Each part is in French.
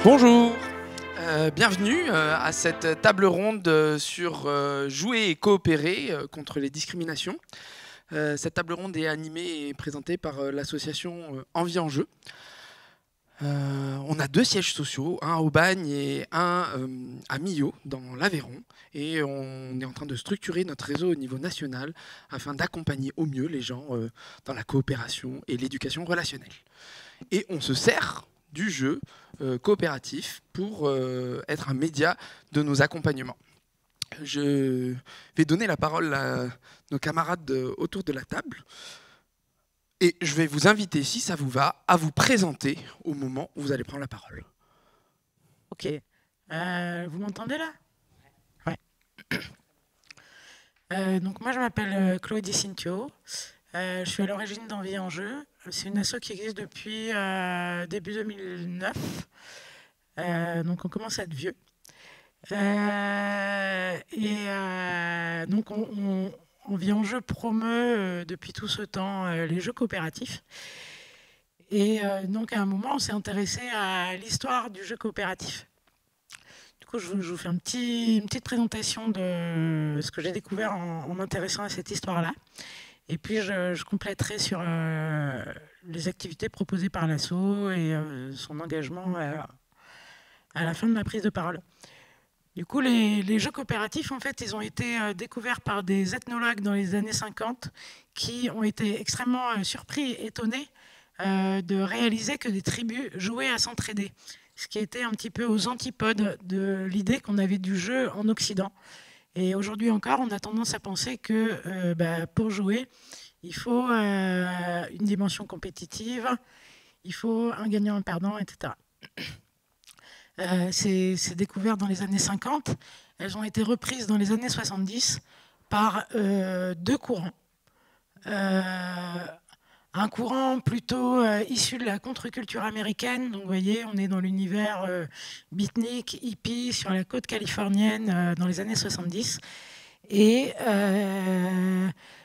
Bonjour, bienvenue à cette table ronde sur jouer et coopérer contre les discriminations. Cette table ronde est animée et présentée par l'association Envie en Jeu. On a 2 sièges sociaux, un à Aubagne et un à Millau, dans l'Aveyron. Et on est en train de structurer notre réseau au niveau national afin d'accompagner au mieux les gens dans la coopération et l'éducation relationnelle. Et on se sert du jeu coopératif pour être un média de nos accompagnements. Je vais donner la parole à nos camarades autour de la table. Et je vais vous inviter, si ça vous va, à vous présenter au moment où vous allez prendre la parole. Ok. Vous m'entendez là? Ouais. Donc moi je m'appelle Chloé Di Cintio. Je suis à l'origine d'Envie en Jeu. C'est une asso qui existe depuis début 2009. Donc on commence à être vieux. Donc Envie en Jeu promeut depuis tout ce temps les jeux coopératifs. Et donc à un moment on s'est intéressé à l'histoire du jeu coopératif. Du coup, je vous fais une petite présentation de ce que j'ai découvert en m'intéressant à cette histoire-là. Et puis, je compléterai sur les activités proposées par l'asso et son engagement à la fin de ma prise de parole. Du coup, les jeux coopératifs, en fait, ils ont été découverts par des ethnologues dans les années 50 qui ont été extrêmement surpris et étonnés de réaliser que des tribus jouaient à s'entraider. Ce qui était un petit peu aux antipodes de l'idée qu'on avait du jeu en Occident. Et aujourd'hui encore, on a tendance à penser que pour jouer, il faut une dimension compétitive, il faut un gagnant, un perdant, etc. Ces découvertes dans les années 50, elles ont été reprises dans les années 70 par 2 courants. Un courant plutôt issu de la contre-culture américaine. Donc, vous voyez, on est dans l'univers beatnik, hippie, sur la côte californienne dans les années 70. Et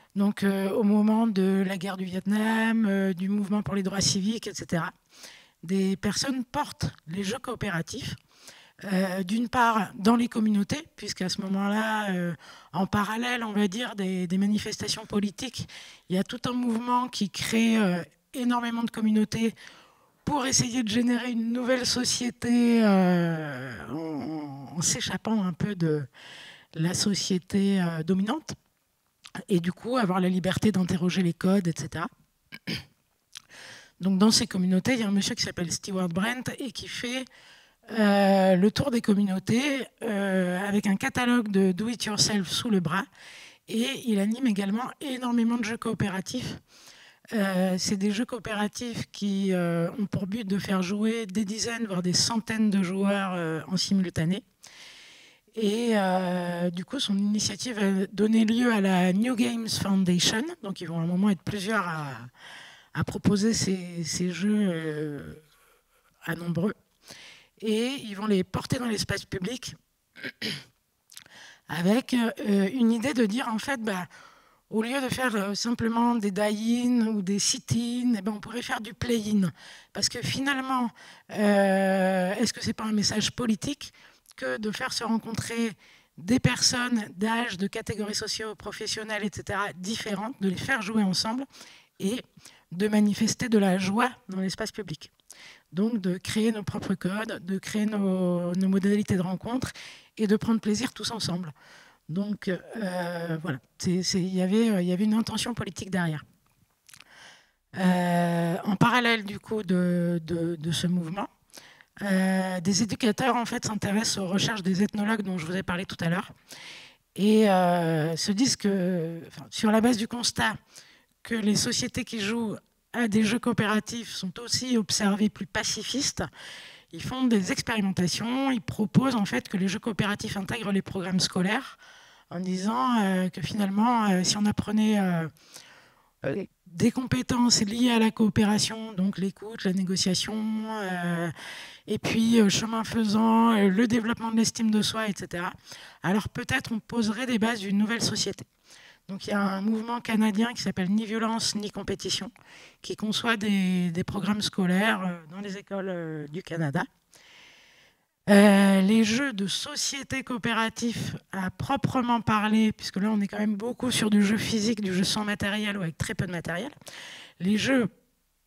au moment de la guerre du Vietnam, du mouvement pour les droits civiques, etc., des personnes portent les jeux coopératifs. D'une part dans les communautés, puisqu'à ce moment-là, en parallèle, on va dire, des manifestations politiques, il y a tout un mouvement qui crée énormément de communautés pour essayer de générer une nouvelle société en s'échappant un peu de la société dominante, et du coup avoir la liberté d'interroger les codes, etc. Donc dans ces communautés, il y a un monsieur qui s'appelle Stewart Brent et qui fait le tour des communautés avec un catalogue de do-it-yourself sous le bras, et il anime également énormément de jeux coopératifs. C'est des jeux coopératifs qui ont pour but de faire jouer des dizaines, voire des centaines de joueurs en simultané. Et du coup, son initiative a donné lieu à la New Games Foundation. Donc ils vont à un moment être plusieurs à proposer ces jeux à nombreux. Et ils vont les porter dans l'espace public avec une idée de dire, en fait, au lieu de faire simplement des die-in ou des sit-in, on pourrait faire du play-in. Parce que finalement, est-ce que ce n'est pas un message politique que de faire se rencontrer des personnes d'âge, de catégories socio-professionnelles, etc., différentes, de les faire jouer ensemble et de manifester de la joie dans l'espace public? Donc de créer nos propres codes, de créer nos modalités de rencontre et de prendre plaisir tous ensemble. Donc voilà, il y avait une intention politique derrière. En parallèle du coup de ce mouvement, des éducateurs en fait s'intéressent aux recherches des ethnologues dont je vous ai parlé tout à l'heure et se disent que, sur la base du constat que les sociétés qui jouent à des jeux coopératifs sont aussi observés plus pacifistes, ils font des expérimentations, ils proposent en fait que les jeux coopératifs intègrent les programmes scolaires en disant que finalement, si on apprenait des compétences liées à la coopération, donc l'écoute, la négociation, et puis chemin faisant, le développement de l'estime de soi, etc., alors peut-être on poserait des bases d'une nouvelle société. Donc il y a un mouvement canadien qui s'appelle Ni violence, ni compétition, qui conçoit des programmes scolaires dans les écoles du Canada. Les jeux de société coopératif à proprement parler, puisque là on est quand même beaucoup sur du jeu physique, du jeu sans matériel ou avec très peu de matériel, les jeux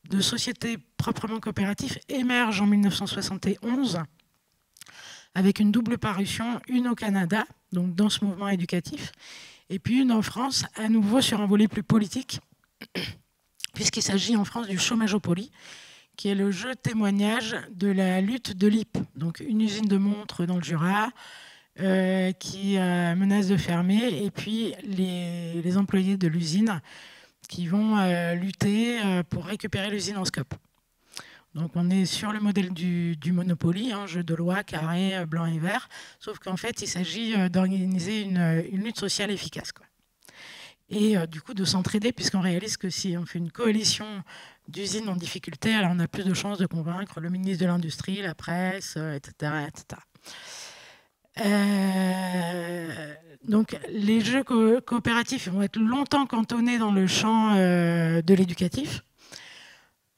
de société proprement coopératif émergent en 1971 avec une double parution, une au Canada, donc dans ce mouvement éducatif, et puis une en France, à nouveau sur un volet plus politique, puisqu'il s'agit en France du Chômage-o-Poly, qui est le jeu témoignage de la lutte de l'IP, donc une usine de montres dans le Jura, qui menace de fermer, et puis les employés de l'usine qui vont lutter pour récupérer l'usine en scope. Donc on est sur le modèle du Monopoly, jeu de loi carré, blanc et vert, sauf qu'en fait il s'agit d'organiser une lutte sociale efficace, quoi. Et du coup de s'entraider, puisqu'on réalise que si on fait une coalition d'usines en difficulté, alors on a plus de chances de convaincre le ministre de l'Industrie, la presse, etc. etc. Donc les jeux coopératifs vont être longtemps cantonnés dans le champ de l'éducatif.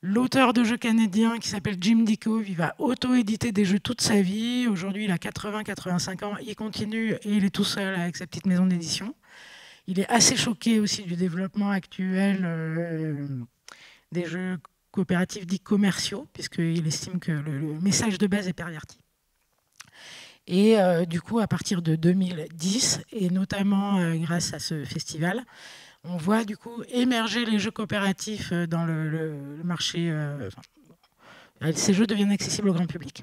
L'auteur de jeux canadien qui s'appelle Jim Dickov, il va auto-éditer des jeux toute sa vie. Aujourd'hui, il a 80-85 ans, il continue et il est tout seul avec sa petite maison d'édition. Il est assez choqué aussi du développement actuel des jeux coopératifs dits commerciaux, puisqu'il estime que le message de base est perverti. Et du coup, à partir de 2010, et notamment grâce à ce festival, on voit du coup émerger les jeux coopératifs dans le marché. Ces jeux deviennent accessibles au grand public.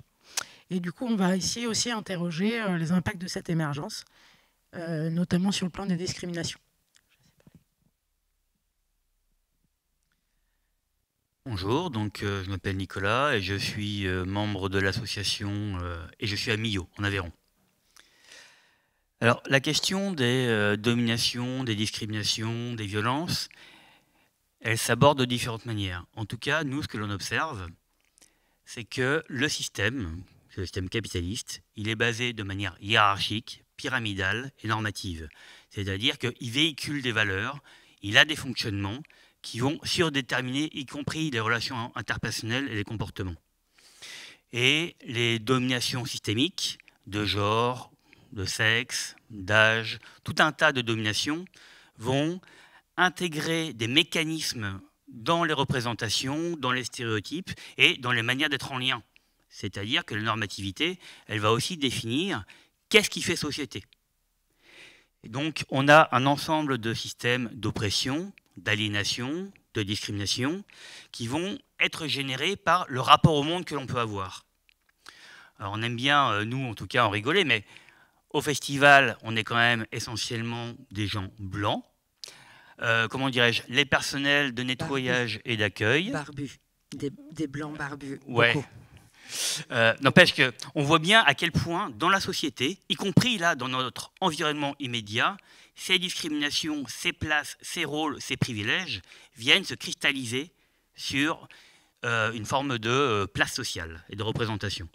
Et du coup, on va ici aussi interroger les impacts de cette émergence, notamment sur le plan des discriminations. Bonjour, donc je m'appelle Nicolas et je suis membre de l'association et je suis à Millau, en Aveyron. Alors, la question des dominations, des discriminations, des violences, elle s'aborde de différentes manières. En tout cas, nous, ce que l'on observe, c'est que le système capitaliste, il est basé de manière hiérarchique, pyramidale et normative. C'est-à-dire qu'il véhicule des valeurs, il a des fonctionnements qui vont surdéterminer, y compris les relations interpersonnelles et les comportements. Et les dominations systémiques de genre, de sexe, d'âge, tout un tas de dominations vont intégrer des mécanismes dans les représentations, dans les stéréotypes et dans les manières d'être en lien. C'est-à-dire que la normativité, elle va aussi définir qu'est-ce qui fait société. Et donc, on a un ensemble de systèmes d'oppression, d'aliénation, de discrimination, qui vont être générés par le rapport au monde que l'on peut avoir. Alors, on aime bien, nous, en tout cas, en rigoler, mais au festival, on est quand même essentiellement des gens blancs. Comment dirais-je, les personnels de nettoyage et d'accueil. Barbus, des blancs barbus. Ouais. N'empêche qu'on voit bien à quel point, dans la société, y compris là, dans notre environnement immédiat, ces discriminations, ces places, ces rôles, ces privilèges viennent se cristalliser sur une forme de place sociale et de représentation.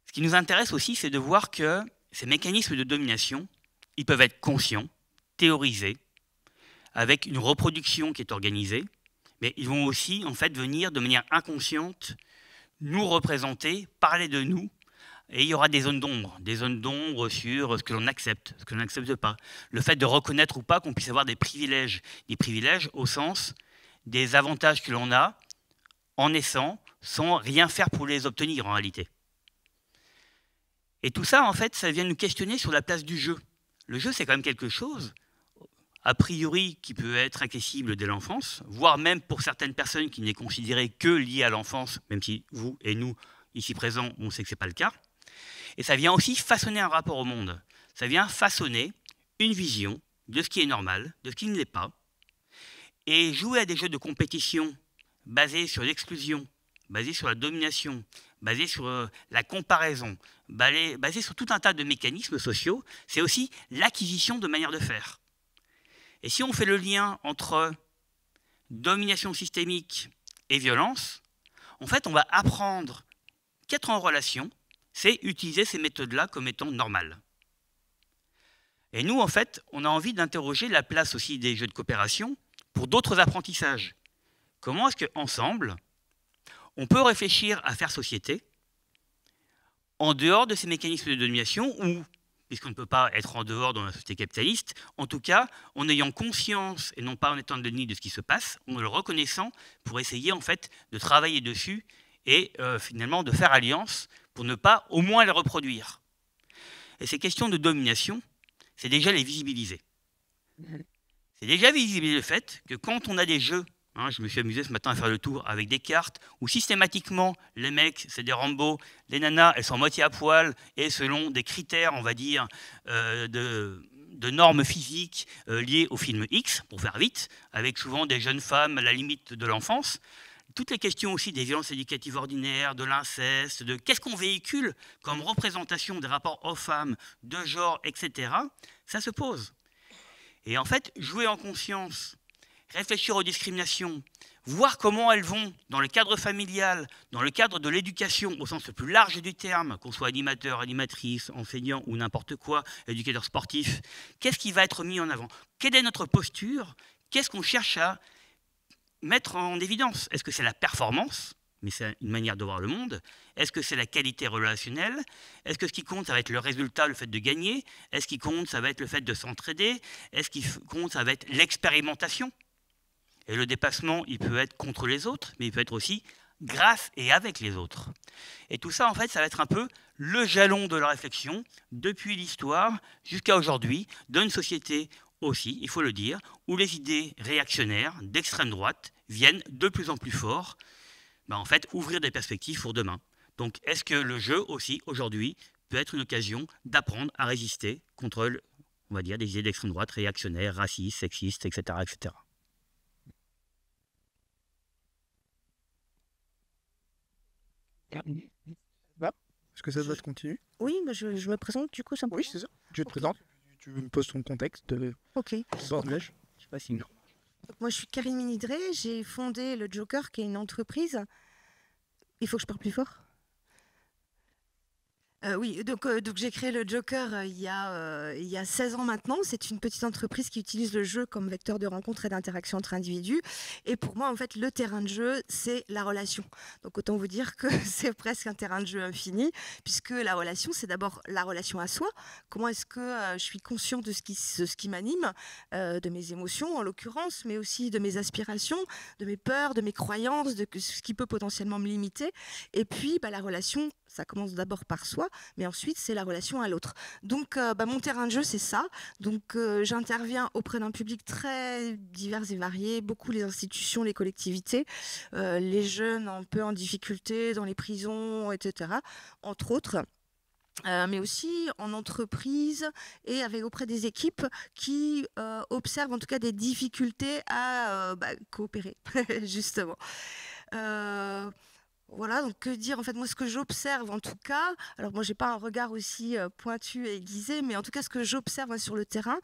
Ce qui nous intéresse aussi, c'est de voir que ces mécanismes de domination, ils peuvent être conscients, théorisés, avec une reproduction qui est organisée, mais ils vont aussi en fait venir de manière inconsciente nous représenter, parler de nous, et il y aura des zones d'ombre sur ce que l'on accepte, ce que l'on n'accepte pas. Le fait de reconnaître ou pas qu'on puisse avoir des privilèges au sens des avantages que l'on a en naissant, sans rien faire pour les obtenir en réalité. Et tout ça, en fait, ça vient nous questionner sur la place du jeu. Le jeu, c'est quand même quelque chose, a priori, qui peut être accessible dès l'enfance, voire même pour certaines personnes qui n'est considéré que lié à l'enfance, même si vous et nous, ici présents, on sait que ce n'est pas le cas. Et ça vient aussi façonner un rapport au monde. Ça vient façonner une vision de ce qui est normal, de ce qui ne l'est pas, et jouer à des jeux de compétition basés sur l'exclusion, basés sur la domination, basés sur la comparaison, basés sur tout un tas de mécanismes sociaux, c'est aussi l'acquisition de manières de faire. Et si on fait le lien entre domination systémique et violence, en fait, on va apprendre qu'être en relation, c'est utiliser ces méthodes-là comme étant normales. Et nous, en fait, on a envie d'interroger la place aussi des jeux de coopération pour d'autres apprentissages. Comment est-ce qu'ensemble, on peut réfléchir à faire société en dehors de ces mécanismes de domination, ou, puisqu'on ne peut pas être en dehors dans la société capitaliste, en tout cas, en ayant conscience, et non pas en étant déni de ce qui se passe, en le reconnaissant pour essayer en fait de travailler dessus et finalement de faire alliance pour ne pas au moins les reproduire. Et ces questions de domination, c'est déjà les visibiliser. C'est déjà visibiliser le fait que quand on a des jeux, hein, je me suis amusé ce matin à faire le tour avec des cartes où systématiquement les mecs c'est des Rambo, les nanas elles sont à moitié à poil et selon des critères on va dire de normes physiques liées au film X, pour faire vite, avec souvent des jeunes femmes à la limite de l'enfance. Toutes les questions aussi des violences éducatives ordinaires, de l'inceste, de qu'est-ce qu'on véhicule comme représentation des rapports hommes-femmes, de genre, etc., ça se pose. Et en fait, jouer en conscience, réfléchir aux discriminations, voir comment elles vont dans le cadre familial, dans le cadre de l'éducation au sens le plus large du terme, qu'on soit animateur, animatrice, enseignant ou n'importe quoi, éducateur sportif, qu'est-ce qui va être mis en avant? Quelle est notre posture? Qu'est-ce qu'on cherche à mettre en évidence? Est-ce que c'est la performance? Mais c'est une manière de voir le monde. Est-ce que c'est la qualité relationnelle? Est-ce que ce qui compte, ça va être le résultat, le fait de gagner? Est-ce qui compte, ça va être le fait de s'entraider? Est-ce qui compte, ça va être l'expérimentation? Et le dépassement, il peut être contre les autres, mais il peut être aussi grâce et avec les autres. Et tout ça, en fait, ça va être un peu le jalon de la réflexion, depuis l'histoire jusqu'à aujourd'hui, d'une société aussi, il faut le dire, où les idées réactionnaires d'extrême droite viennent de plus en plus fort, en fait, ouvrir des perspectives pour demain. Donc, est-ce que le jeu aussi, aujourd'hui, peut être une occasion d'apprendre à résister contre, on va dire, des idées d'extrême droite réactionnaires, racistes, sexistes, etc., etc. Est-ce que ça doit te continuer? Oui, bah je me présente du coup simplement. Oui, c'est ça. Tu te présentes, tu me poses ton contexte. Ok. Bordage. Je sais pas si... Donc, moi, je suis Karine Minidré, j'ai fondé le Joker, qui est une entreprise. Il faut que je parle plus fort. Oui, donc j'ai créé le Joker il y a 16 ans maintenant. C'est une petite entreprise qui utilise le jeu comme vecteur de rencontre et d'interaction entre individus. Et pour moi, en fait, le terrain de jeu, c'est la relation. Donc autant vous dire que c'est presque un terrain de jeu infini, puisque la relation, c'est d'abord la relation à soi. Comment est-ce que je suis conscient de ce qui m'anime, de mes émotions en l'occurrence, mais aussi de mes aspirations, de mes peurs, de mes croyances, de ce qui peut potentiellement me limiter. Et puis, la relation, ça commence d'abord par soi, mais ensuite, c'est la relation à l'autre. Donc, mon terrain de jeu, c'est ça. Donc, j'interviens auprès d'un public très divers et varié, beaucoup les institutions, les collectivités, les jeunes un peu en difficulté dans les prisons, etc., entre autres. Mais aussi en entreprise et auprès des équipes qui observent en tout cas des difficultés à coopérer, justement. Voilà, donc que dire, en fait, moi ce que j'observe en tout cas, alors moi j'ai pas un regard aussi pointu et aiguisé, mais en tout cas ce que j'observe sur le terrain,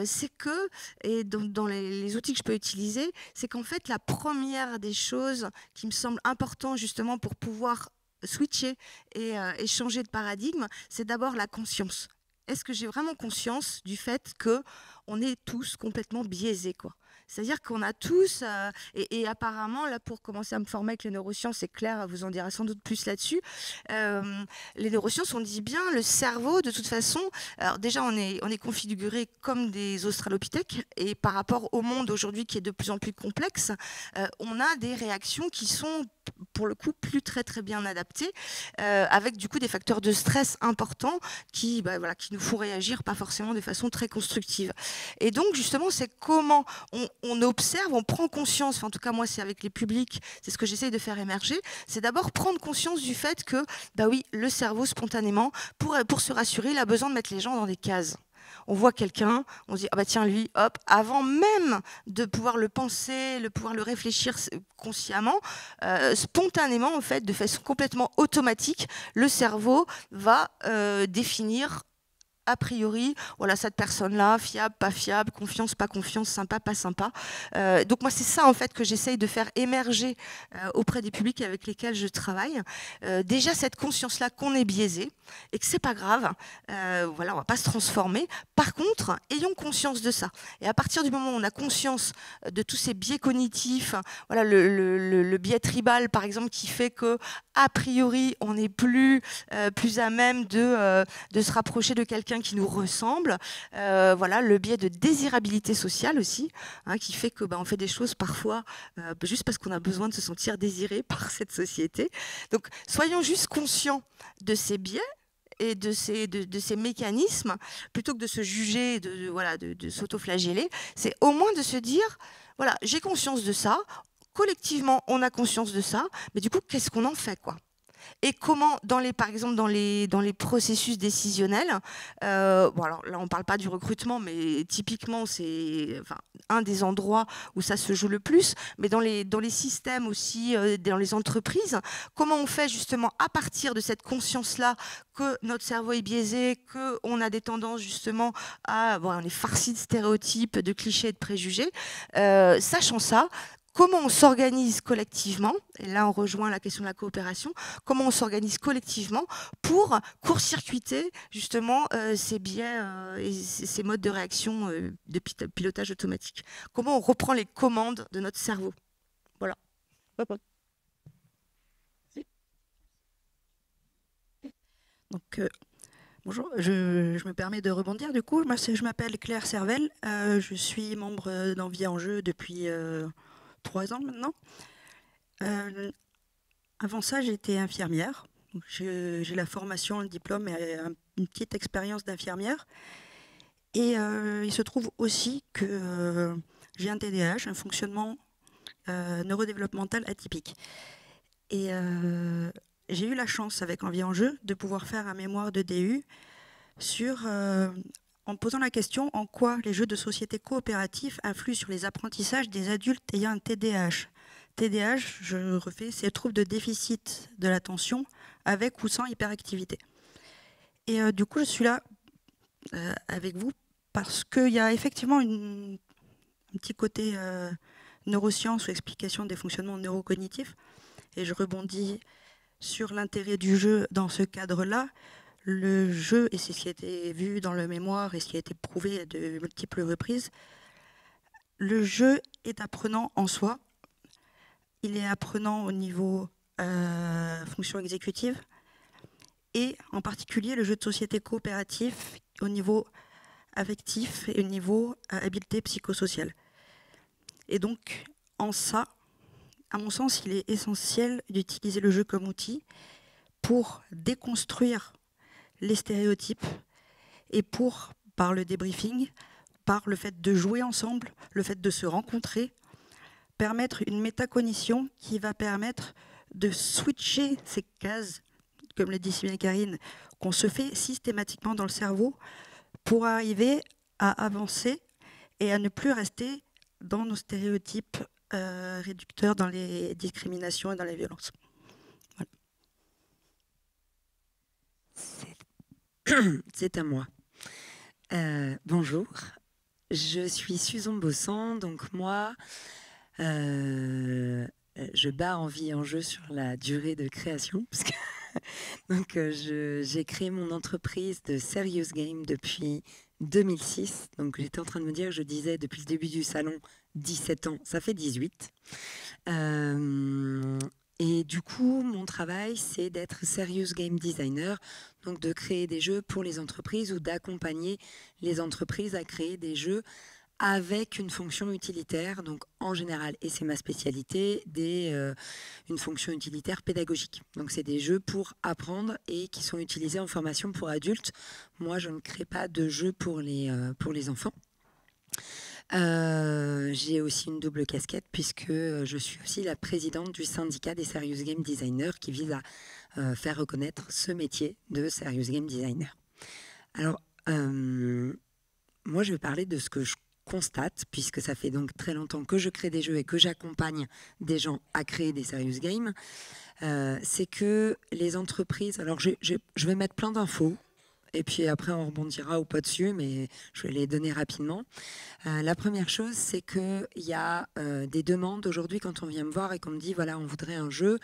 c'est que, et dans les outils que je peux utiliser, c'est qu'en fait la première des choses qui me semble important justement pour pouvoir switcher et changer de paradigme, c'est d'abord la conscience. Est-ce que j'ai vraiment conscience du fait qu'on est tous complètement biaisés, quoi? C'est-à-dire qu'on a tous, et apparemment, là, pour commencer à me former avec les neurosciences, et Claire vous en dira sans doute plus là-dessus, les neurosciences, on dit bien, le cerveau, de toute façon, alors déjà, on est configuré comme des australopithèques, et par rapport au monde aujourd'hui qui est de plus en plus complexe, on a des réactions qui sont, pour le coup, plus très très bien adaptées, avec du coup des facteurs de stress importants qui nous font réagir pas forcément de façon très constructive. Et donc, justement, c'est comment on observe, on prend conscience, enfin, en tout cas moi c'est avec les publics, c'est ce que j'essaye de faire émerger, c'est d'abord prendre conscience du fait que, oui, le cerveau spontanément, pour se rassurer, il a besoin de mettre les gens dans des cases. On voit quelqu'un, on se dit, tiens, lui, hop, avant même de pouvoir le penser, pouvoir le réfléchir consciemment, spontanément, en fait, de façon complètement automatique, le cerveau va définir a priori, voilà, cette personne-là, fiable, pas fiable, confiance, pas confiance, sympa, pas sympa. Donc moi, c'est ça en fait que j'essaye de faire émerger auprès des publics avec lesquels je travaille. Déjà cette conscience-là qu'on est biaisé et que c'est pas grave. Voilà, on va pas se transformer. Par contre, ayons conscience de ça. Et à partir du moment où on a conscience de tous ces biais cognitifs, voilà, le biais tribal par exemple, qui fait que a priori, on n'est plus à même de se rapprocher de quelqu'un qui nous ressemble. Voilà, le biais de désirabilité sociale aussi, hein, qui fait que on fait des choses parfois juste parce qu'on a besoin de se sentir désiré par cette société. Donc, soyons juste conscients de ces biais et de ces mécanismes, plutôt que de se juger, de s'auto-flageller. C'est au moins de se dire, voilà, j'ai conscience de ça, collectivement, on a conscience de ça, mais du coup, qu'est-ce qu'on en fait, quoi ? Et comment, par exemple, dans les processus décisionnels, bon, alors là, on ne parle pas du recrutement, mais typiquement, c'est un des endroits où ça se joue le plus, mais dans les systèmes aussi, dans les entreprises, comment on fait justement, à partir de cette conscience-là, que notre cerveau est biaisé, qu'on a des tendances justement à... Bon, on est farci de stéréotypes, de clichés et de préjugés. Sachant ça, comment on s'organise collectivement, et là on rejoint la question de la coopération, comment on s'organise collectivement pour court-circuiter justement ces biais et ces modes de réaction de pilotage automatique. Comment on reprend les commandes de notre cerveau. Voilà. Donc, bonjour, je me permets de rebondir. Du coup, moi, je m'appelle Claire Servel, je suis membre d'Envie en Jeu depuis 3 ans maintenant. Avant ça, j'étais infirmière. J'ai la formation, le diplôme et une petite expérience d'infirmière. Et il se trouve aussi que j'ai un TDAH, un fonctionnement neurodéveloppemental atypique. Et j'ai eu la chance, avec Envie en Jeu, de pouvoir faire un mémoire de DU en posant la question en quoi les jeux de société coopératifs influent sur les apprentissages des adultes ayant un TDAH. TDAH, je refais, c'est le trouble de déficit de l'attention avec ou sans hyperactivité. Et du coup, je suis là avec vous parce qu'il y a effectivement un petit côté neurosciences ou explication des fonctionnements neurocognitifs. Et je rebondis sur l'intérêt du jeu dans ce cadre-là. Le jeu, et c'est ce qui a été vu dans le mémoire et ce qui a été prouvé de multiples reprises, le jeu est apprenant en soi. Il est apprenant au niveau fonction exécutive et en particulier le jeu de société coopératif au niveau affectif et au niveau habileté psychosociale. Et donc, en ça, à mon sens, il est essentiel d'utiliser le jeu comme outil pour déconstruire les stéréotypes et par le débriefing, par le fait de jouer ensemble, le fait de se rencontrer, permettre une métacognition qui va permettre de switcher ces cases, comme le dit si bien Karine, qu'on se fait systématiquement dans le cerveau pour arriver à avancer et à ne plus rester dans nos stéréotypes réducteurs, dans les discriminations et dans les violences. Voilà. C'est à moi. Bonjour, je suis Susan Bossan, donc moi, je bats Envie en Jeu sur la durée de création, parce que donc j'ai créé mon entreprise de Serious Game depuis 2006, donc j'étais en train de me dire, je disais depuis le début du salon, 17 ans, ça fait 18. Et du coup, mon travail, c'est d'être serious game designer, donc de créer des jeux pour les entreprises ou d'accompagner les entreprises à créer des jeux avec une fonction utilitaire, donc en général, et c'est ma spécialité, une fonction utilitaire pédagogique. Donc c'est des jeux pour apprendre et qui sont utilisés en formation pour adultes. Moi, je ne crée pas de jeux pour les enfants. J'ai aussi une double casquette puisque je suis aussi la présidente du syndicat des Serious Game Designers qui vise à faire reconnaître ce métier de Serious Game Designer. Alors, moi je vais parler de ce que je constate puisque ça fait donc très longtemps que je crée des jeux et que j'accompagne des gens à créer des Serious Games. C'est que les entreprises, alors je vais mettre plein d'infos et puis après on rebondira ou pas dessus, mais je vais les donner rapidement. La première chose, c'est qu'il y a des demandes aujourd'hui quand on vient me voir et qu'on me dit voilà, on voudrait un jeu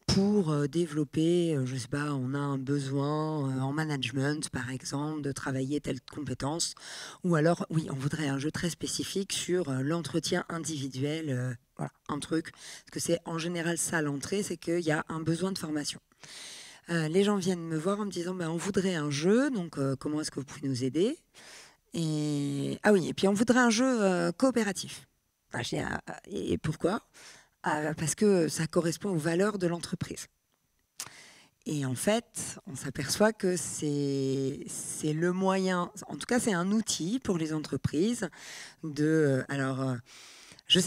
pour développer, je sais pas, on a un besoin en management, par exemple, de travailler telle compétence, ou alors, oui, on voudrait un jeu très spécifique sur l'entretien individuel, voilà, un truc, parce que c'est en général ça l'entrée, c'est qu'il y a un besoin de formation. Les gens viennent me voir en me disant, on voudrait un jeu, donc comment est-ce que vous pouvez nous aider ? Ah oui, et puis on voudrait un jeu coopératif. Enfin, je dis, et pourquoi ? Parce que ça correspond aux valeurs de l'entreprise. Et en fait, on s'aperçoit que c'est le moyen, en tout cas c'est un outil pour les entreprises de...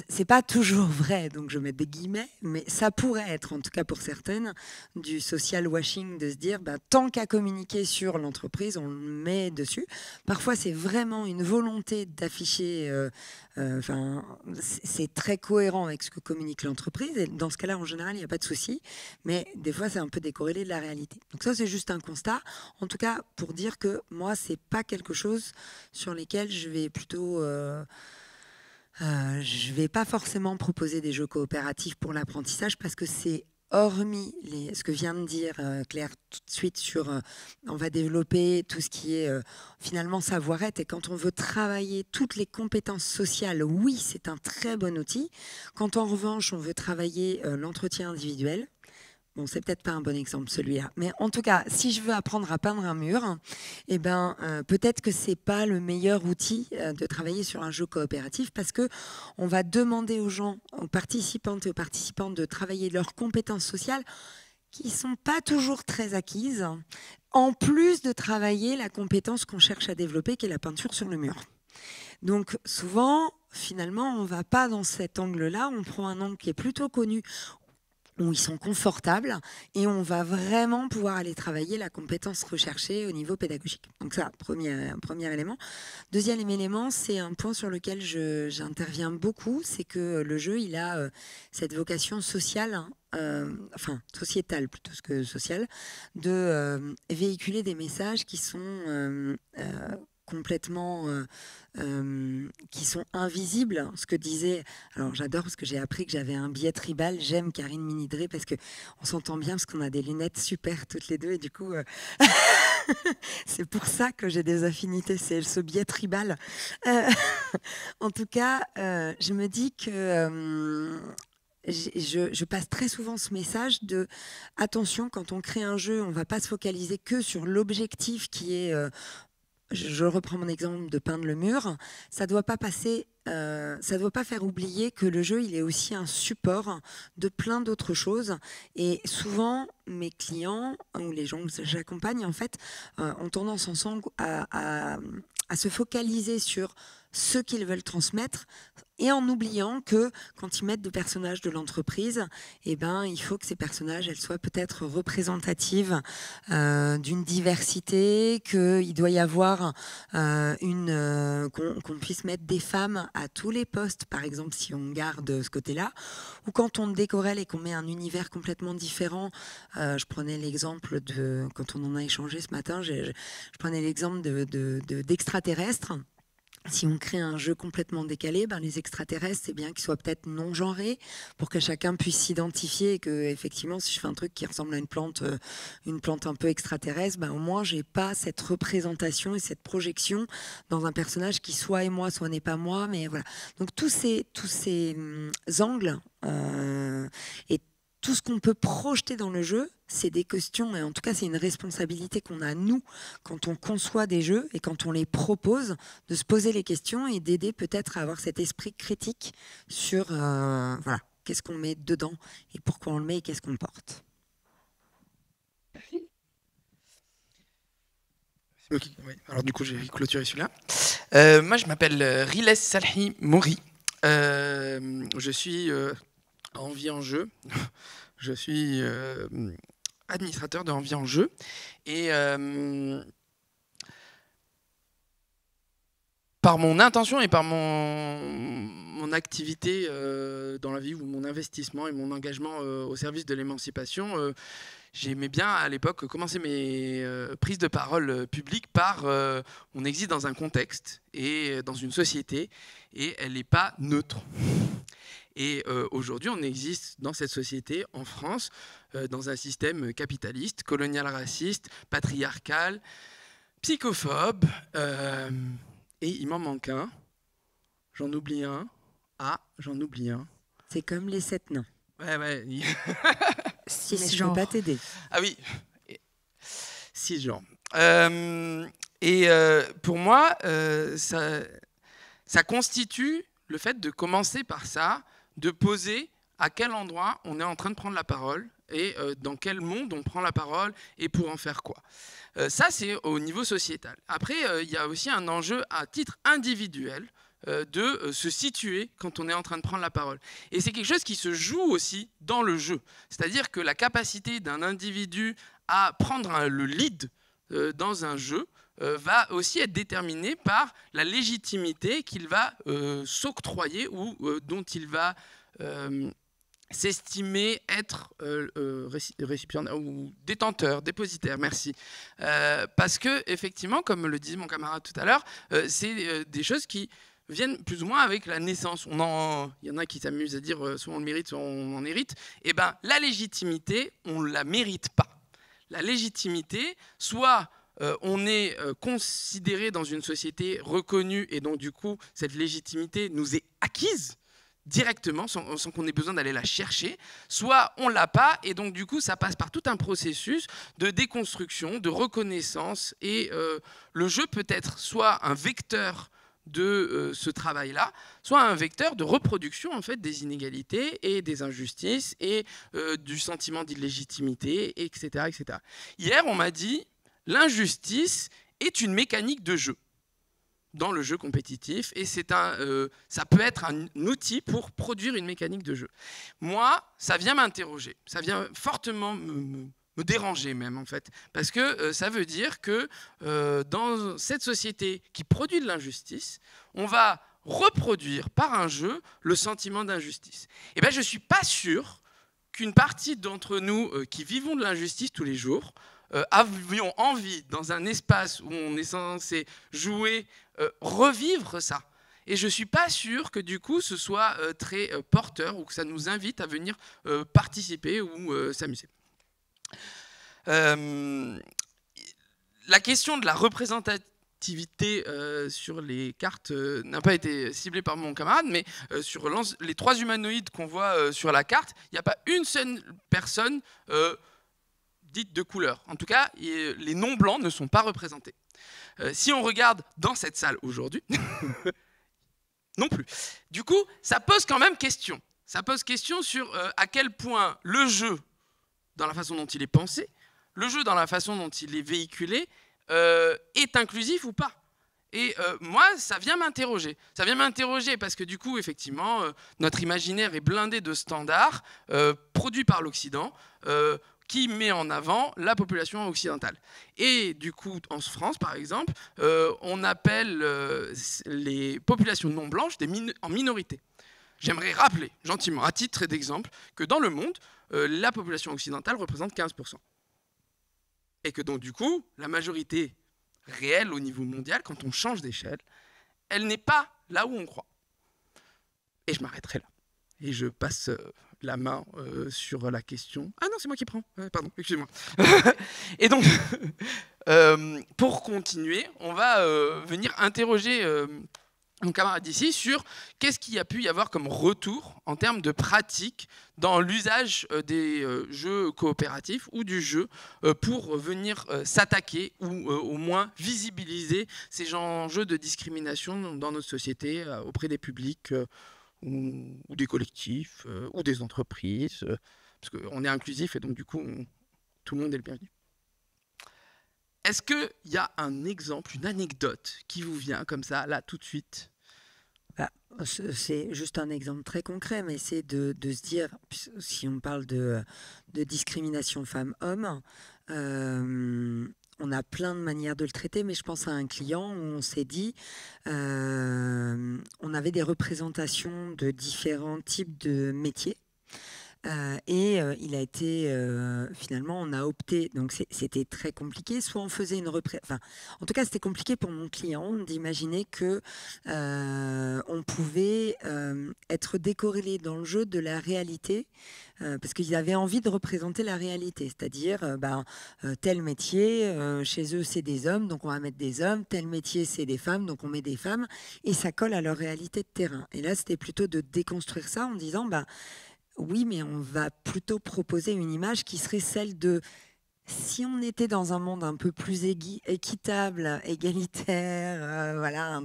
c'est pas toujours vrai, donc je mets des guillemets, mais ça pourrait être, en tout cas pour certaines, du social washing, de se dire, tant qu'à communiquer sur l'entreprise, on le met dessus. Parfois, c'est vraiment une volonté d'afficher, c'est très cohérent avec ce que communique l'entreprise, et dans ce cas-là, en général, il n'y a pas de souci, mais des fois, c'est un peu décorrélé de la réalité. Donc ça, c'est juste un constat, en tout cas, pour dire que moi, c'est pas quelque chose sur lesquels je vais plutôt... je ne vais pas forcément proposer des jeux coopératifs pour l'apprentissage parce que c'est hormis ce que vient de dire Claire tout de suite sur on va développer tout ce qui est finalement savoir-être, et quand on veut travailler toutes les compétences sociales, oui, c'est un très bon outil. Quand en revanche on veut travailler l'entretien individuel, bon, c'est peut-être pas un bon exemple celui-là, mais en tout cas, si je veux apprendre à peindre un mur, peut-être que c'est pas le meilleur outil de travailler sur un jeu coopératif, parce que on va demander aux gens, aux participantes et aux participants, de travailler leurs compétences sociales qui sont pas toujours très acquises, en plus de travailler la compétence qu'on cherche à développer, qui est la peinture sur le mur. Donc souvent, finalement, on va pas dans cet angle-là, on prend un angle qui est plutôt connu, où ils sont confortables, et on va vraiment pouvoir aller travailler la compétence recherchée au niveau pédagogique. Donc ça, premier élément. Deuxième élément, c'est un point sur lequel j'interviens beaucoup, c'est que le jeu, il a cette vocation sociale, sociétale plutôt que sociale, de véhiculer des messages qui sont complètement qui sont invisibles. Ce que disait, alors j'adore parce que j'ai appris que j'avais un biais tribal, j'aime Karine Minidré parce qu'on s'entend bien, parce qu'on a des lunettes super toutes les deux, et du coup c'est pour ça que j'ai des affinités, c'est ce biais tribal. En tout cas, je me dis que je passe très souvent ce message de attention, quand on crée un jeu, on ne va pas se focaliser que sur l'objectif qui est je reprends mon exemple de peindre le mur, ça doit pas faire oublier que le jeu, il est aussi un support de plein d'autres choses. Et souvent, mes clients ou les gens que j'accompagne, en fait, ont tendance ensemble à se focaliser sur ce qu'ils veulent transmettre, et en oubliant que quand ils mettent des personnages de l'entreprise, il faut que ces personnages, elles soient peut-être représentatives d'une diversité, qu'il doit y avoir qu'on puisse mettre des femmes à tous les postes, par exemple, si on garde ce côté-là, ou quand on décorèle et qu'on met un univers complètement différent. Je prenais l'exemple quand on en a échangé ce matin, je prenais l'exemple d'extraterrestres. Si on crée un jeu complètement décalé, les extraterrestres, c'est bien qu'ils soient peut-être non genrés, pour que chacun puisse s'identifier, et que effectivement, si je fais un truc qui ressemble à une plante un peu extraterrestre, au moins j'ai pas cette représentation et cette projection dans un personnage qui soit est moi, soit n'est pas moi, mais voilà. Donc tous ces angles et tout ce qu'on peut projeter dans le jeu, c'est des questions, et en tout cas c'est une responsabilité qu'on a, nous, quand on conçoit des jeux et quand on les propose, de se poser les questions et d'aider peut-être à avoir cet esprit critique sur qu'est-ce qu'on met dedans et pourquoi on le met et qu'est-ce qu'on porte. Oui. Alors du coup j'ai clôturé celui-là. Moi je m'appelle Riles Salhi Mouri. Je suis Envie en jeu. Je suis administrateur de Envie en jeu. Et par mon intention et par mon activité dans la vie ou mon investissement et mon engagement au service de l'émancipation, j'aimais bien à l'époque commencer mes prises de parole publiques par on existe dans un contexte et dans une société et elle n'est pas neutre. Et aujourd'hui, on existe dans cette société, en France, dans un système capitaliste, colonial, raciste, patriarcal, psychophobe. Et il m'en manque un. J'en oublie un. Ah, j'en oublie un. C'est comme les 7 nains. Ouais. 6 Je genres. peux pas t'aider. Ah oui, 6 genres. Pour moi, ça constitue le fait de commencer par ça, de poser à quel endroit on est en train de prendre la parole et dans quel monde on prend la parole et pour en faire quoi. Ça, c'est au niveau sociétal. Après, il y a aussi un enjeu à titre individuel de se situer quand on est en train de prendre la parole. Et c'est quelque chose qui se joue aussi dans le jeu. C'est-à-dire que la capacité d'un individu à prendre le lead dans un jeu va aussi être déterminée par la légitimité qu'il va s'octroyer ou dont il va s'estimer être récipiendaire ou détenteur, dépositaire, merci. Parce que, effectivement, comme le disait mon camarade tout à l'heure, c'est des choses qui viennent plus ou moins avec la naissance. Il y en a qui s'amusent à dire soit on le mérite, soit on en hérite. Eh bien, la légitimité, on ne la mérite pas. La légitimité, soit on est considéré dans une société reconnue et donc du coup, cette légitimité nous est acquise directement, sans qu'on ait besoin d'aller la chercher, soit on ne l'a pas, et donc du coup ça passe par tout un processus de déconstruction, de reconnaissance, et le jeu peut être soit un vecteur de ce travail-là, soit un vecteur de reproduction en fait, des inégalités et des injustices, et du sentiment d'illégitimité, etc., etc. Hier, on m'a dit, l'injustice est une mécanique de jeu dans le jeu compétitif, et ça peut être un outil pour produire une mécanique de jeu. Moi, ça vient m'interroger, ça vient fortement me déranger même en fait, parce que ça veut dire que dans cette société qui produit de l'injustice, on va reproduire par un jeu le sentiment d'injustice. Et bien, je ne suis pas sûr qu'une partie d'entre nous qui vivons de l'injustice tous les jours avions envie, dans un espace où on est censé jouer, revivre ça. Et je ne suis pas sûr que du coup ce soit très porteur ou que ça nous invite à venir participer ou s'amuser. La question de la représentativité sur les cartes n'a pas été ciblée par mon camarade, mais sur les 3 humanoïdes qu'on voit sur la carte, il n'y a pas une seule personne dite de couleur. En tout cas, les non-blancs ne sont pas représentés. Si on regarde dans cette salle aujourd'hui, non plus. Du coup, ça pose quand même question. Ça pose question sur à quel point le jeu, dans la façon dont il est pensé, le jeu dans la façon dont il est véhiculé, est inclusif ou pas. Et moi, ça vient m'interroger. Ça vient m'interroger parce que du coup, effectivement, notre imaginaire est blindé de standards produits par l'Occident, qui met en avant la population occidentale. Et du coup, en France, par exemple, on appelle les populations non blanches en minorité. J'aimerais rappeler, gentiment, à titre d'exemple, que dans le monde, la population occidentale représente 15%. Et que donc, du coup, la majorité réelle au niveau mondial, quand on change d'échelle, elle n'est pas là où on croit. Et je m'arrêterai là. Et je passe la main sur la question. Ah non, c'est moi qui prends. Pardon, excusez-moi. Et donc, pour continuer, on va venir interroger mon camarade ici sur qu'est-ce qu'il y a pu y avoir comme retour en termes de pratique dans l'usage des jeux coopératifs ou du jeu pour venir s'attaquer ou au moins visibiliser ces enjeux de discrimination dans notre société auprès des publics ou des collectifs, ou des entreprises, parce qu'on est inclusif et donc du coup, tout le monde est le bienvenu. Est-ce qu'il y a un exemple, une anecdote qui vous vient comme ça, là, tout de suite ? C'est juste un exemple très concret, mais c'est de se dire, si on parle de discrimination femmes-hommes, on a plein de manières de le traiter, mais je pense à un client où on s'est dit, on avait des représentations de différents types de métiers. Il a été finalement, on a opté, donc c'était très compliqué. Soit on faisait une en tout cas, c'était compliqué pour mon client d'imaginer que on pouvait être décorrélé dans le jeu de la réalité, parce qu'ils avaient envie de représenter la réalité, c'est-à-dire tel métier, chez eux c'est des hommes, donc on va mettre des hommes, tel métier c'est des femmes, donc on met des femmes, et ça colle à leur réalité de terrain. Et là, c'était plutôt de déconstruire ça en disant, oui, mais on va plutôt proposer une image qui serait celle de si on était dans un monde un peu plus équitable, égalitaire, voilà,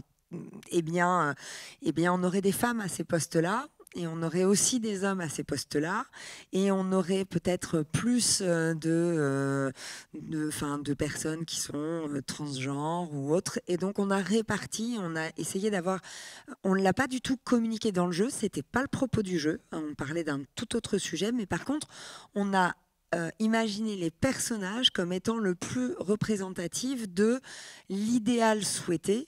eh bien, on aurait des femmes à ces postes-là. Et on aurait aussi des hommes à ces postes-là, et on aurait peut-être plus de personnes qui sont transgenres ou autres. Et donc on a réparti, on a essayé d'avoir, on ne l'a pas du tout communiqué dans le jeu, c'était pas le propos du jeu, on parlait d'un tout autre sujet, mais par contre on a imaginé les personnages comme étant le plus représentatif de l'idéal souhaité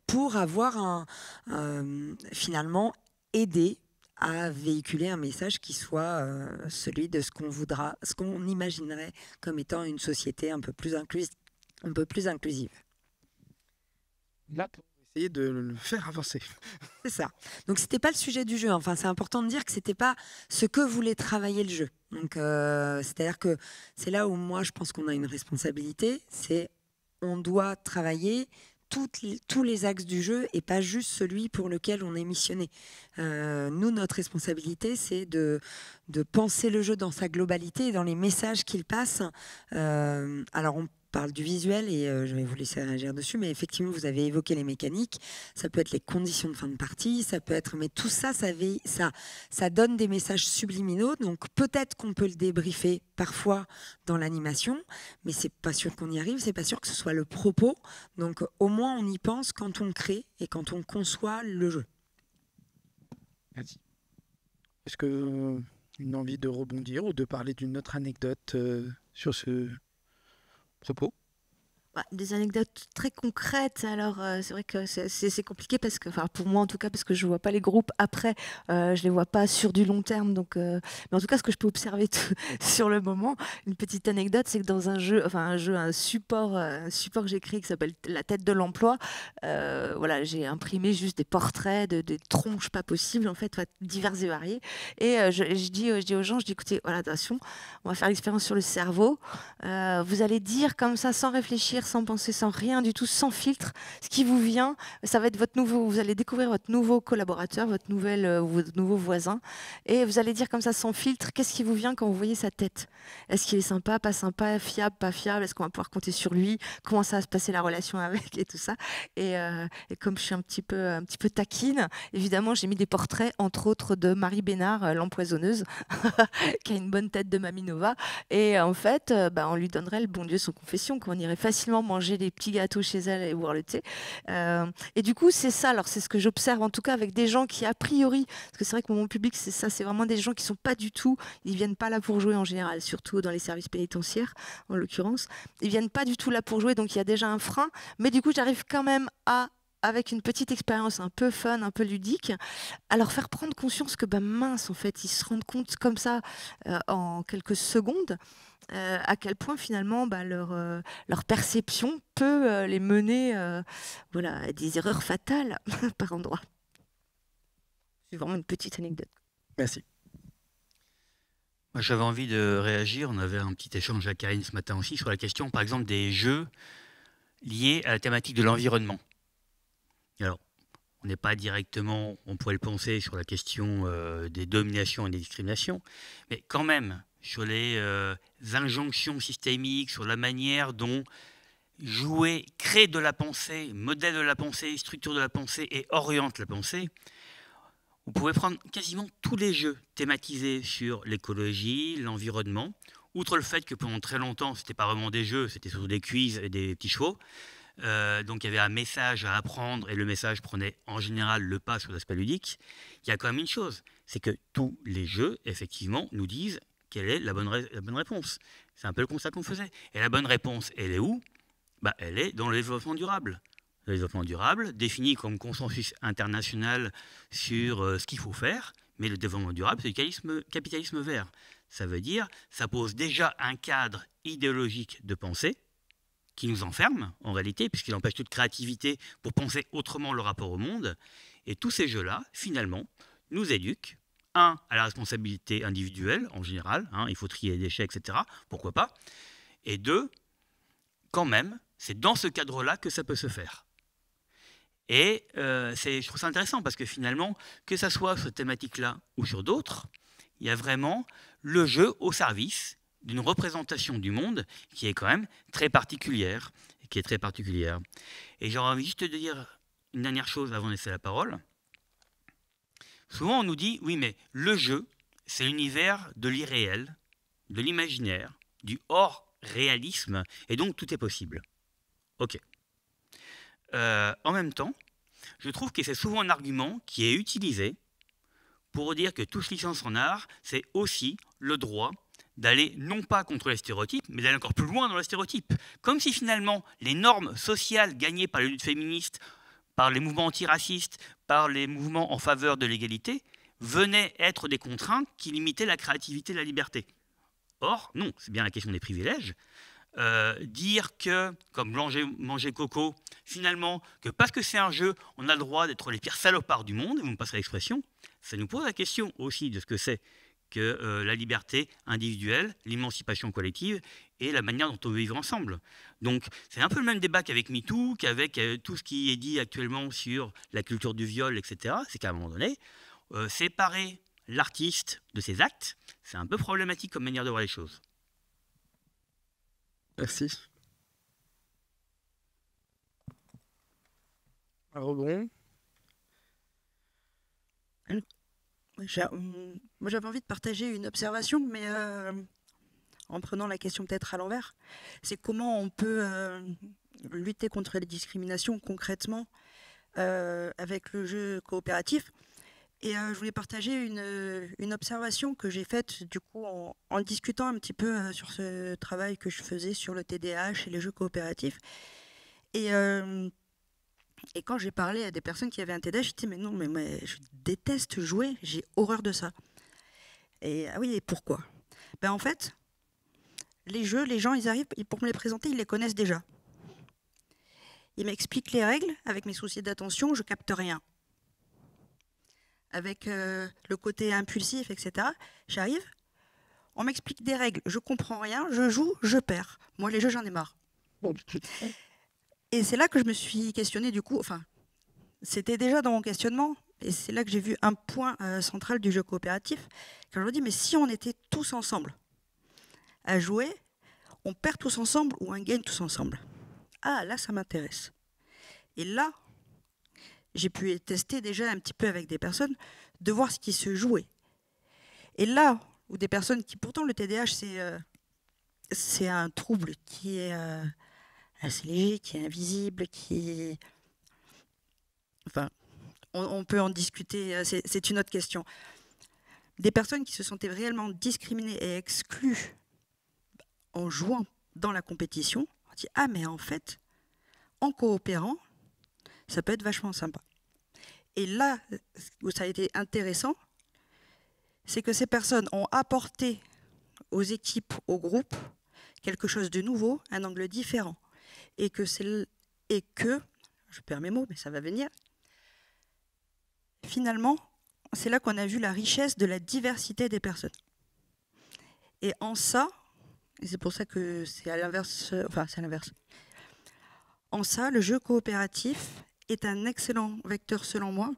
pour avoir finalement aider à véhiculer un message qui soit celui de ce qu'on imaginerait comme étant une société un peu plus inclusive. Là, pour essayer de le faire avancer. C'est ça. Donc c'était pas le sujet du jeu. Enfin, c'est important de dire que c'était pas ce que voulait travailler le jeu. Donc c'est-à-dire que c'est là où moi je pense qu'on a une responsabilité. C'est on doit travailler tous les axes du jeu et pas juste celui pour lequel on est missionné. Nous, notre responsabilité, c'est de penser le jeu dans sa globalité et dans les messages qu'il passe. Alors, on parle du visuel et je vais vous laisser réagir dessus, mais effectivement, vous avez évoqué les mécaniques. Ça peut être les conditions de fin de partie, ça peut être... Mais tout ça, ça donne des messages subliminaux. Donc, peut-être qu'on peut le débriefer parfois dans l'animation, mais c'est pas sûr qu'on y arrive, c'est pas sûr que ce soit le propos. Donc, au moins, on y pense quand on crée et quand on conçoit le jeu. Merci. Est-ce que une envie de rebondir ou de parler d'une autre anecdote sur ce propos? Des anecdotes très concrètes. Alors, c'est vrai que c'est compliqué parce que, enfin, pour moi en tout cas, parce que je vois pas les groupes après, je les vois pas sur du long terme. Donc, mais en tout cas, ce que je peux observer sur le moment, une petite anecdote, c'est que dans un jeu, un support que j'ai créé qui s'appelle La tête de l'emploi. Voilà, j'ai imprimé juste des portraits des tronches pas possibles en fait, divers et variés. Et je dis aux gens, écoutez, voilà, attention, on va faire l'expérience sur le cerveau. Vous allez dire comme ça, sans réfléchir, sans penser, sans rien du tout, sans filtre, ce qui vous vient, ça va être vous allez découvrir votre nouveau collaborateur, votre nouveau voisin, et vous allez dire comme ça, sans filtre, qu'est-ce qui vous vient quand vous voyez sa tête? Est-ce qu'il est sympa, pas sympa, fiable, pas fiable? Est-ce qu'on va pouvoir compter sur lui? Comment ça va se passer la relation avec et tout ça? Et comme je suis un petit peu taquine, évidemment, j'ai mis des portraits, entre autres, de Marie Bénard, l'empoisonneuse, qui a une bonne tête de Mamie Nova. Et en fait, on lui donnerait le bon Dieu sans confession, qu'on irait facilement manger des petits gâteaux chez elle et boire le thé. Et du coup, c'est ça. Alors, c'est ce que j'observe en tout cas avec des gens qui, a priori, parce que c'est vrai que mon public, c'est ça, c'est vraiment des gens qui sont pas du tout, ils viennent pas là pour jouer en général, surtout dans les services pénitentiaires, en l'occurrence. Ils viennent pas du tout là pour jouer, donc il y a déjà un frein. Mais du coup, j'arrive quand même avec une petite expérience un peu fun, un peu ludique, à leur faire prendre conscience que, mince, en fait, ils se rendent compte comme ça, en quelques secondes, à quel point finalement leur perception peut les mener à des erreurs fatales par endroits. C'est vraiment une petite anecdote. Merci. Moi, j'avais envie de réagir. On avait un petit échange avec Karine ce matin aussi sur la question, par exemple, des jeux liés à la thématique de l'environnement. Alors, on n'est pas directement, on pourrait le penser, sur la question des dominations et des discriminations, mais quand même, sur les injonctions systémiques, sur la manière dont jouer, crée de la pensée, modèle de la pensée, structure de la pensée et oriente la pensée. Vous pouvez prendre quasiment tous les jeux thématisés sur l'écologie, l'environnement, outre le fait que pendant très longtemps, ce n'était pas vraiment des jeux, c'était surtout des quiz et des petits chevaux. Donc il y avait un message à apprendre et le message prenait en général le pas sur l'aspect ludique. Il y a quand même une chose, c'est que tous les jeux, effectivement, nous disent quelle est la bonne réponse. C'est un peu le constat qu'on faisait. Et la bonne réponse, elle est où? Elle est dans le développement durable. Le développement durable, défini comme consensus international sur ce qu'il faut faire, mais le développement durable, c'est le capitalisme vert. Ça veut dire, ça pose déjà un cadre idéologique de pensée qui nous enferme, en réalité, puisqu'il empêche toute créativité pour penser autrement le rapport au monde. Et tous ces jeux-là, finalement, nous éduquent, à la responsabilité individuelle, en général, il faut trier les déchets, etc., pourquoi pas, et deux, quand même, c'est dans ce cadre-là que ça peut se faire. Et je trouve ça intéressant, parce que finalement, que ça soit sur cette thématique-là ou sur d'autres, il y a vraiment le jeu au service d'une représentation du monde qui est quand même très particulière. Et j'aurais envie juste de dire une dernière chose avant de laisser la parole. Souvent, on nous dit, oui, mais le jeu, c'est l'univers de l'irréel, de l'imaginaire, du hors-réalisme, et donc tout est possible. Ok. En même temps, je trouve que c'est souvent un argument qui est utilisé pour dire que toute licence en art, c'est aussi le droit d'aller non pas contre les stéréotypes, mais d'aller encore plus loin dans les stéréotypes. Comme si finalement les normes sociales gagnées par les luttes féministes, par les mouvements antiracistes, par les mouvements en faveur de l'égalité, venaient être des contraintes qui limitaient la créativité et la liberté. Or, non, c'est bien la question des privilèges. Dire que, comme manger coco, finalement, que parce que c'est un jeu, on a le droit d'être les pires salopards du monde, vous me passerez l'expression, ça nous pose la question aussi de ce que c'est que la liberté individuelle, l'émancipation collective et la manière dont on veut vivre ensemble. Donc c'est un peu le même débat qu'avec MeToo, qu'avec tout ce qui est dit actuellement sur la culture du viol, etc. C'est qu'à un moment donné, séparer l'artiste de ses actes, c'est un peu problématique comme manière de voir les choses. Merci. Un rebond. Moi, j'avais envie de partager une observation, mais en prenant la question peut-être à l'envers. C'est comment on peut lutter contre les discriminations concrètement avec le jeu coopératif. Et je voulais partager une observation que j'ai faite du coup en discutant un petit peu sur ce travail que je faisais sur le TDAH et les jeux coopératifs. Et quand j'ai parlé à des personnes qui avaient un TDAH, je disais mais non, mais je déteste jouer, j'ai horreur de ça. Et ah oui, et pourquoi? En fait, les jeux, les gens, ils arrivent, pour me les présenter, ils les connaissent déjà. Ils m'expliquent les règles, avec mes soucis d'attention, je capte rien. Avec le côté impulsif, etc. J'arrive, on m'explique des règles, je comprends rien, je joue, je perds. Moi, les jeux, j'en ai marre. Et c'est là que je me suis questionnée, du coup, enfin, c'était déjà dans mon questionnement, et c'est là que j'ai vu un point central du jeu coopératif, quand je me dis, mais si on était tous ensemble à jouer, on perd tous ensemble ou on gagne tous ensemble. Ah, là, ça m'intéresse. Et là, j'ai pu tester déjà un petit peu avec des personnes, de voir ce qui se jouait. Et là, où des personnes qui, pourtant, le TDAH, c'est un trouble qui est assez léger, qui est invisible, qui... Enfin, on peut en discuter, c'est une autre question. Des personnes qui se sentaient réellement discriminées et exclues en jouant dans la compétition, on dit « Ah, mais en fait, en coopérant, ça peut être vachement sympa. » Et là, où ça a été intéressant, c'est que ces personnes ont apporté aux équipes, aux groupes, quelque chose de nouveau, un angle différent. Et que, je perds mes mots, mais ça va venir, finalement, c'est là qu'on a vu la richesse de la diversité des personnes. Et en ça, et c'est pour ça que c'est à l'inverse, en ça, le jeu coopératif est un excellent vecteur, selon moi,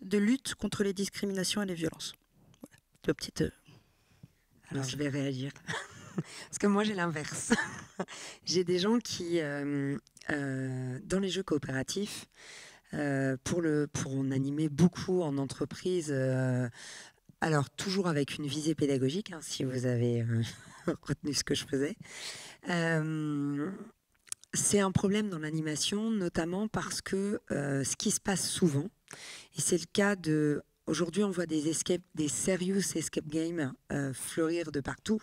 de lutte contre les discriminations et les violences. Voilà. Petite... Alors, je vais réagir. Parce que moi, j'ai l'inverse. J'ai des gens qui, dans les jeux coopératifs, pour en animer beaucoup en entreprise, alors toujours avec une visée pédagogique, si vous avez retenu ce que je faisais, c'est un problème dans l'animation, notamment parce que ce qui se passe souvent, et c'est le cas aujourd'hui, on voit des serious escape games fleurir de partout.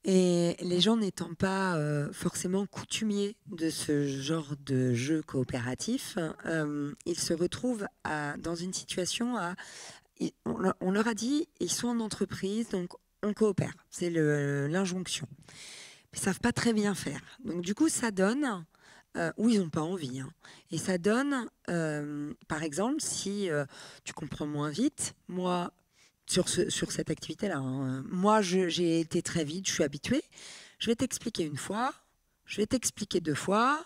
Et les gens n'étant pas forcément coutumiers de ce genre de jeu coopératif, ils se retrouvent dans une situation on leur a dit, ils sont en entreprise, donc on coopère. C'est l'injonction. Ils ne savent pas très bien faire. Donc du coup, ça donne... ou ils n'ont pas envie. Hein. Et ça donne, par exemple, si tu comprends moins vite, moi... Sur cette activité-là. Hein. Moi, j'ai été très vite, je suis habituée. Je vais t'expliquer une fois, je vais t'expliquer 2 fois,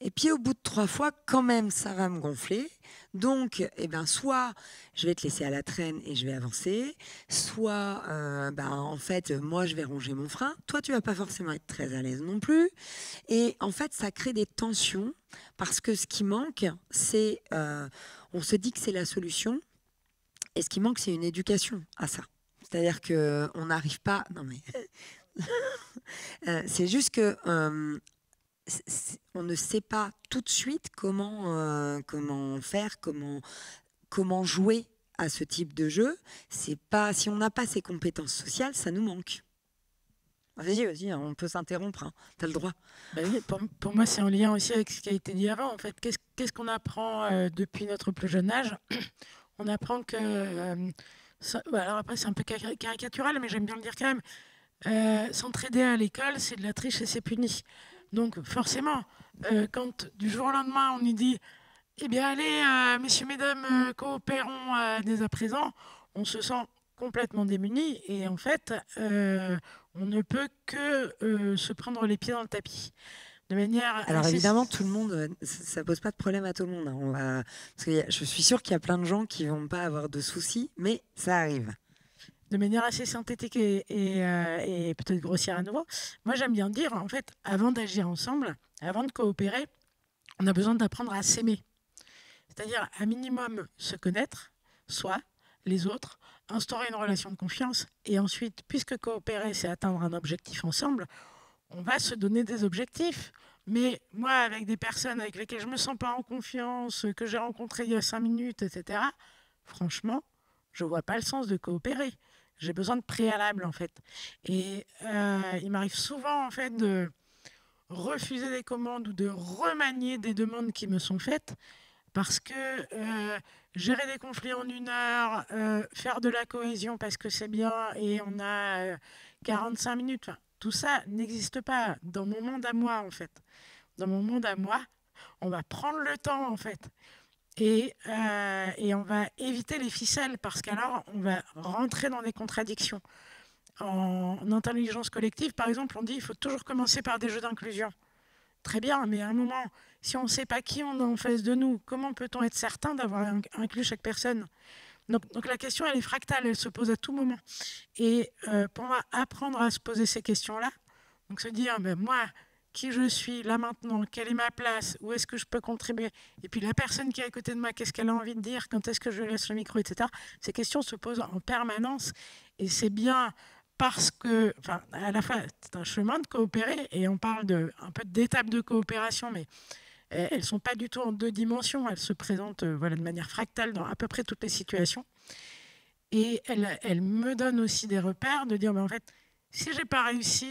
et puis au bout de 3 fois, quand même, ça va me gonfler. Donc, soit je vais te laisser à la traîne et je vais avancer, soit, en fait, moi, je vais ronger mon frein. Toi, tu vas pas forcément être très à l'aise non plus. Et en fait, ça crée des tensions, parce que ce qui manque, c'est... on se dit que c'est la solution, et ce qui manque, c'est une éducation à ça. C'est-à-dire qu'on n'arrive pas... Non, mais... c'est juste que on ne sait pas tout de suite comment faire, comment jouer à ce type de jeu. C'est pas, si on n'a pas ces compétences sociales, ça nous manque. Vas-y, on peut s'interrompre. Hein. Tu as le droit. Bah oui, pour moi, c'est en lien aussi avec ce qui a été dit avant. En fait, qu'est-ce qu'on apprend depuis notre plus jeune âge? On apprend que... alors après, c'est un peu caricatural, mais j'aime bien le dire quand même. S'entraider à l'école, c'est de la triche et c'est puni. Donc forcément, quand du jour au lendemain, on nous dit « Eh bien, allez, messieurs, mesdames, coopérons dès à présent », on se sent complètement démuni. Et en fait, on ne peut que se prendre les pieds dans le tapis. De manière alors évidemment, tout le monde, ça pose pas de problème à tout le monde. Hein. Parce que je suis sûre qu'il y a plein de gens qui vont pas avoir de soucis, mais ça arrive. De manière assez synthétique et peut-être grossière à nouveau, moi j'aime bien dire, en fait, avant d'agir ensemble, avant de coopérer, on a besoin d'apprendre à s'aimer. C'est-à-dire, à minimum, se connaître, soi, les autres, instaurer une relation de confiance, et ensuite, puisque coopérer, c'est atteindre un objectif ensemble, on va se donner des objectifs. Mais moi, avec des personnes avec lesquelles je ne me sens pas en confiance, que j'ai rencontrées il y a 5 minutes, etc., franchement, je ne vois pas le sens de coopérer. J'ai besoin de préalable, en fait. Et il m'arrive souvent, en fait, de refuser des commandes ou de remanier des demandes qui me sont faites parce que gérer des conflits en 1 heure, faire de la cohésion parce que c'est bien et on a 45 minutes... Tout ça n'existe pas dans mon monde à moi, en fait. Dans mon monde à moi, on va prendre le temps, en fait. Et on va éviter les ficelles, parce qu'alors, on va rentrer dans des contradictions. En intelligence collective, par exemple, on dit qu'il faut toujours commencer par des jeux d'inclusion. Très bien, mais à un moment, si on ne sait pas qui on a en face de nous, comment peut-on être certain d'avoir inclus chaque personne ? Donc la question, elle est fractale, elle se pose à tout moment. Et pour moi, apprendre à se poser ces questions-là, donc se dire, moi, qui je suis là maintenant, quelle est ma place, où est-ce que je peux contribuer, et puis la personne qui est à côté de moi, qu'est-ce qu'elle a envie de dire, quand est-ce que je laisse le micro, etc. Ces questions se posent en permanence, et c'est bien parce que, enfin, à la fois, c'est un chemin de coopérer, et on parle un peu d'étapes de coopération, mais elles ne sont pas du tout en 2 dimensions, elles se présentent de manière fractale dans à peu près toutes les situations. Et elles me donnent aussi des repères de dire, en fait, si je n'ai pas réussi,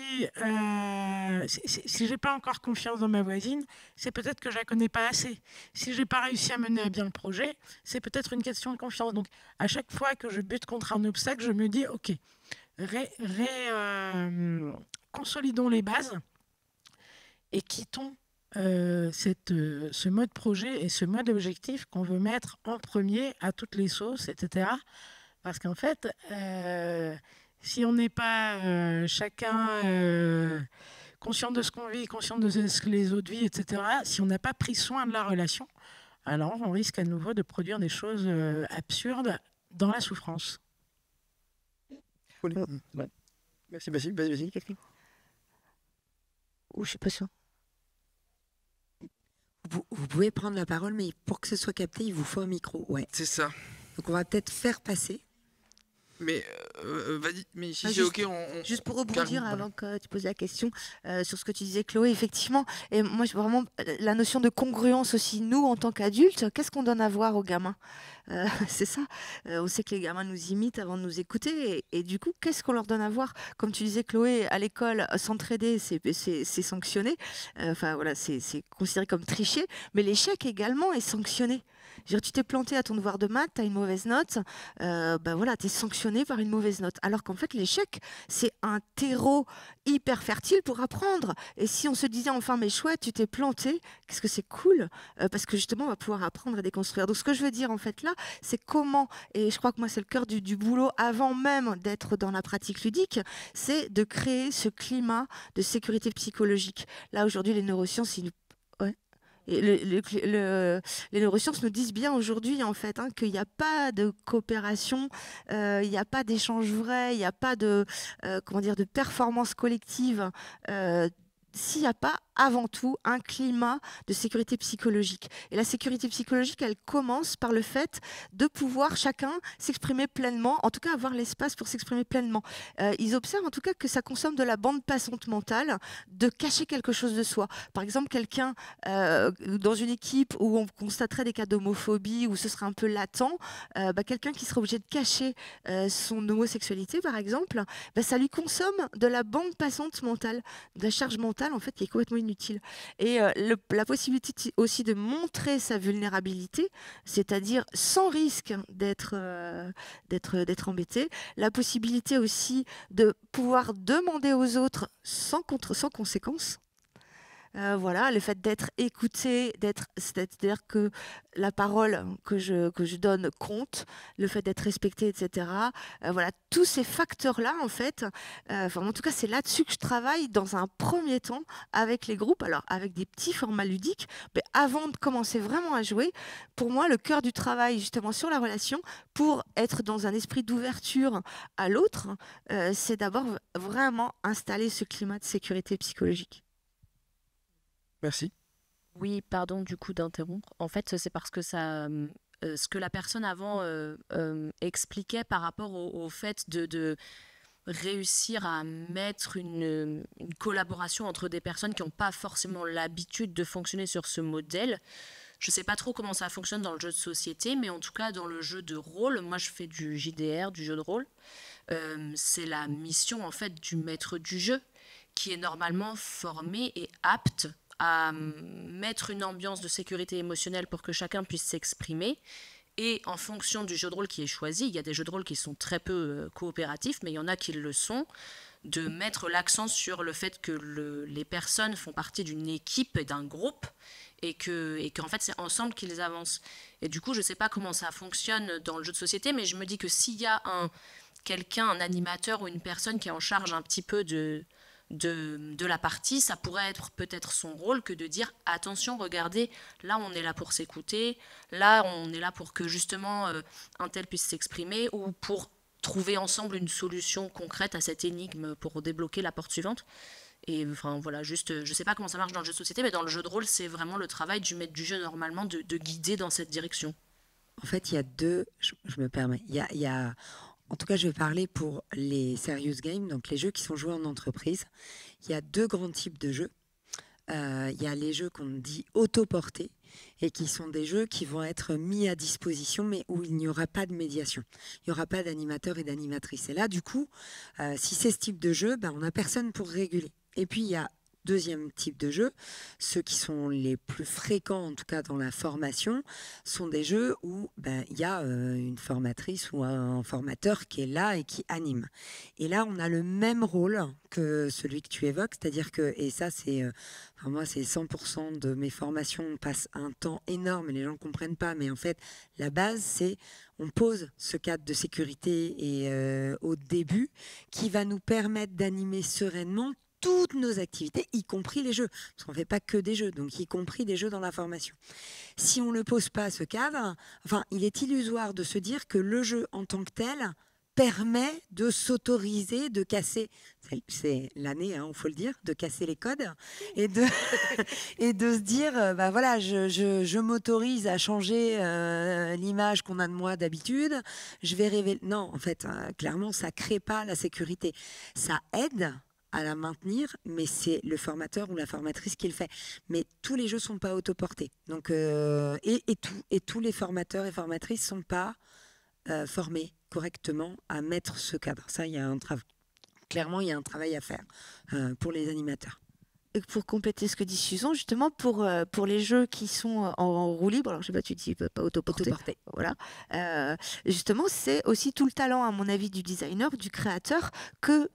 si je n'ai pas encore confiance dans ma voisine, c'est peut-être que je ne la connais pas assez. Si je n'ai pas réussi à mener à bien le projet, c'est peut-être une question de confiance. Donc, à chaque fois que je bute contre un obstacle, je me dis, OK, consolidons les bases et quittons ce mode projet et ce mode objectif qu'on veut mettre en premier à toutes les sauces, etc. Parce qu'en fait, si on n'est pas chacun conscient de ce qu'on vit, conscient de ce que les autres vivent, etc., si on n'a pas pris soin de la relation, alors on risque à nouveau de produire des choses absurdes dans la souffrance. Ouais. Merci, vas-y, Catherine. Je ne sais pas ça. Vous pouvez prendre la parole, mais pour que ce soit capté, il vous faut un micro. Ouais. C'est ça. Donc on va peut-être faire passer. Mais Vas-y, mais si Ah, c'est juste- ok, Juste pour rebondir Voilà. avant que tu poses la question sur ce que tu disais, Chloé, effectivement, et moi, vraiment, la notion de congruence aussi, nous, en tant qu'adultes, qu'est-ce qu'on donne à voir aux gamins? C'est ça. On sait que les gamins nous imitent avant de nous écouter, et du coup, qu'est-ce qu'on leur donne à voir? Comme tu disais, Chloé, à l'école, s'entraider, c'est sanctionné. Enfin, voilà, c'est considéré comme tricher, mais l'échec également est sanctionné. Je veux dire, tu t'es planté à ton devoir de maths, tu as une mauvaise note, ben voilà, tu es sanctionné par une mauvaise note. Alors qu'en fait, l'échec, c'est un terreau hyper fertile pour apprendre. Et si on se disait enfin, mais chouette, tu t'es planté, qu'est-ce que c'est cool, parce que justement, on va pouvoir apprendre à déconstruire. Donc, ce que je veux dire, en fait, là, c'est comment, et je crois que moi, c'est le cœur du boulot, avant même d'être dans la pratique ludique, c'est de créer ce climat de sécurité psychologique. Là, aujourd'hui, les neurosciences, ouais. Et les neurosciences nous disent bien aujourd'hui en fait qu'il n'y a pas de coopération, il n'y a pas d'échange vrai, il n'y a pas de comment dire de performance collective s'il n'y a pas avant tout un climat de sécurité psychologique. Et la sécurité psychologique, elle commence par le fait de pouvoir chacun s'exprimer pleinement, en tout cas avoir l'espace pour s'exprimer pleinement. Ils observent en tout cas que ça consomme de la bande passante mentale, de cacher quelque chose de soi. Par exemple, quelqu'un dans une équipe où on constaterait des cas d'homophobie, où ce serait un peu latent, quelqu'un qui serait obligé de cacher son homosexualité, par exemple, ça lui consomme de la bande passante mentale, de la charge mentale en fait qui est complètement inutile. Et la possibilité aussi de montrer sa vulnérabilité, c'est-à-dire sans risque d'être embêté, la possibilité aussi de pouvoir demander aux autres sans conséquence. Voilà, le fait d'être écouté, c'est-à-dire que la parole que je donne compte, le fait d'être respecté, etc. Voilà, tous ces facteurs-là, en fait, en tout cas, c'est là-dessus que je travaille dans un premier temps avec les groupes, alors avec des petits formats ludiques, mais avant de commencer vraiment à jouer, pour moi, le cœur du travail, justement, sur la relation, pour être dans un esprit d'ouverture à l'autre, c'est d'abord vraiment installer ce climat de sécurité psychologique. Merci. Oui, pardon du coup d'interrompre. En fait, c'est parce que ça, ce que la personne avant expliquait par rapport au fait de réussir à mettre une collaboration entre des personnes qui n'ont pas forcément l'habitude de fonctionner sur ce modèle. Je ne sais pas trop comment ça fonctionne dans le jeu de société, mais en tout cas dans le jeu de rôle, moi je fais du JDR, du jeu de rôle. C'est la mission en fait du maître du jeu qui est normalement formé et apte à mettre une ambiance de sécurité émotionnelle pour que chacun puisse s'exprimer. Et en fonction du jeu de rôle qui est choisi, il y a des jeux de rôle qui sont très peu coopératifs, mais il y en a qui le sont, de mettre l'accent sur le fait que les personnes font partie d'une équipe et d'un groupe, et qu'en fait c'est ensemble qu'ils avancent. Et du coup, je ne sais pas comment ça fonctionne dans le jeu de société, mais je me dis que s'il y a un animateur ou une personne qui est en charge un petit peu de la partie, ça pourrait être peut-être son rôle que de dire attention, regardez, là on est là pour s'écouter, là on est là pour que justement un tel puisse s'exprimer ou pour trouver ensemble une solution concrète à cette énigme pour débloquer la porte suivante. Et enfin voilà, juste, je sais pas comment ça marche dans le jeu de société, mais dans le jeu de rôle, c'est vraiment le travail du maître du jeu normalement de guider dans cette direction. En fait, il y a deux, je me permets, il y a en tout cas, je vais parler pour les serious games, donc les jeux qui sont joués en entreprise. Il y a deux grands types de jeux. Il y a les jeux qu'on dit autoportés et qui sont des jeux qui vont être mis à disposition, mais où il n'y aura pas de médiation. Il n'y aura pas d'animateur et d'animatrice. Et là, du coup, si c'est ce type de jeu, on n'a personne pour réguler. Et puis, il y a deuxième type de jeu, ceux qui sont les plus fréquents, en tout cas dans la formation, sont des jeux où il y a une formatrice ou un formateur qui est là et qui anime. Et là, on a le même rôle que celui que tu évoques, c'est-à-dire que, et ça c'est, moi c'est 100% de mes formations, on passe un temps énorme et les gens ne comprennent pas, mais en fait, la base c'est on pose ce cadre de sécurité et au début qui va nous permettre d'animer sereinement toutes nos activités, y compris les jeux. Parce qu'on ne fait pas que des jeux, donc y compris des jeux dans la formation. Si on ne pose pas ce cadre, il est illusoire de se dire que le jeu en tant que tel permet de s'autoriser, de casser, c'est l'année, il faut le dire, de casser les codes et de, et de se dire, bah voilà, je m'autorise à changer l'image qu'on a de moi d'habitude, je vais révéler... Non, en fait, clairement, ça ne crée pas la sécurité. Ça aide à la maintenir, mais c'est le formateur ou la formatrice qui le fait. Mais tous les jeux ne sont pas autoportés. Donc, et tous les formateurs et formatrices ne sont pas formés correctement à mettre ce cadre. Ça, il y a un travail. Clairement, il y a un travail à faire pour les animateurs. Et pour compléter ce que dit Susan, justement, pour les jeux qui sont en roue libre, alors je sais pas, tu dis pas autoporté. Voilà. Justement, c'est aussi tout le talent, à mon avis, du designer, du créateur, que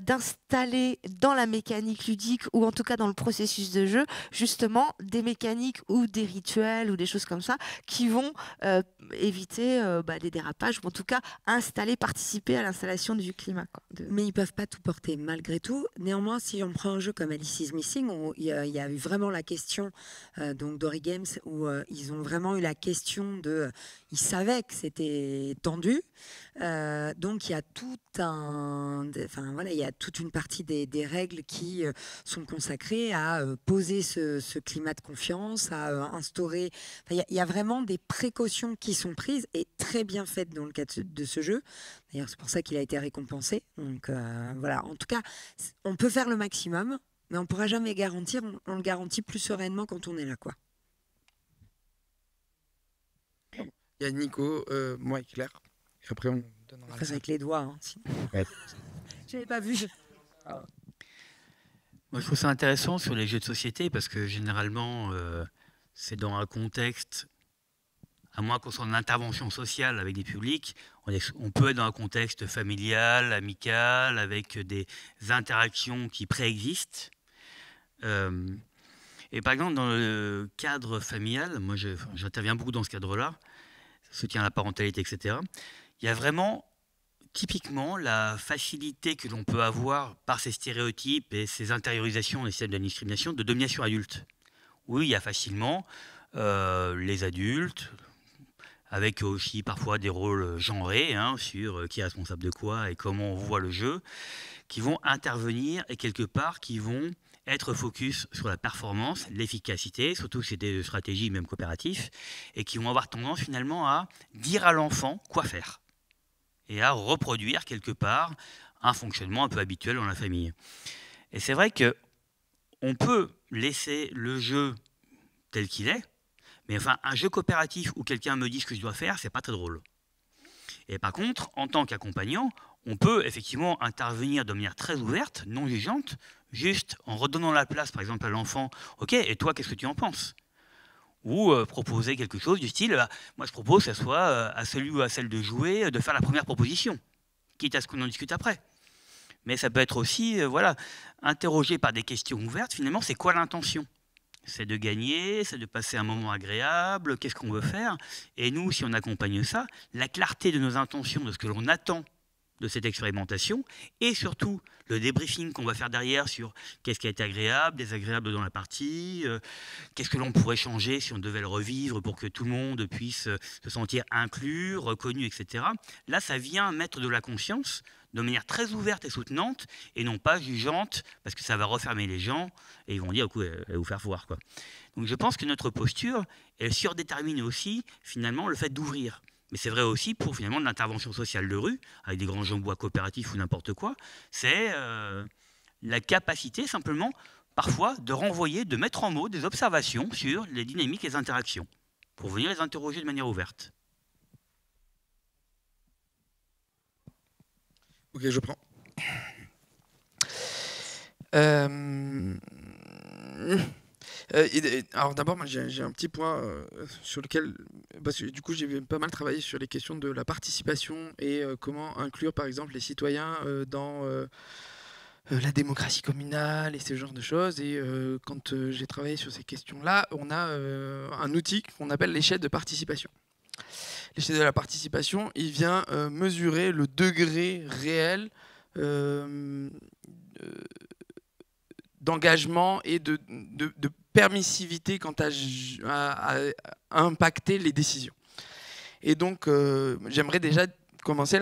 d'installer dans la mécanique ludique, ou en tout cas dans le processus de jeu, justement, des mécaniques ou des rituels ou des choses comme ça, qui vont éviter des dérapages, ou en tout cas participer à l'installation du climat. Mais ils ne peuvent pas tout porter, malgré tout. Néanmoins, si on prend un jeu comme Alice is Missing, où il y a eu vraiment la question donc Dory Games, où ils ont vraiment eu la question de... Ils savaient que c'était tendu, donc il y a il y a toute une partie des règles qui sont consacrées à poser ce climat de confiance, à instaurer... Il y a vraiment des précautions qui sont prises et très bien faites dans le cadre de ce jeu. D'ailleurs, c'est pour ça qu'il a été récompensé. Donc voilà, en tout cas, on peut faire le maximum, mais on ne pourra jamais garantir. On le garantit plus sereinement quand on est là, quoi. Il y a Nico, moi et Claire. Et après, on donnera avec les doigts. Hein, ouais. J'avais pas vu. Moi, je trouve ça intéressant sur les jeux de société parce que généralement, c'est dans un contexte, à moins qu'on soit en intervention sociale avec des publics, on peut être dans un contexte familial, amical, avec des interactions qui préexistent. Et par exemple, dans le cadre familial, moi j'interviens beaucoup dans ce cadre-là, soutien à la parentalité, etc. Il y a vraiment, typiquement, la facilité que l'on peut avoir par ces stéréotypes et ces intériorisations des systèmes de discrimination de domination adulte. Oui, il y a facilement les adultes, avec aussi parfois des rôles genrés sur qui est responsable de quoi et comment on voit le jeu, qui vont intervenir et quelque part qui vont être focus sur la performance, l'efficacité, surtout si c'est des stratégies même coopératives, et qui vont avoir tendance finalement à dire à l'enfant quoi faire et à reproduire quelque part un fonctionnement un peu habituel dans la famille. Et c'est vrai qu'on peut laisser le jeu tel qu'il est, mais enfin un jeu coopératif où quelqu'un me dit ce que je dois faire, c'est pas très drôle. Et par contre, en tant qu'accompagnant, on peut effectivement intervenir de manière très ouverte, non jugeante, juste en redonnant la place, par exemple, à l'enfant. Ok, et toi, qu'est-ce que tu en penses? Ou proposer quelque chose du style, moi je propose que ce soit à celui ou à celle de jouer, de faire la première proposition, quitte à ce qu'on en discute après. Mais ça peut être aussi, interrogé par des questions ouvertes, finalement, c'est quoi l'intention? C'est de gagner, c'est de passer un moment agréable, qu'est-ce qu'on veut faire? Et nous, si on accompagne ça, la clarté de nos intentions, de ce que l'on attend de cette expérimentation, et surtout le débriefing qu'on va faire derrière sur qu'est-ce qui a été agréable, désagréable dans la partie, qu'est-ce que l'on pourrait changer si on devait le revivre pour que tout le monde puisse se sentir inclus, reconnu, etc. Là, ça vient mettre de la conscience de manière très ouverte et soutenante, et non pas jugeante, parce que ça va refermer les gens, et ils vont dire, écoute, elle va vous faire voir, quoi. Donc je pense que notre posture, elle surdétermine aussi, finalement, le fait d'ouvrir. Mais c'est vrai aussi pour finalement de l'intervention sociale de rue, avec des grands gens de bois coopératifs ou n'importe quoi, c'est la capacité simplement, parfois, de renvoyer, de mettre en mots des observations sur les dynamiques et les interactions, pour venir les interroger de manière ouverte. Ok, je prends. Alors d'abord, moi j'ai un petit point sur lequel, parce que du coup j'ai pas mal travaillé sur les questions de la participation et comment inclure par exemple les citoyens dans la démocratie communale et ce genre de choses. Et quand j'ai travaillé sur ces questions-là, on a un outil qu'on appelle l'échelle de participation. L'échelle de la participation, il vient mesurer le degré réel d'engagement et de permissivité quant à impacter les décisions. Et donc, j'aimerais déjà commencer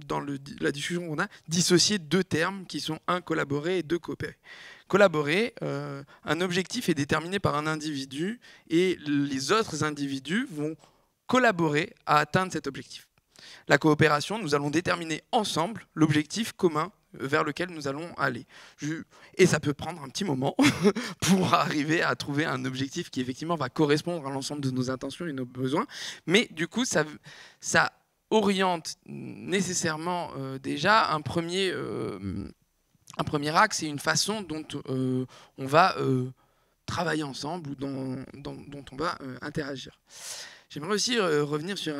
dans la discussion qu'on a, dissocier deux termes qui sont collaborer et coopérer. Collaborer, un objectif est déterminé par un individu et les autres individus vont collaborer à atteindre cet objectif. La coopération, nous allons déterminer ensemble l'objectif commun vers lequel nous allons aller. Et ça peut prendre un petit moment pour arriver à trouver un objectif qui effectivement va correspondre à l'ensemble de nos intentions et nos besoins. Mais du coup, ça oriente nécessairement déjà un premier axe et une façon dont on va travailler ensemble ou dont on va interagir. J'aimerais aussi revenir sur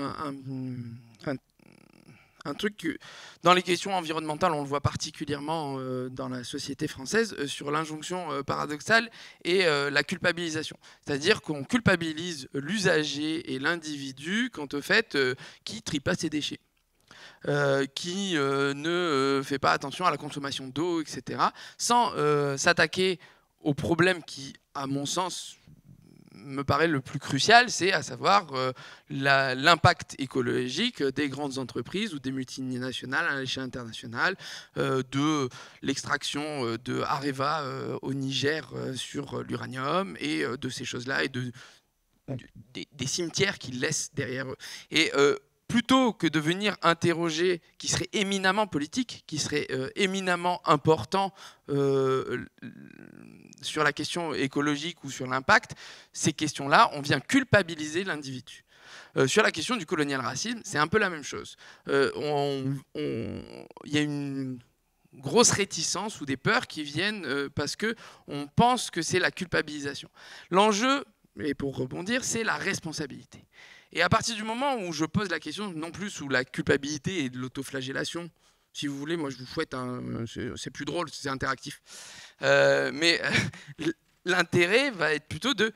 un truc que, dans les questions environnementales, on le voit particulièrement dans la société française, sur l'injonction paradoxale et la culpabilisation. C'est-à-dire qu'on culpabilise l'usager et l'individu quant au fait qu'il trie pas ses déchets. Qui ne fait pas attention à la consommation d'eau, etc., sans s'attaquer au problème qui, à mon sens, me paraît le plus crucial, c'est à savoir l'impact écologique des grandes entreprises ou des multinationales à l'échelle internationale, de l'extraction de Areva au Niger sur l'uranium et de ces choses-là et des cimetières qu'ils laissent derrière eux. Et plutôt que de venir interroger, qui serait éminemment politique, qui serait éminemment important sur la question écologique ou sur l'impact, ces questions-là, on vient culpabiliser l'individu. Sur la question du colonial racisme, c'est un peu la même chose. Il y a une grosse réticence ou des peurs qui viennent parce qu'on pense que c'est la culpabilisation. L'enjeu, et pour rebondir, c'est la responsabilité. Et à partir du moment où je pose la question, non plus sous la culpabilité et de l'autoflagellation, si vous voulez, moi je vous fouette, c'est plus drôle, c'est interactif. Mais l'intérêt va être plutôt de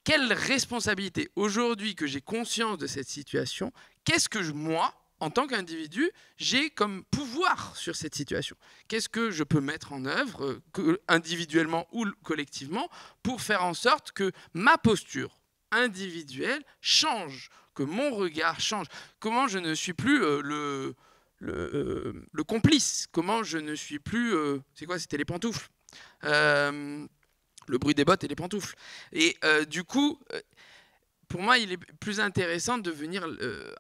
quelle responsabilité, aujourd'hui que j'ai conscience de cette situation, qu'est-ce que moi, en tant qu'individu, j'ai comme pouvoir sur cette situation? Qu'est-ce que je peux mettre en œuvre, individuellement ou collectivement, pour faire en sorte que ma posture individuelle change, que mon regard change? Comment je ne suis plus le complice? Comment je ne suis plus... c'est quoi? C'était les pantoufles. Le bruit des bottes et les pantoufles. Et du coup, pour moi, il est plus intéressant de venir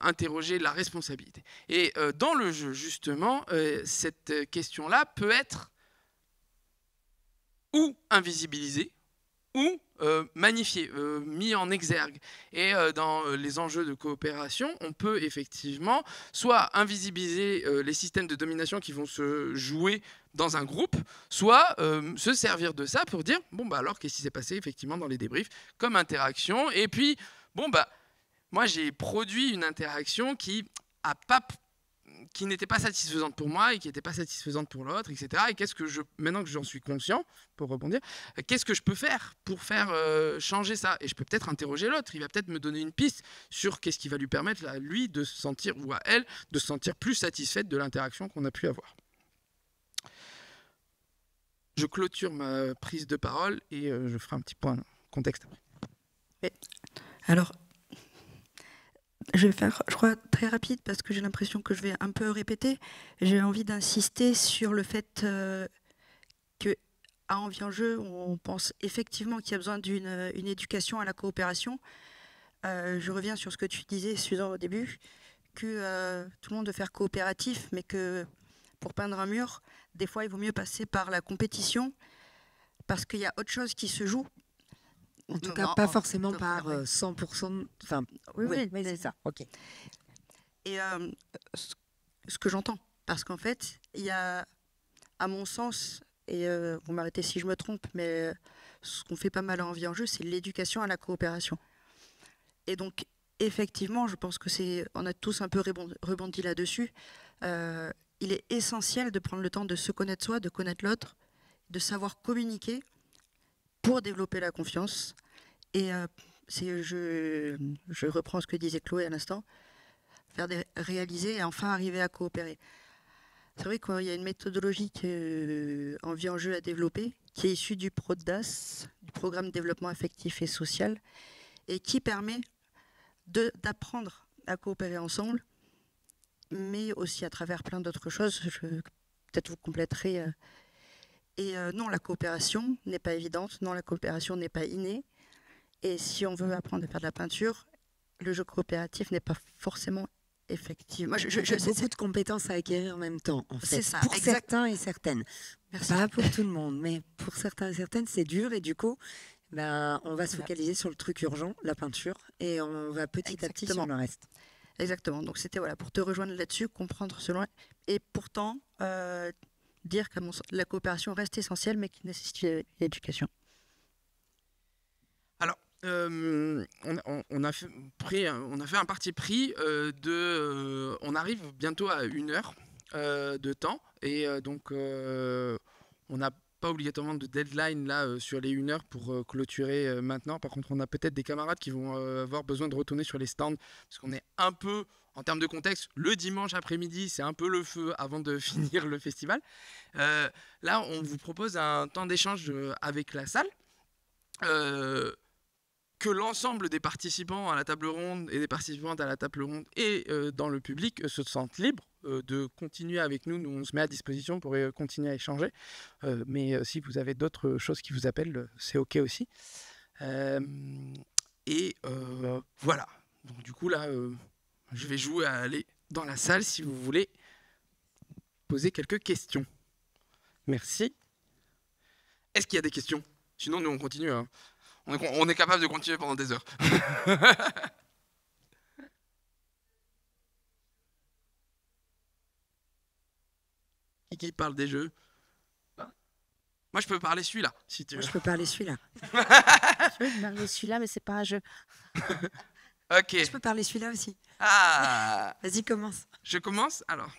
interroger la responsabilité. Et dans le jeu, justement, cette question-là peut être ou invisibilisée, ou magnifié, mis en exergue. Et dans les enjeux de coopération, on peut effectivement soit invisibiliser les systèmes de domination qui vont se jouer dans un groupe, soit se servir de ça pour dire, bon, bah alors, qu'est-ce qui s'est passé effectivement dans les débriefs comme interaction. Et puis, bon, bah, moi, j'ai produit une interaction qui n'était pas satisfaisante pour moi et qui n'était pas satisfaisante pour l'autre, etc. Et maintenant que j'en suis conscient, pour rebondir, qu'est-ce que je peux faire pour faire changer ça? Et je peux peut-être interroger l'autre, il va peut-être me donner une piste sur qu'est-ce qui va lui permettre à lui de se sentir, ou à elle, de se sentir plus satisfaite de l'interaction qu'on a pu avoir. Je clôture ma prise de parole et je ferai un petit point contexte après. Oui. Alors, je vais faire, je crois, très rapide parce que j'ai l'impression que je vais un peu répéter. J'ai envie d'insister sur le fait qu'à Envie en jeu, on pense effectivement qu'il y a besoin d'une éducation à la coopération. Je reviens sur ce que tu disais, Suzanne, au début, que tout le monde veut faire coopératif, mais que pour peindre un mur, des fois, il vaut mieux passer par la compétition parce qu'il y a autre chose qui se joue. En tout cas, pas forcément par 100%. Enfin, oui, c'est ça. Ok. Et ce que j'entends, parce qu'en fait, il y a, à mon sens, et vous m'arrêtez si je me trompe, mais ce qu'on fait pas mal à Envie en jeu, c'est l'éducation à la coopération. Et donc, effectivement, je pense que on a tous un peu rebondi là-dessus. Il est essentiel de prendre le temps de se connaître soi, de connaître l'autre, de savoir communiquer pour développer la confiance. Et je reprends ce que disait Chloé à l'instant, réaliser et enfin arriver à coopérer. C'est vrai qu'il y a une méthodologie qu'Envie en jeu a développée, qui est issue du PRODAS, du Programme de développement affectif et social, et qui permet d'apprendre à coopérer ensemble mais aussi à travers plein d'autres choses. Peut-être vous compléterez. Et non, la coopération n'est pas évidente, non, la coopération n'est pas innée. Et si on veut apprendre à faire de la peinture, le jeu coopératif n'est pas forcément effectif. Moi, beaucoup de compétences à acquérir en même temps, en fait. C'est ça, pour exact. certains et certaines. Merci. Pas pour tout le monde, mais pour certains et certaines, c'est dur. Et du coup, on va se focaliser sur le truc urgent, la peinture, et on va petit à petit sur le reste. Exactement. Donc c'était pour te rejoindre là-dessus, comprendre cela, et pourtant dire que la coopération reste essentielle, mais qui nécessite l'éducation. Alors, on a fait un parti pris on arrive bientôt à 1 heure de temps, et donc on n'a pas obligatoirement de deadline là sur les 1 heure pour clôturer maintenant. Par contre, on a peut-être des camarades qui vont avoir besoin de retourner sur les stands, parce qu'on est un peu, en termes de contexte, le dimanche après-midi, c'est un peu le feu avant de finir le festival. Là, on vous propose un temps d'échange avec la salle. Que l'ensemble des participants à la table ronde et des participantes à la table ronde et dans le public se sentent libres de continuer avec nous. Nous, on se met à disposition pour continuer à échanger. Mais si vous avez d'autres choses qui vous appellent, c'est OK aussi. Voilà. Donc du coup, là, je vais jouer à aller dans la salle si vous voulez poser quelques questions. Merci. Est-ce qu'il y a des questions? Sinon, nous, on continue, hein. On est capable de continuer pendant des heures. Qui parle des jeux? Moi, je peux parler celui-là, si tu veux. Moi, je peux parler celui-là. Je peux parler celui-là, mais c'est pas un jeu. Ok. Je peux parler celui-là aussi. Ah. Vas-y, commence. Je commence, alors.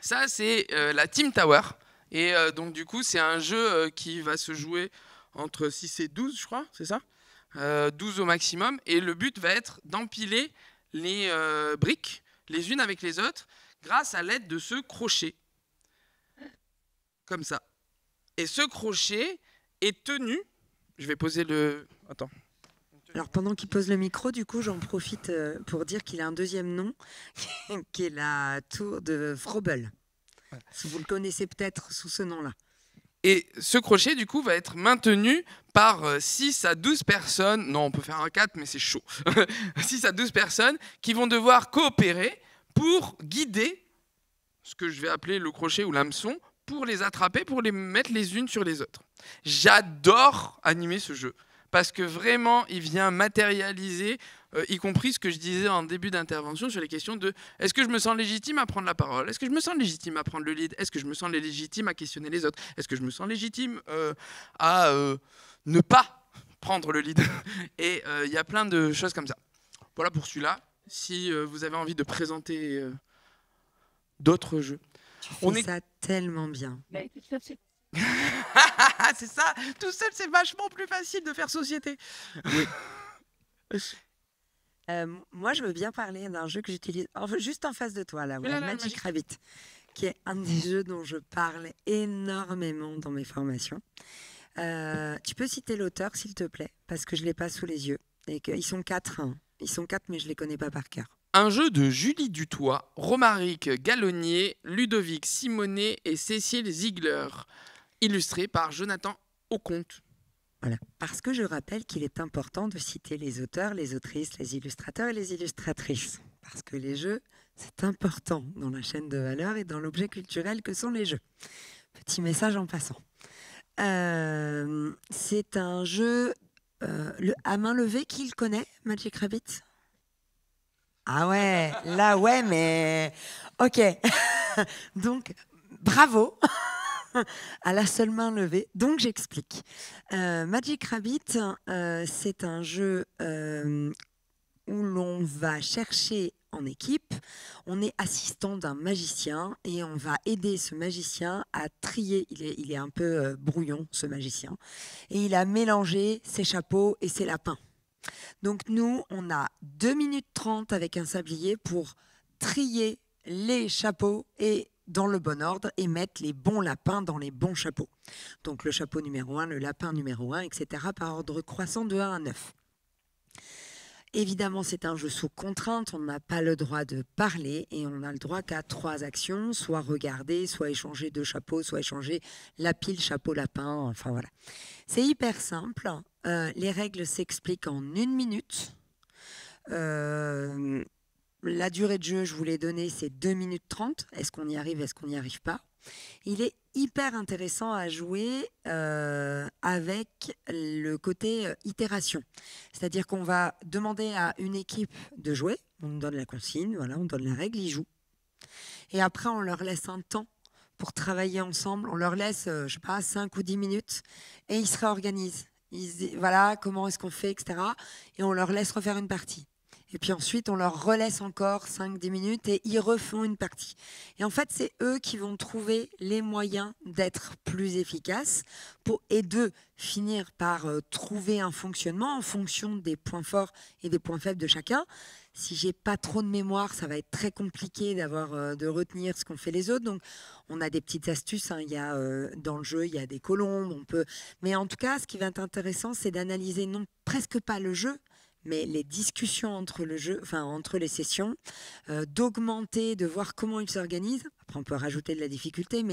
Ça, c'est la Team Tower. Et donc, du coup, c'est un jeu qui va se jouer entre 6 et 12, je crois, c'est ça, 12 au maximum. Et le but va être d'empiler les briques, les unes avec les autres, grâce à l'aide de ce crochet. Comme ça. Et ce crochet est tenu... Je vais poser le... Attends. Alors, pendant qu'il pose le micro, du coup, j'en profite pour dire qu'il a un deuxième nom, qui est la tour de Froebel. Si vous le connaissez peut-être sous ce nom-là. Et ce crochet, du coup, va être maintenu par 6 à 12 personnes. Non, on peut faire un 4, mais c'est chaud. 6 à 12 personnes qui vont devoir coopérer pour guider ce que je vais appeler le crochet ou l'hameçon, pour les attraper, pour les mettre les unes sur les autres. J'adore animer ce jeu, parce que vraiment, il vient matérialiser, y compris ce que je disais en début d'intervention sur les questions de est-ce que je me sens légitime à prendre la parole? Est-ce que je me sens légitime à prendre le lead? Est-ce que je me sens légitime à questionner les autres? Est-ce que je me sens légitime à ne pas prendre le lead? Et il y a plein de choses comme ça. Voilà pour celui-là. Si vous avez envie de présenter d'autres jeux. Tu fais ça tellement bien. C'est ça, tout seul c'est vachement plus facile de faire société. Oui. Moi je veux bien parler d'un jeu que j'utilise juste en face de toi là, Magic Rabbit, qui est un des jeux dont je parle énormément dans mes formations. Tu peux citer l'auteur s'il te plaît, parce que je ne l'ai pas sous les yeux. Et ils sont 4, hein. Ils sont 4 mais je ne les connais pas par cœur. Un jeu de Julie Dutoit, Romaric Gallonnier, Ludovic Simonet et Cécile Ziegler, illustré par Jonathan Auconte. Voilà, parce que je rappelle qu'il est important de citer les auteurs, les autrices, les illustrateurs et les illustratrices. Parce que les jeux, c'est important dans la chaîne de valeur et dans l'objet culturel que sont les jeux. Petit message en passant. C'est un jeu à main levée, qui le connaît, Magic Rabbit? Ah ouais, là ouais, mais ok. Donc, bravo à la seule main levée. Donc, j'explique. Magic Rabbit, c'est un jeu où l'on va chercher en équipe. On est assistant d'un magicien et on va aider ce magicien à trier. Il est un peu brouillon, ce magicien. Et il a mélangé ses chapeaux et ses lapins. Donc nous, on a 2 minutes 30 avec un sablier pour trier les chapeaux et dans le bon ordre et mettre les bons lapins dans les bons chapeaux. Donc le chapeau numéro 1, le lapin numéro 1, etc. par ordre croissant de 1 à 9. Évidemment, c'est un jeu sous contrainte, on n'a pas le droit de parler et on n'a le droit qu'à 3 actions, soit regarder, soit échanger 2 chapeaux, soit échanger la pile, chapeau, lapin, enfin voilà. C'est hyper simple, les règles s'expliquent en 1 minute. La durée de jeu, je vous l'ai donnée, c'est 2 minutes 30. Est-ce qu'on y arrive, est-ce qu'on n'y arrive pas? Il est hyper intéressant à jouer avec le côté itération. C'est-à-dire qu'on va demander à une équipe de jouer, on donne la consigne, voilà, on donne la règle, ils jouent. Et après, on leur laisse un temps pour travailler ensemble. On leur laisse, je sais pas, 5 ou 10 minutes et ils se réorganisent. Ils disent, voilà, comment est-ce qu'on fait, etc. Et on leur laisse refaire une partie. Et puis ensuite, on leur relaisse encore 5-10 minutes et ils refont une partie. Et en fait, c'est eux qui vont trouver les moyens d'être plus efficaces et de finir par trouver un fonctionnement en fonction des points forts et des points faibles de chacun. Si j'ai pas trop de mémoire, ça va être très compliqué de retenir ce qu'ont fait les autres. Donc, on a des petites astuces. Il y a, dans le jeu, il y a des colombes. Mais en tout cas, ce qui va être intéressant, c'est d'analyser non presque pas le jeu, mais les discussions entre les sessions, d'augmenter, de voir comment ils s'organisent. Après, on peut rajouter de la difficulté,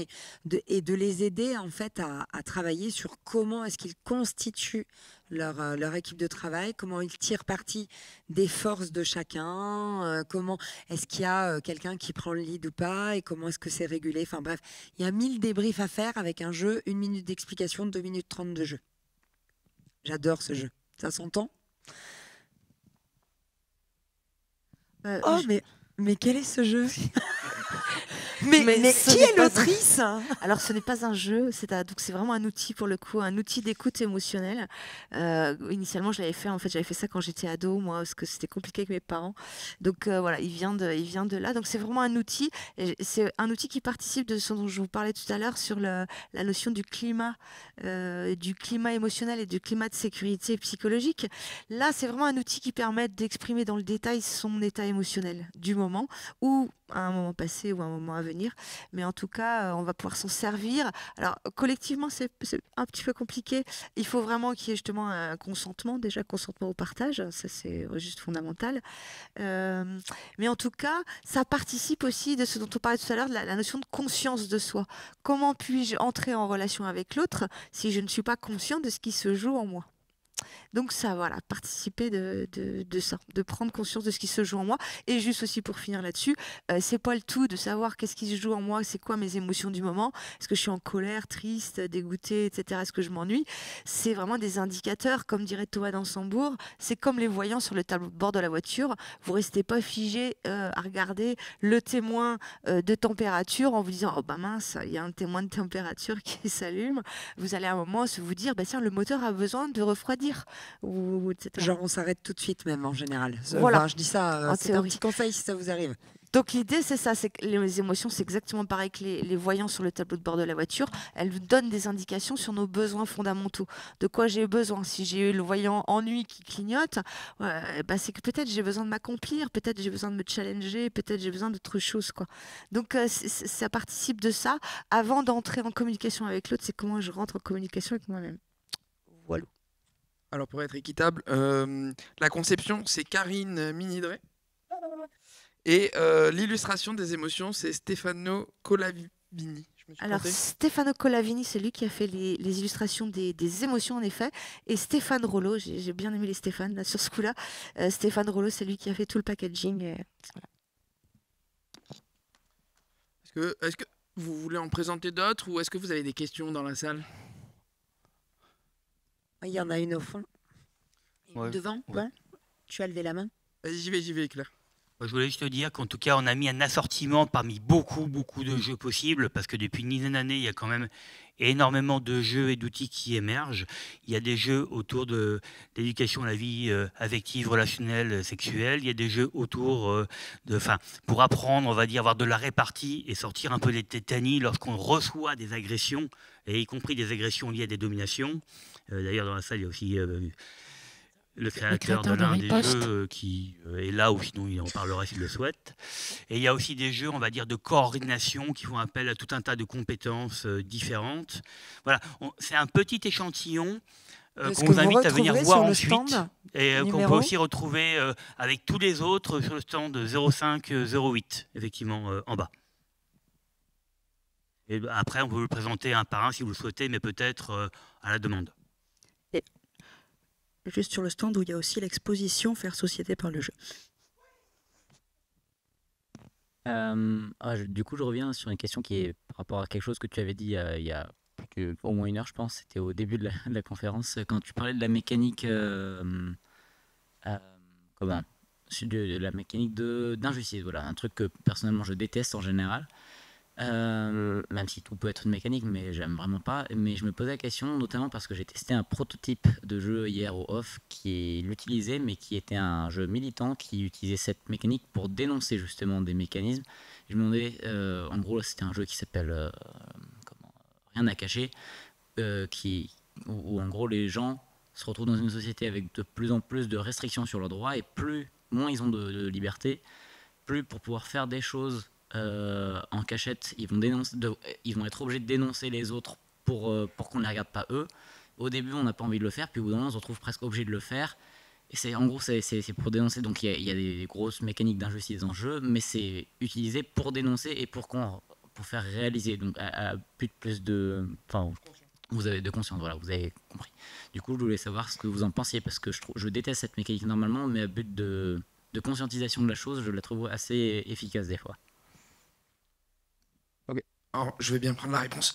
et de les aider en fait à travailler sur comment est-ce qu'ils constituent leur équipe de travail, comment ils tirent parti des forces de chacun, comment est-ce qu'il y a quelqu'un qui prend le lead ou pas, et comment est-ce que c'est régulé. Enfin bref, il y a 1000 débriefs à faire avec un jeu, 1 minute d'explication, 2 minutes 30 de jeu. J'adore ce jeu. Ça s'entend ? Mais quel est ce jeu? Mais qui est l'autrice? Alors, ce n'est pas un jeu, donc c'est vraiment un outil pour le coup, un outil d'écoute émotionnelle. Initialement, j'avais fait ça quand j'étais ado, moi, parce que c'était compliqué avec mes parents. Donc voilà, il vient de là. Donc c'est vraiment un outil. C'est un outil qui participe de ce dont je vous parlais tout à l'heure sur la notion du climat émotionnel et du climat de sécurité psychologique. Là, c'est vraiment un outil qui permet d'exprimer dans le détail son état émotionnel du moment, ou à un moment passé ou à un moment à venir, mais en tout cas on va pouvoir s'en servir. Alors collectivement c'est un petit peu compliqué, il faut vraiment qu'il y ait justement un consentement au partage, ça c'est juste fondamental, mais en tout cas ça participe aussi de ce dont on parlait tout à l'heure, de la notion de conscience de soi. Comment puis-je entrer en relation avec l'autre si je ne suis pas conscient de ce qui se joue en moi? Donc ça, voilà, participer de ça, de prendre conscience de ce qui se joue en moi. Et juste aussi pour finir là-dessus, c'est pas le tout de savoir qu'est-ce qui se joue en moi, c'est quoi mes émotions du moment, est-ce que je suis en colère, triste, dégoûtée, etc., est-ce que je m'ennuie? C'est vraiment des indicateurs, comme dirait Thomas d'Ansembourg, c'est comme les voyants sur le tableau de bord de la voiture, vous restez pas figé à regarder le témoin de température en vous disant, oh bah mince, il y a un témoin de température qui s'allume, vous allez à un moment vous dire, bah tiens, le moteur a besoin de refroidir. Etc. Genre on s'arrête tout de suite même en général. Voilà. Enfin, je dis ça, c'est un petit conseil si ça vous arrive. Donc l'idée c'est ça, c'est que les émotions c'est exactement pareil que les voyants sur le tableau de bord de la voiture, elles nous donnent des indications sur nos besoins fondamentaux. De quoi j'ai besoin? Si j'ai eu le voyant ennui qui clignote, c'est que peut-être j'ai besoin de m'accomplir, peut-être j'ai besoin de me challenger, peut-être j'ai besoin d'autre chose, quoi. Donc ça participe de ça. Avant d'entrer en communication avec l'autre, c'est comment je rentre en communication avec moi-même. Voilà. Alors pour être équitable, la conception c'est Karine Minidré et l'illustration des émotions c'est Stefano Colavini. Alors Stefano Colavini, c'est lui qui a fait les illustrations des émotions en effet, et Stéphane Rollo, j'ai bien aimé les Stéphane là, sur ce coup-là. Stéphane Rollo, c'est lui qui a fait tout le packaging. Voilà. Est-ce que vous voulez en présenter d'autres ou est-ce que vous avez des questions dans la salle? Il y en a une au fond. Ouais. Devant, ouais. Tu as levé la main. Vas-y, j'y vais, Claire. Je voulais juste te dire qu'en tout cas, on a mis un assortiment parmi beaucoup de jeux possibles, parce que depuis une dizaine d'années, il y a quand même énormément de jeux et d'outils qui émergent. Il y a des jeux autour de l'éducation à la vie affective, relationnelle, sexuelle. Il y a des jeux autour pour apprendre, on va dire, avoir de la répartie et sortir un peu des tétanies lorsqu'on reçoit des agressions, et y compris des agressions liées à des dominations. D'ailleurs, dans la salle, il y a aussi le créateur de l'un des jeux qui est là, ou sinon il en parlera s'il le souhaite. Et il y a aussi des jeux, on va dire, de coordination qui font appel à tout un tas de compétences différentes. Voilà, c'est un petit échantillon qu'on vous invite à venir voir ensuite. Stand, et qu'on peut aussi retrouver avec tous les autres sur le stand 0508, effectivement, en bas. Et après, on peut le présenter un par un si vous le souhaitez, mais peut-être à la demande. Et juste sur le stand où il y a aussi l'exposition Faire société par le jeu. Du coup, je reviens sur une question qui est par rapport à quelque chose que tu avais dit il y a au moins 1 heure, je pense. C'était au début de la conférence, quand tu parlais de la mécanique, de la mécanique d'injustice. Voilà, un truc que personnellement je déteste en général. Même si tout peut être une mécanique, mais j'aime vraiment pas. Mais je me posais la question, notamment parce que j'ai testé un prototype de jeu hier au off qui l'utilisait, mais qui était un jeu militant qui utilisait cette mécanique pour dénoncer justement des mécanismes. Je me demandais, en gros, c'était un jeu qui s'appelle Rien à cacher, où en gros les gens se retrouvent dans une société avec de plus en plus de restrictions sur leurs droits, et moins ils ont de liberté, plus pour pouvoir faire des choses en cachette, ils vont être obligés de dénoncer les autres pour qu'on ne les regarde pas eux. Au début, on n'a pas envie de le faire, puis au bout d'un moment, on se retrouve presque obligé de le faire. Et en gros, c'est pour dénoncer. Donc il y a des grosses mécaniques d'injustice en jeu, mais c'est utilisé pour dénoncer et pour faire réaliser. Donc à plus de... Enfin, vous avez de conscience, voilà, vous avez compris. Du coup, je voulais savoir ce que vous en pensiez, parce que je déteste cette mécanique normalement, mais à but de conscientisation de la chose, je la trouve assez efficace des fois. Ok. Alors, je vais bien prendre la réponse.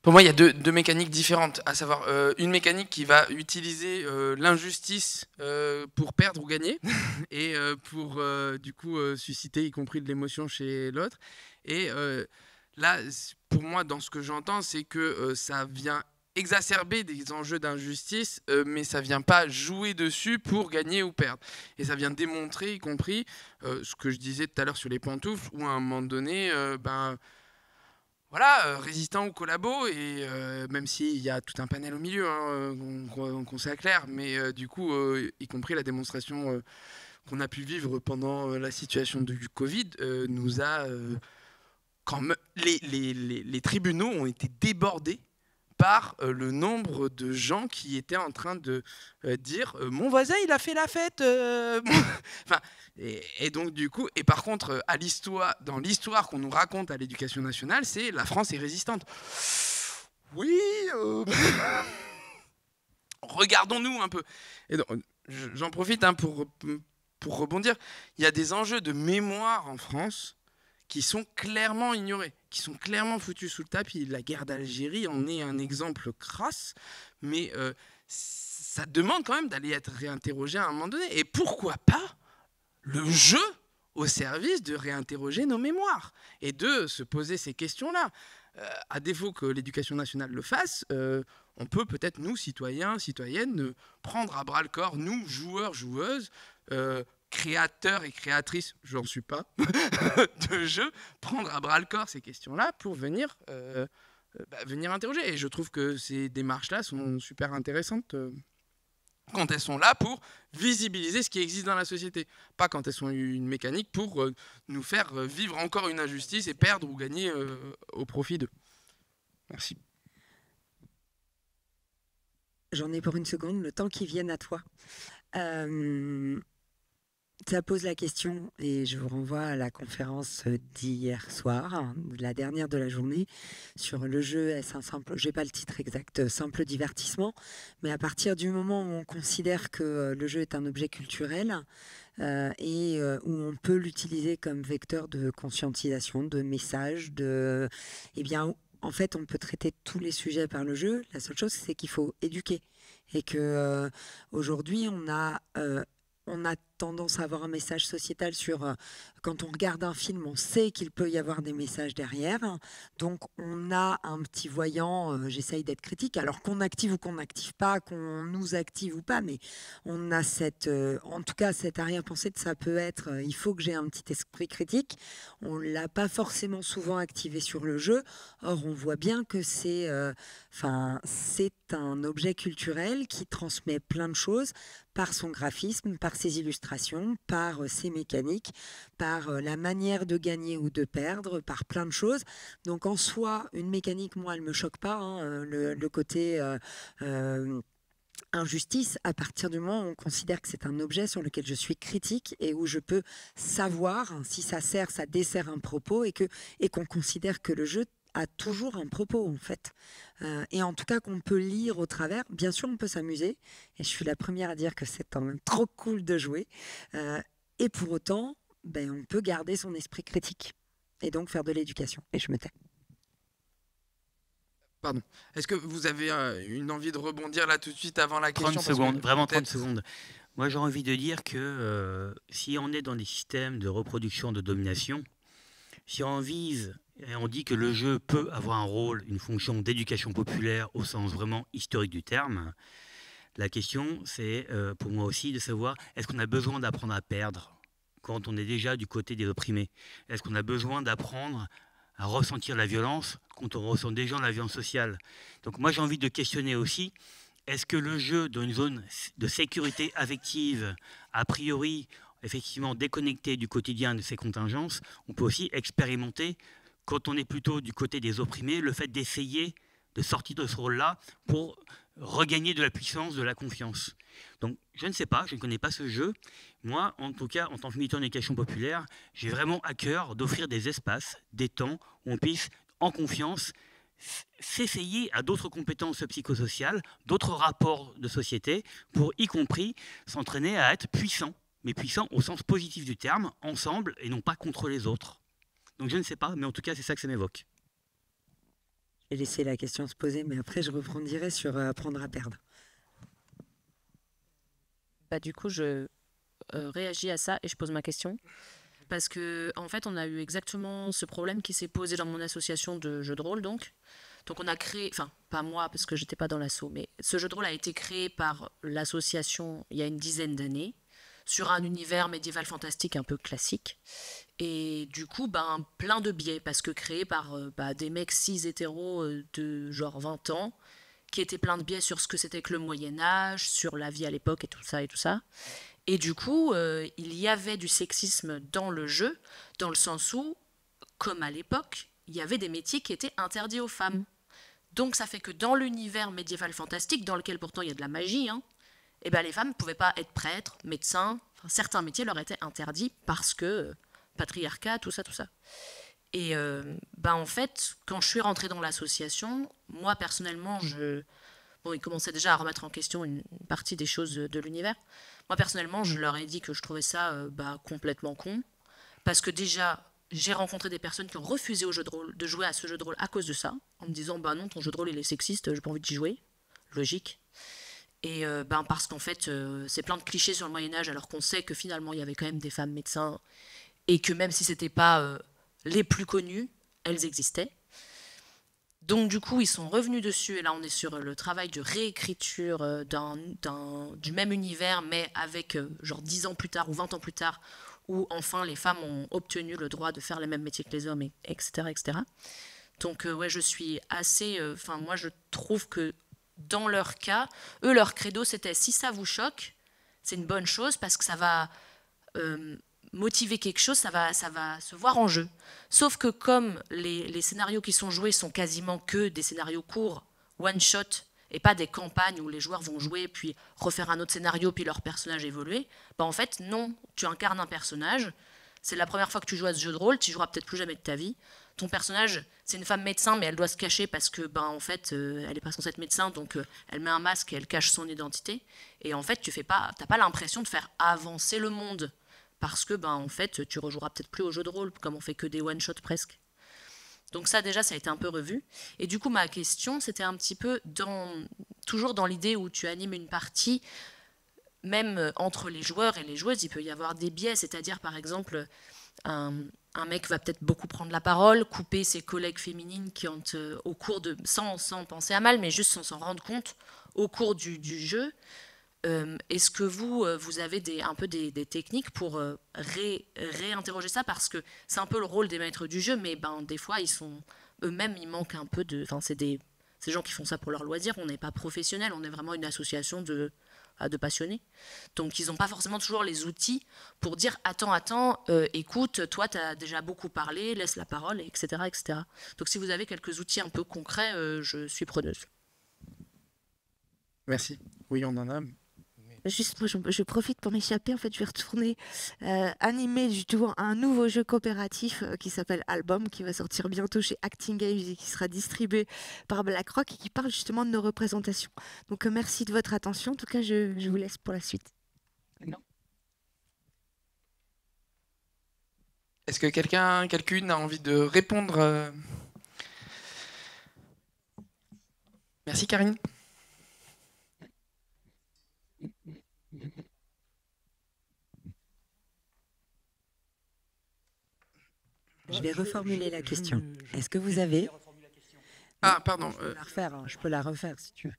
Pour moi, il y a deux mécaniques différentes, à savoir une mécanique qui va utiliser l'injustice pour perdre ou gagner, et pour du coup susciter y compris de l'émotion chez l'autre. Et là, pour moi, dans ce que j'entends, c'est que ça vient exacerber des enjeux d'injustice, mais ça vient pas jouer dessus pour gagner ou perdre. Et ça vient démontrer, y compris ce que je disais tout à l'heure sur les pantoufles, où à un moment donné, voilà, résistant ou collabo, et même s'il y a tout un panel au milieu, hein, qu'on s'acclare, mais du coup, y compris la démonstration qu'on a pu vivre pendant la situation du Covid, nous a... quand les tribunaux ont été débordés par le nombre de gens qui étaient en train de dire mon voisin il a fait la fête enfin, et donc du coup, et par contre dans l'histoire qu'on nous raconte à l'éducation nationale, c'est la France est résistante. Oui, regardons-nous un peu. Et donc, j'en profite pour rebondir. Il y a des enjeux de mémoire en France qui sont clairement ignorés, qui sont clairement foutus sous le tapis. La guerre d'Algérie en est un exemple crasse, mais ça demande quand même d'aller être réinterrogé à un moment donné. Et pourquoi pas le jeu au service de réinterroger nos mémoires et de se poser ces questions-là. À défaut que l'éducation nationale le fasse, on peut peut-être, nous, citoyens, citoyennes, prendre à bras-le-corps, nous, joueurs, joueuses, créateurs et créatrices, j'en suis pas, de jeux, prendre à bras-le-corps ces questions-là pour venir interroger. Et je trouve que ces démarches-là sont super intéressantes quand elles sont là pour visibiliser ce qui existe dans la société, pas quand elles sont une mécanique pour nous faire vivre encore une injustice et perdre ou gagner au profit d'eux. Merci. J'en ai pour une seconde, le temps qui vienne à toi. Ça pose la question, et je vous renvoie à la conférence d'hier soir, la dernière de la journée, sur le jeu est-ce un simple, j'ai pas le titre exact, simple divertissement, mais à partir du moment où on considère que le jeu est un objet culturel et où on peut l'utiliser comme vecteur de conscientisation, de message, eh bien, en fait, on peut traiter tous les sujets par le jeu. La seule chose, c'est qu'il faut éduquer, et que aujourd'hui, on a tendance à avoir un message sociétal sur... quand on regarde un film, on sait qu'il peut y avoir des messages derrière. Donc, on a un petit voyant, j'essaye d'être critique, alors qu'on active ou qu'on n'active pas, qu'on nous active ou pas, mais on a en tout cas cette arrière-pensée de ça peut être, il faut que j'ai un petit esprit critique. On ne l'a pas forcément souvent activé sur le jeu. Or, on voit bien que c'est un objet culturel qui transmet plein de choses par son graphisme, par ses illustrations, illustrations, par ses mécaniques, par la manière de gagner ou de perdre, par plein de choses. Donc en soi, une mécanique, moi, elle ne me choque pas, hein, le côté injustice, à partir du moment où on considère que c'est un objet sur lequel je suis critique et où je peux savoir si ça dessert un propos et qu'on considère que le jeu a toujours un propos en fait. Et en tout cas qu'on peut lire au travers. Bien sûr, on peut s'amuser et je suis la première à dire que c'est quand même trop cool de jouer. Et pour autant, on peut garder son esprit critique et donc faire de l'éducation. Et je me tais. Pardon. Est-ce que vous avez une envie de rebondir là tout de suite avant la question? 30 secondes, vraiment 30 secondes. Moi, j'ai envie de dire que si on est dans des systèmes de reproduction, de domination, si on vise et on dit que le jeu peut avoir un rôle, une fonction d'éducation populaire au sens vraiment historique du terme, la question, c'est pour moi aussi de savoir, est-ce qu'on a besoin d'apprendre à perdre quand on est déjà du côté des opprimés? Est-ce qu'on a besoin d'apprendre à ressentir la violence quand on ressent déjà la violence sociale? Donc moi j'ai envie de questionner aussi, est-ce que le jeu dans une zone de sécurité affective, a priori effectivement déconnecté du quotidien de ses contingences, on peut aussi expérimenter, quand on est plutôt du côté des opprimés, le fait d'essayer de sortir de ce rôle-là pour regagner de la puissance, de la confiance. Donc je ne sais pas, je ne connais pas ce jeu. Moi, en tout cas, en tant que militant d'éducation populaire, j'ai vraiment à cœur d'offrir des espaces, des temps où on puisse, en confiance, s'essayer à d'autres compétences psychosociales, d'autres rapports de société, pour y compris s'entraîner à être puissant, mais puissant au sens positif du terme, ensemble et non pas contre les autres. Donc je ne sais pas, mais en tout cas, c'est ça que ça m'évoque. J'ai laissé la question se poser, mais après, je rebondirai sur apprendre à perdre. Du coup, je réagis à ça et je pose ma question. Parce que en fait, on a eu exactement ce problème qui s'est posé dans mon association de jeux de rôle, donc on a créé, enfin, pas moi, parce que j'étais pas dans l'asso, mais ce jeu de rôle a été créé par l'association il y a une dizaine d'années, sur un univers médiéval fantastique un peu classique. Et du coup, plein de biais, parce que créé par des mecs cis hétéros de genre 20 ans, qui étaient plein de biais sur ce que c'était que le Moyen-Âge, sur la vie à l'époque et tout ça et tout ça. Et du coup, il y avait du sexisme dans le jeu, dans le sens où, comme à l'époque, il y avait des métiers qui étaient interdits aux femmes. Donc ça fait que dans l'univers médiéval fantastique, dans lequel pourtant il y a de la magie, les femmes ne pouvaient pas être prêtres, médecins, certains métiers leur étaient interdits parce que patriarcat, tout ça, tout ça. Et en fait, quand je suis rentrée dans l'association, moi personnellement, ils commençaient déjà à remettre en question une partie des choses de l'univers. Moi personnellement, je leur ai dit que je trouvais ça complètement con, parce que déjà, j'ai rencontré des personnes qui ont refusé au jeu de rôle de jouer à ce jeu de rôle à cause de ça, en me disant non, ton jeu de rôle il est sexiste, j'ai pas envie d'y jouer. Logique. Et parce qu'en fait, c'est plein de clichés sur le Moyen-Âge, alors qu'on sait que finalement, il y avait quand même des femmes médecins, et que même si c'était pas les plus connues, elles existaient. Donc du coup, ils sont revenus dessus, et là on est sur le travail de réécriture du même univers, mais avec genre 10 ans plus tard ou 20 ans plus tard, où enfin les femmes ont obtenu le droit de faire les mêmes métiers que les hommes, etc. etc. Donc je suis assez... moi je trouve que dans leur cas, eux leur credo c'était si ça vous choque, c'est une bonne chose parce que ça va... motiver quelque chose, ça va se voir en jeu. Sauf que comme les scénarios qui sont joués sont quasiment que des scénarios courts, one shot, et pas des campagnes où les joueurs vont jouer puis refaire un autre scénario puis leur personnage évoluer, en fait non, tu incarnes un personnage, c'est la première fois que tu joues à ce jeu de rôle, tu joueras peut-être plus jamais de ta vie. Ton personnage, c'est une femme médecin, mais elle doit se cacher parce que en fait, elle n'est pas censée être médecin, donc elle met un masque et elle cache son identité. Et en fait, t'as pas l'impression de faire avancer le monde. Parce que en fait, tu rejoueras peut-être plus au jeu de rôle, comme on fait que des one-shots presque. Donc ça, déjà, ça a été un peu revu. Et du coup, ma question, c'était un petit peu toujours dans l'idée où tu animes une partie, même entre les joueurs et les joueuses, il peut y avoir des biais. C'est-à-dire, par exemple, un mec va peut-être beaucoup prendre la parole, couper ses collègues féminines qui ont, au cours de... sans penser à mal, mais juste sans s'en rendre compte, au cours du jeu. Est-ce que vous avez un peu des techniques pour réinterroger ça, parce que c'est un peu le rôle des maîtres du jeu, mais des fois ils sont eux-mêmes, ils manquent un peu de... c'est des gens qui font ça pour leur loisir, on n'est pas professionnels, on est vraiment une association de à de passionnés. Donc ils n'ont pas forcément toujours les outils pour dire attends, écoute, toi tu as déjà beaucoup parlé, laisse la parole, etc., etc. Donc si vous avez quelques outils un peu concrets, je suis preneuse. Merci. Oui, on en a. Juste, moi, je profite pour m'échapper. En fait, je vais retourner animer justement un nouveau jeu coopératif qui s'appelle Album, qui va sortir bientôt chez Acting Games et qui sera distribué par BlackRock et qui parle justement de nos représentations. Donc, merci de votre attention. En tout cas, je vous laisse pour la suite. Est-ce que quelqu'une a envie de répondre Merci, Karine. Je vais reformuler la question. Est-ce que vous avez... Ah, pardon. Je peux la refaire si tu veux.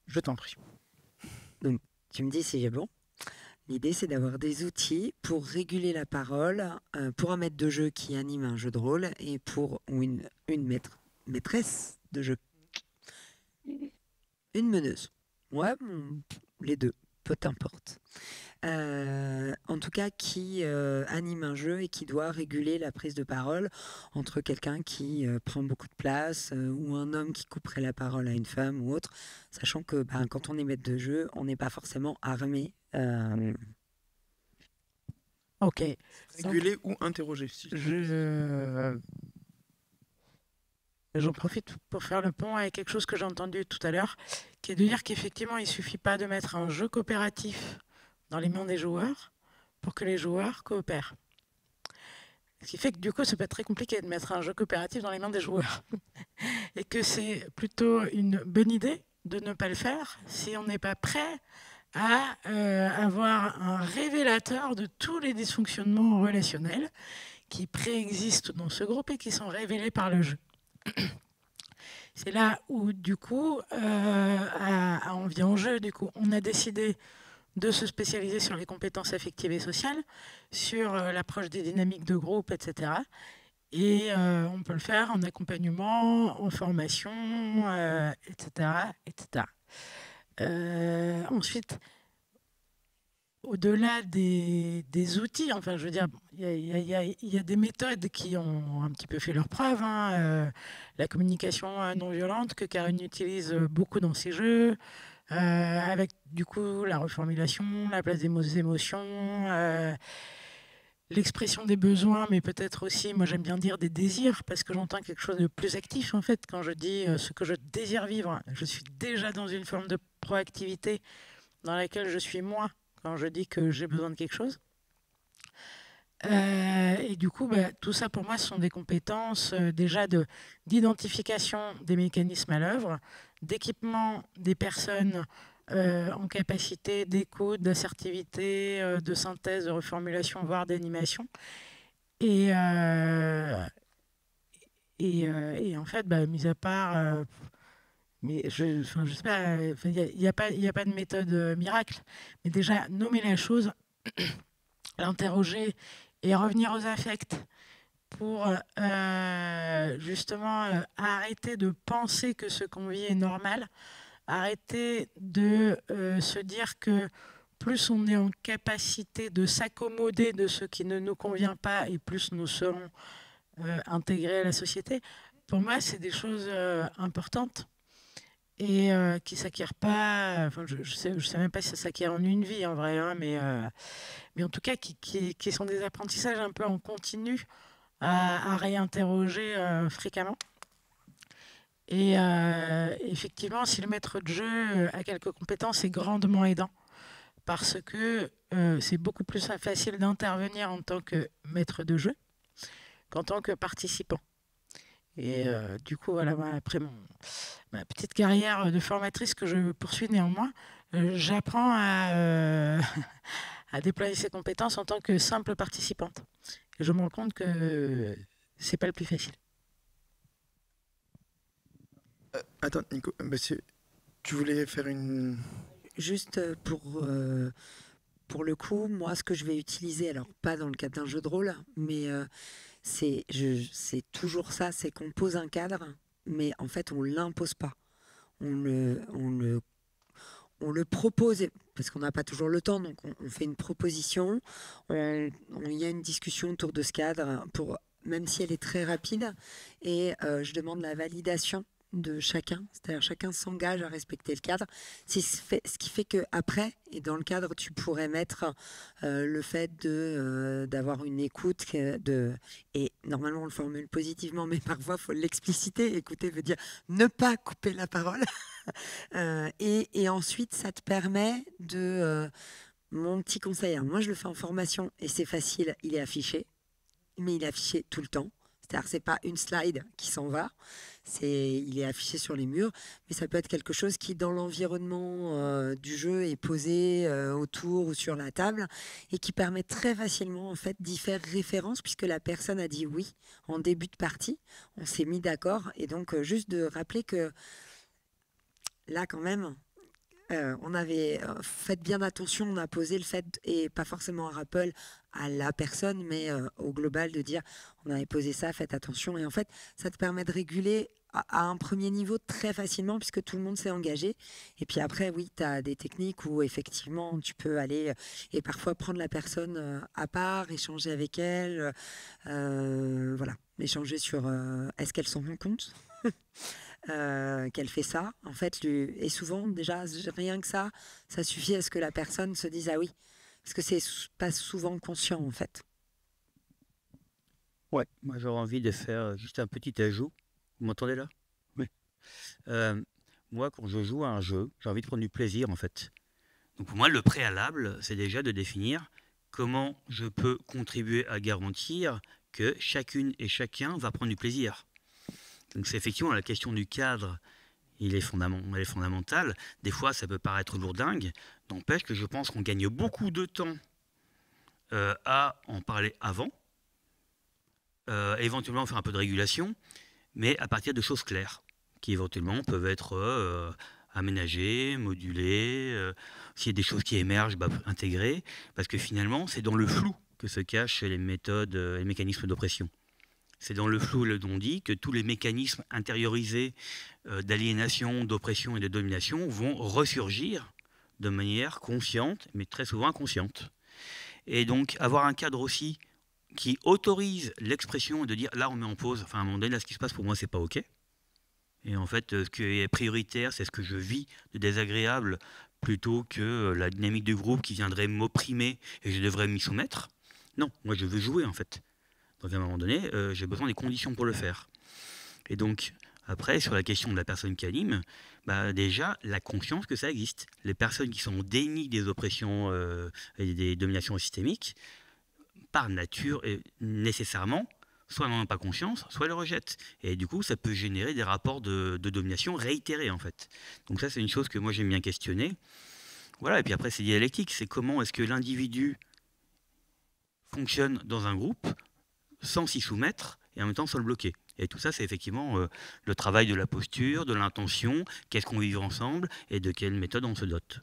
Je t'en prie. Donc, tu me dis si j'ai bon. L'idée, c'est d'avoir des outils pour réguler la parole, pour un maître de jeu qui anime un jeu de rôle et pour une maîtresse de jeu. Une meneuse. Ouais, les deux, peu importe. En tout cas, qui anime un jeu et qui doit réguler la prise de parole entre quelqu'un qui prend beaucoup de place ou un homme qui couperait la parole à une femme ou autre, sachant que quand on est maître de jeu, on n'est pas forcément armé. Ok. Réguler ou interroger. J'en profite pour faire le pont avec quelque chose que j'ai entendu tout à l'heure, qui est de dire qu'effectivement, il ne suffit pas de mettre un jeu coopératif dans les mains des joueurs pour que les joueurs coopèrent. Ce qui fait que du coup, ça peut être très compliqué de mettre un jeu coopératif dans les mains des joueurs. Et que c'est plutôt une bonne idée de ne pas le faire si on n'est pas prêt à avoir un révélateur de tous les dysfonctionnements relationnels qui préexistent dans ce groupe et qui sont révélés par le jeu. C'est là où, du coup, à Envie en jeu, du coup, on a décidé de se spécialiser sur les compétences affectives et sociales, sur l'approche des dynamiques de groupe, etc. Et on peut le faire en accompagnement, en formation, etc., etc. Ensuite, au-delà des outils, enfin, je veux dire, il y a des méthodes qui ont un petit peu fait leurs preuves. La communication non violente que Karine utilise beaucoup dans ses jeux, avec du coup la reformulation, la place des émotions, l'expression des besoins, mais peut-être aussi, moi j'aime bien dire des désirs, parce que j'entends quelque chose de plus actif en fait. Quand je dis ce que je désire vivre, je suis déjà dans une forme de proactivité dans laquelle je suis moi quand je dis que j'ai besoin de quelque chose. Et du coup, tout ça pour moi, ce sont des compétences déjà d'identification des mécanismes à l'œuvre, d'équipement des personnes en capacité d'écoute, d'assertivité, de synthèse, de reformulation, voire d'animation. Et en fait, mis à part... mais je sais pas, il n'y a pas de méthode miracle. Mais déjà, nommer la chose, l'interroger et revenir aux affects pour justement arrêter de penser que ce qu'on vit est normal, arrêter de se dire que plus on est en capacité de s'accommoder de ce qui ne nous convient pas et plus nous serons intégrés à la société. Pour moi, c'est des choses importantes et qui ne s'acquièrent pas, enfin, je sais même pas si ça s'acquiert en une vie en vrai, hein, mais en tout cas qui sont des apprentissages un peu en continu à réinterroger fréquemment. Et effectivement, si le maître de jeu a quelques compétences, c'est grandement aidant parce que c'est beaucoup plus facile d'intervenir en tant que maître de jeu qu'en tant que participant. Et du coup, voilà, après ma petite carrière de formatrice que je poursuis néanmoins, j'apprends à déployer ces compétences en tant que simple participante. Et je me rends compte que c'est pas le plus facile. Attends, Nico, tu voulais faire une... Juste pour le coup, moi, ce que je vais utiliser, alors pas dans le cadre d'un jeu de rôle, mais c'est toujours ça, c'est qu'on pose un cadre, mais en fait, on ne l'impose pas. On on le propose, parce qu'on n'a pas toujours le temps, donc on fait une proposition, il y a une discussion autour de ce cadre, même si elle est très rapide, et je demande la validation de chacun, c'est-à-dire chacun s'engage à respecter le cadre, ce qui fait qu'après, et dans le cadre, tu pourrais mettre le fait d'avoir une écoute, et normalement on le formule positivement, mais parfois il faut l'expliciter. Écouter veut dire ne pas couper la parole. Et ensuite, ça te permet de... mon petit conseil, hein, moi je le fais en formation, et c'est facile, il est affiché, mais il est affiché tout le temps. C'est-à-dire que ce n'est pas une slide qui s'en va, il est affiché sur les murs, mais ça peut être quelque chose qui, dans l'environnement du jeu, est posé autour ou sur la table et qui permet très facilement en fait, d'y faire référence puisque la personne a dit oui en début de partie, on s'est mis d'accord, et donc juste de rappeler que là quand même... on avait fait bien attention, on a posé le fait, et pas forcément un rappel à la personne, mais au global de dire on avait posé ça, faites attention. Et en fait, ça te permet de réguler à un premier niveau très facilement puisque tout le monde s'est engagé. Et puis après, oui, tu as des techniques où effectivement tu peux aller et parfois prendre la personne à part, échanger avec elle, voilà, échanger sur est-ce qu'elle s'en rend compte qu'elle fait ça, en fait, et souvent, déjà, rien que ça suffit à ce que la personne se dise ah oui, parce que c'est pas souvent conscient, en fait. Ouais, moi j'aurais envie de faire juste un petit ajout. Vous m'entendez là? Oui. Moi, quand je joue à un jeu, j'ai envie de prendre du plaisir, en fait. Donc pour moi, le préalable, c'est déjà de définir comment je peux contribuer à garantir que chacune et chacun va prendre du plaisir. Donc c'est effectivement la question du cadre, elle est fondamentale. Des fois, ça peut paraître lourdingue. N'empêche que je pense qu'on gagne beaucoup de temps à en parler avant, éventuellement faire un peu de régulation, mais à partir de choses claires, qui éventuellement peuvent être aménagées, modulées, s'il y a des choses qui émergent, intégrées, parce que finalement, c'est dans le flou que se cachent les méthodes, les mécanismes d'oppression. C'est dans le flou le non-dit que tous les mécanismes intériorisés d'aliénation, d'oppression et de domination vont ressurgir de manière consciente, mais très souvent inconsciente. Et donc avoir un cadre aussi qui autorise l'expression et de dire là on met en pause, enfin à un moment donné là ce qui se passe pour moi c'est pas ok. Et en fait ce qui est prioritaire c'est ce que je vis de désagréable plutôt que la dynamique du groupe qui viendrait m'opprimer et je devrais m'y soumettre. Non, moi je veux jouer en fait. Donc à un moment donné, j'ai besoin des conditions pour le faire. Et donc, après, sur la question de la personne qui anime, déjà, la conscience que ça existe. Les personnes qui sont en déni des oppressions et des dominations systémiques, par nature et nécessairement, soit n'en ont pas conscience, soit le rejettent. Et du coup, ça peut générer des rapports de domination réitérés, en fait. Donc ça, c'est une chose que moi, j'aime bien questionner. Voilà, et puis après, c'est dialectique. C'est comment est-ce que l'individu fonctionne dans un groupe sans s'y soumettre et en même temps sans le bloquer. Et tout ça, c'est effectivement le travail de la posture, de l'intention, qu'est-ce qu'on vit ensemble et de quelle méthode on se dote.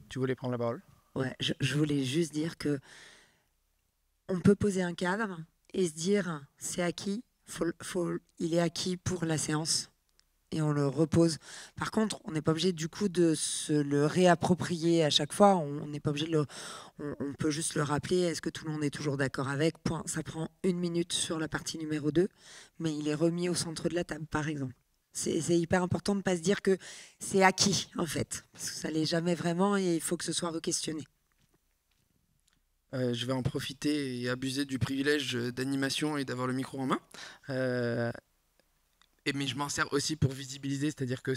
Tu voulais prendre la parole? Ouais, je voulais juste dire que on peut poser un cadre et se dire c'est acquis, il est acquis pour la séance. Et on le repose. Par contre, on n'est pas obligé du coup de se le réapproprier à chaque fois. On n'est pas obligé de on peut juste le rappeler. Est-ce que tout le monde est toujours d'accord avec? Point. Ça prend 1 minute sur la partie numéro 2, mais il est remis au centre de la table, par exemple. C'est hyper important de ne pas se dire que c'est acquis, en fait. Parce que ça ne l'est jamais vraiment et il faut que ce soit re-questionné. Je vais en profiter et abuser du privilège d'animation et d'avoir le micro en main. Mais je m'en sers aussi pour visibiliser, c'est-à-dire que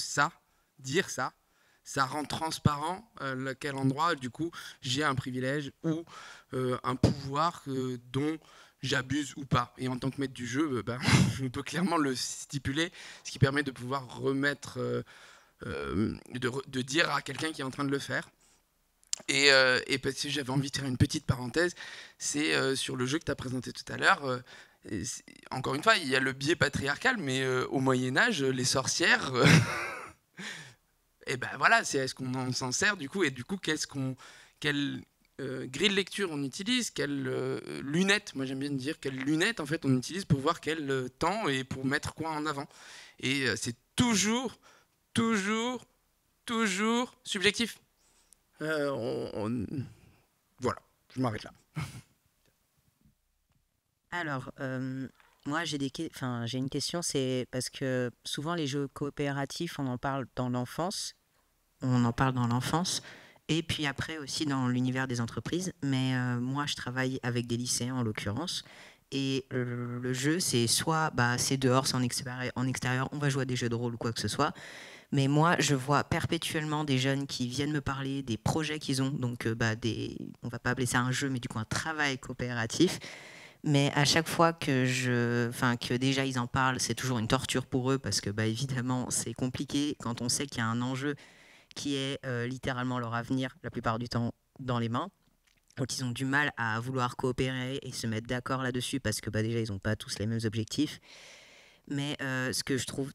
dire ça rend transparent quel endroit, du coup, j'ai un privilège ou un pouvoir dont j'abuse ou pas. Et en tant que maître du jeu, on peut clairement le stipuler, ce qui permet de pouvoir remettre, de dire à quelqu'un qui est en train de le faire. Et parce que j'avais envie de faire une petite parenthèse, c'est sur le jeu que tu as présenté tout à l'heure. Encore une fois, il y a le biais patriarcal, mais au Moyen-Âge, les sorcières, et voilà, est-ce qu'on s'en sert du coup? Et du coup, quel grille de lecture on utilise, quelles lunettes, moi j'aime bien dire, quelles lunettes en fait on utilise pour voir quel temps et pour mettre quoi en avant. Et c'est toujours subjectif. Voilà, je m'arrête là. Alors, moi j'ai une question, c'est parce que souvent les jeux coopératifs, on en parle dans l'enfance, et puis après aussi dans l'univers des entreprises. Mais moi, je travaille avec des lycéens en l'occurrence. Et le jeu, c'est soit c'est dehors, c'est en extérieur, on va jouer à des jeux de rôle ou quoi que ce soit. Mais moi, je vois perpétuellement des jeunes qui viennent me parler des projets qu'ils ont. Donc, on va pas appeler ça un jeu, mais du coup un travail coopératif. Mais à chaque fois que déjà ils en parlent, c'est toujours une torture pour eux parce que évidemment, c'est compliqué quand on sait qu'il y a un enjeu qui est littéralement leur avenir, la plupart du temps, dans les mains. Donc ils ont du mal à vouloir coopérer et se mettre d'accord là-dessus parce que déjà, ils n'ont pas tous les mêmes objectifs. Mais ce que je trouve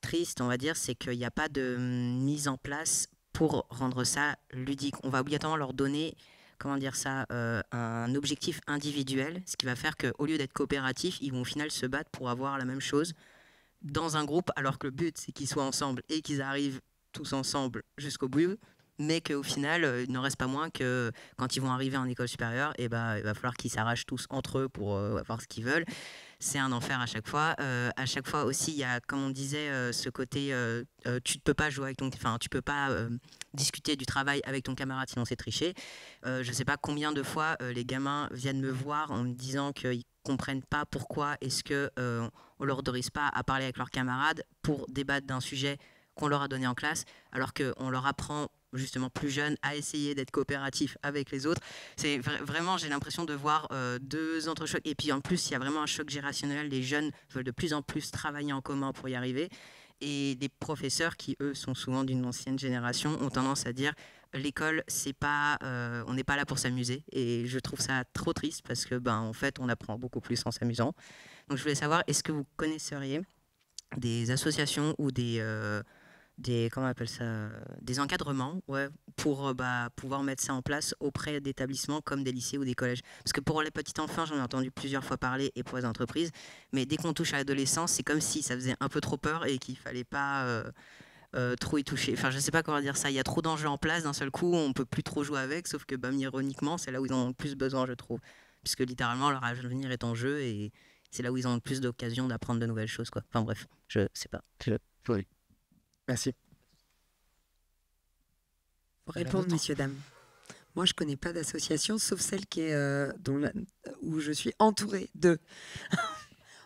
triste, on va dire, c'est qu'il n'y a pas de mise en place pour rendre ça ludique. On va obligatoirement leur donner, un objectif individuel, ce qui va faire qu'au lieu d'être coopératifs, ils vont au final se battre pour avoir la même chose dans un groupe, alors que le but, c'est qu'ils soient ensemble et qu'ils arrivent tous ensemble jusqu'au bout, mais qu'au final, il n'en reste pas moins que quand ils vont arriver en école supérieure, il va falloir qu'ils s'arrachent tous entre eux pour avoir ce qu'ils veulent. C'est un enfer à chaque fois. À chaque fois aussi, il y a, comme on disait, ce côté, tu ne peux pas jouer avec tu peux pas discuter du travail avec ton camarade, sinon c'est tricher. Je ne sais pas combien de fois les gamins viennent me voir en me disant qu'ils comprennent pas pourquoi est-ce que on leur autorise pas à parler avec leurs camarades pour débattre d'un sujet qu'on leur a donné en classe, alors qu'on leur apprend justement plus jeunes à essayer d'être coopératifs avec les autres. C'est vraiment, j'ai l'impression de voir deux entrechocs. Et puis en plus, il y a vraiment un choc générationnel. Les jeunes veulent de plus en plus travailler en commun pour y arriver. Et des professeurs qui, eux, sont souvent d'une ancienne génération, ont tendance à dire l'école, c'est pas, on n'est pas là pour s'amuser. Et je trouve ça trop triste parce que, en fait, on apprend beaucoup plus en s'amusant. Donc je voulais savoir, est-ce que vous connaisseriez des associations ou des comment on appelle ça, des encadrements, pour pouvoir mettre ça en place auprès d'établissements comme des lycées ou des collèges. Parce que pour les petits enfants, j'en ai entendu plusieurs fois parler, et pour les entreprises, mais dès qu'on touche à l'adolescence, c'est comme si ça faisait un peu trop peur et qu'il fallait pas trop y toucher. Enfin, je sais pas comment dire ça, il y a trop d'enjeux en place d'un seul coup, on peut plus trop jouer avec, sauf que ironiquement, c'est là où ils en ont le plus besoin, je trouve. Puisque littéralement, leur avenir est en jeu et c'est là où ils ont le plus d'occasion d'apprendre de nouvelles choses, quoi. Enfin bref, je sais pas. Oui. Merci. Pour répondre, messieurs, dames. Moi, je ne connais pas d'association, sauf celle qui est, où je suis entourée d'eux.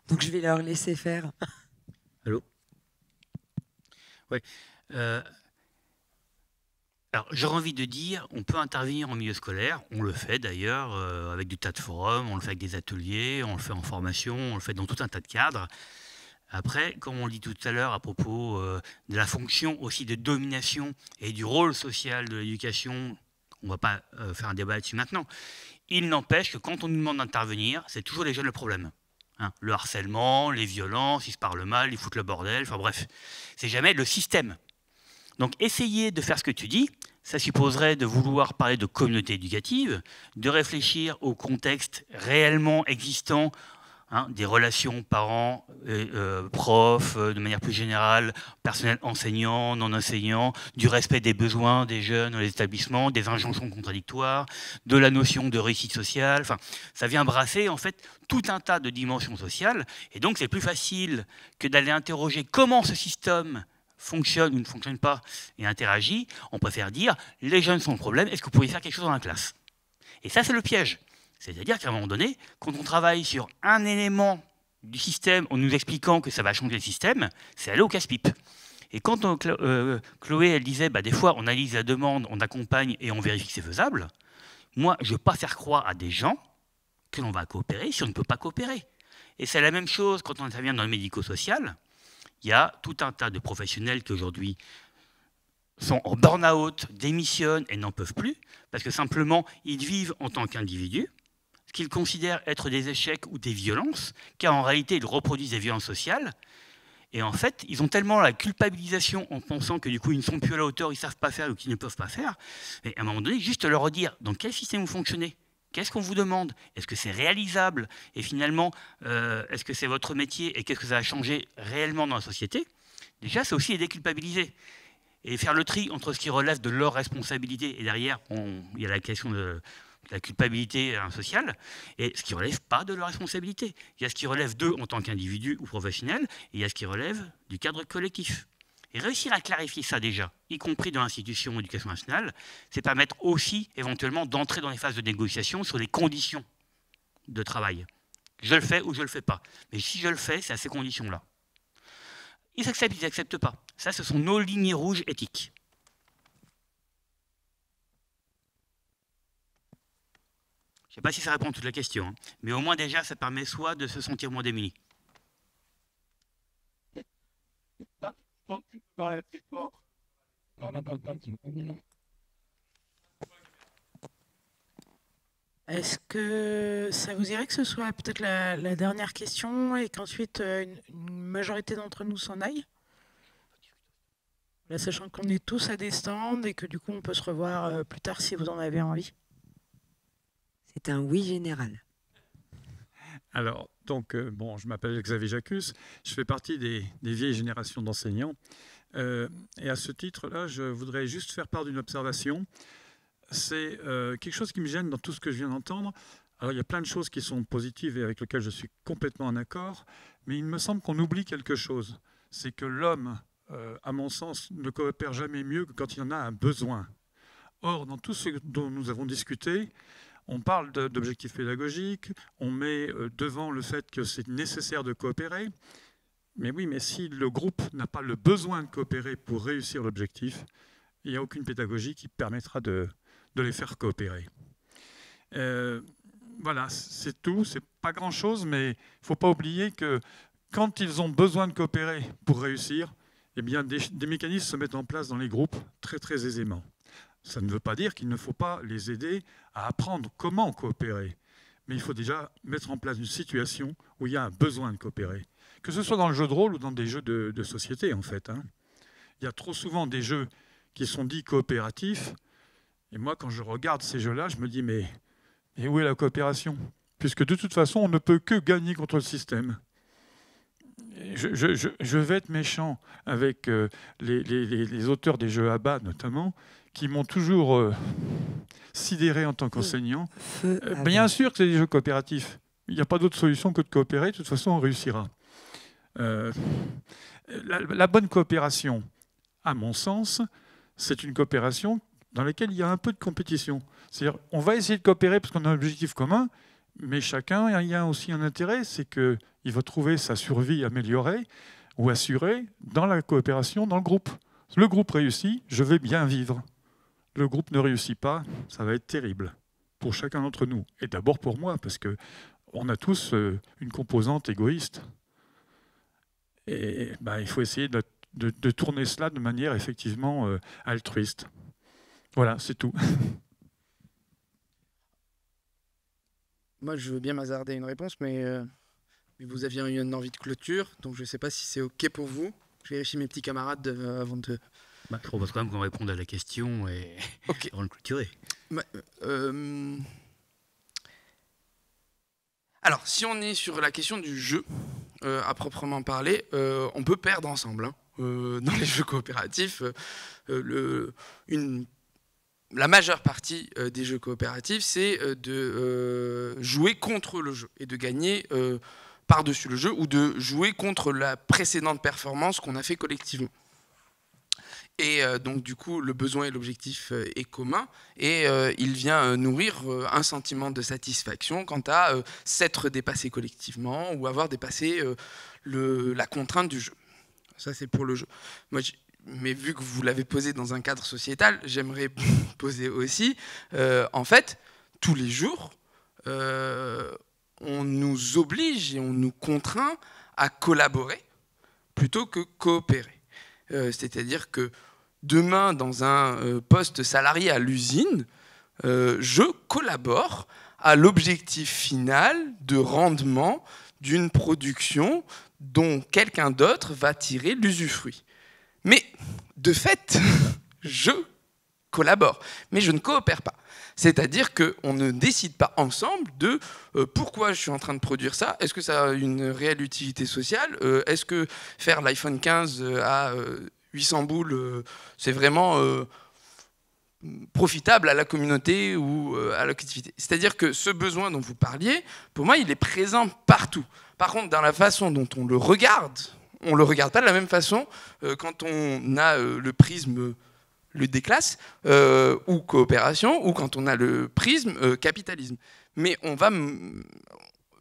Donc, je vais leur laisser faire. Allô ? Oui. Alors, j'aurais envie de dire, on peut intervenir en milieu scolaire, on le fait d'ailleurs, avec du tas de forums, on le fait avec des ateliers, on le fait en formation, on le fait dans tout un tas de cadres. Après, comme on le dit tout à l'heure à propos de la fonction aussi de domination et du rôle social de l'éducation, on ne va pas faire un débat là-dessus maintenant. Il n'empêche que quand on nous demande d'intervenir, c'est toujours les jeunes le problème. Le harcèlement, les violences, ils se parlent mal, ils foutent le bordel, enfin bref. C'est jamais le système. Donc essayer de faire ce que tu dis, ça supposerait de vouloir parler de communauté éducative, de réfléchir au contexte réellement existant, des relations parents, profs, de manière plus générale, personnel enseignant, non enseignant, du respect des besoins des jeunes dans les établissements, des injonctions contradictoires, de la notion de réussite sociale. Enfin, ça vient brasser en fait tout un tas de dimensions sociales. Et donc c'est plus facile que d'aller interroger comment ce système fonctionne ou ne fonctionne pas et interagit. On préfère dire les jeunes sont le problème, est-ce que vous pourriez faire quelque chose dans la classe? Et ça, c'est le piège. C'est-à-dire qu'à un moment donné, quand on travaille sur un élément du système en nous expliquant que ça va changer le système, c'est aller au casse-pipe. Et quand Chloé, elle disait, des fois, on analyse la demande, on accompagne et on vérifie que c'est faisable, moi, je ne veux pas faire croire à des gens que l'on va coopérer si on ne peut pas coopérer. Et c'est la même chose quand on intervient dans le médico-social. Il y a tout un tas de professionnels qui aujourd'hui sont en burn-out, démissionnent et n'en peuvent plus, parce que simplement, ils vivent en tant qu'individus, qu'ils considèrent être des échecs ou des violences, car en réalité, ils reproduisent des violences sociales. Et en fait, ils ont tellement la culpabilisation en pensant que du coup, ils ne sont plus à la hauteur, ils ne savent pas faire ou qu'ils ne peuvent pas faire. Et à un moment donné, juste leur redire dans quel système vous fonctionnez. Qu'est-ce qu'on vous demande? Est-ce que c'est réalisable? Et finalement, est-ce que c'est votre métier? Et qu'est-ce que ça va changer réellement dans la société? Déjà, c'est aussi les déculpabiliser. Et faire le tri entre ce qui relève de leur responsabilité. Et derrière, il y a la question de la culpabilité sociale. Et ce qui ne relève pas de leur responsabilité. Il y a ce qui relève d'eux en tant qu'individus ou professionnels. Et il y a ce qui relève du cadre collectif. Et réussir à clarifier ça déjà, y compris dans l'institution d'éducation nationale, c'est permettre aussi éventuellement d'entrer dans les phases de négociation sur les conditions de travail. Je le fais ou je ne le fais pas. Mais si je le fais, c'est à ces conditions-là. Ils acceptent, ils n'acceptent pas. Ça, ce sont nos lignes rouges éthiques. Je ne sais pas si ça répond à toute la question, hein, mais au moins déjà, ça permet soit de se sentir moins démuni. Est-ce que ça vous dirait que ce soit peut-être la dernière question et qu'ensuite une majorité d'entre nous s'en aille? Là, sachant qu'on est tous à des stands et que du coup on peut se revoir plus tard si vous en avez envie. C'est un oui général. Alors, donc, bon, je m'appelle Xavier Jacus, je fais partie des vieilles générations d'enseignants. Et à ce titre-là, je voudrais juste faire part d'une observation. C'est quelque chose qui me gêne dans tout ce que je viens d'entendre. Alors, il y a plein de choses qui sont positives et avec lesquelles je suis complètement en accord, mais il me semble qu'on oublie quelque chose. C'est que l'homme, à mon sens, ne coopère jamais mieux que quand il en a un besoin. Or, dans tout ce dont nous avons discuté, on parle d'objectifs pédagogiques, on met devant le fait que c'est nécessaire de coopérer. Mais oui, mais si le groupe n'a pas le besoin de coopérer pour réussir l'objectif, il n'y a aucune pédagogie qui permettra de les faire coopérer. Voilà, c'est tout. C'est pas grand-chose, mais il ne faut pas oublier que quand ils ont besoin de coopérer pour réussir, eh bien, des mécanismes se mettent en place dans les groupes très, très aisément. Ça ne veut pas dire qu'il ne faut pas les aider à apprendre comment coopérer. Mais il faut déjà mettre en place une situation où il y a un besoin de coopérer. Que ce soit dans le jeu de rôle ou dans des jeux de société, en fait. Hein. Il y a trop souvent des jeux qui sont dits coopératifs. Et moi, quand je regarde ces jeux-là, je me dis, mais où est la coopération? Puisque de toute façon, on ne peut que gagner contre le système. Je vais être méchant avec les auteurs des jeux ABA, notamment, qui m'ont toujours sidéré en tant qu'enseignant. Bien sûr que c'est des jeux coopératifs. Il n'y a pas d'autre solution que de coopérer. De toute façon, on réussira. La bonne coopération, à mon sens, c'est une coopération dans laquelle il y a un peu de compétition. C'est-à-dire, on va essayer de coopérer parce qu'on a un objectif commun, mais chacun, il y a aussi un intérêt, c'est qu'il va trouver sa survie améliorée ou assurée dans la coopération, dans le groupe. Le groupe réussit, je vais bien vivre. Le groupe ne réussit pas, ça va être terrible pour chacun d'entre nous. Et d'abord pour moi, parce qu'on a tous une composante égoïste. Et il faut essayer de tourner cela de manière effectivement altruiste. Voilà, c'est tout. Moi, je veux bien m'hasarder une réponse, mais vous aviez eu une envie de clôture, donc je ne sais pas si c'est OK pour vous. Je vérifie mes petits camarades avant de... Je propose quand même qu'on réponde à la question et okay. Avant de clôturer. Alors, si on est sur la question du jeu, à proprement parler, on peut perdre ensemble. Hein. Dans les jeux coopératifs, la majeure partie des jeux coopératifs, c'est de jouer contre le jeu et de gagner par-dessus le jeu ou de jouer contre la précédente performance qu'on a fait collectivement. Et donc du coup, le besoin et l'objectif est commun et il vient nourrir un sentiment de satisfaction quant à s'être dépassé collectivement ou avoir dépassé la contrainte du jeu. Ça, c'est pour le jeu. Moi, mais vu que vous l'avez posé dans un cadre sociétal, j'aimerais poser aussi, en fait, tous les jours, on nous oblige et on nous contraint à collaborer plutôt que coopérer. C'est-à-dire que demain, dans un poste salarié à l'usine, je collabore à l'objectif final de rendement d'une production dont quelqu'un d'autre va tirer l'usufruit. Mais de fait, je collabore, mais je ne coopère pas. C'est-à-dire qu'on ne décide pas ensemble de pourquoi je suis en train de produire ça, est-ce que ça a une réelle utilité sociale, est-ce que faire l'iPhone 15 à 800 boules, c'est vraiment profitable à la communauté ou à l'activité. C'est-à-dire que ce besoin dont vous parliez, pour moi, il est présent partout. Par contre, dans la façon dont on le regarde pas de la même façon quand on a le prisme le déclasse, ou coopération, ou quand on a le prisme capitalisme. Mais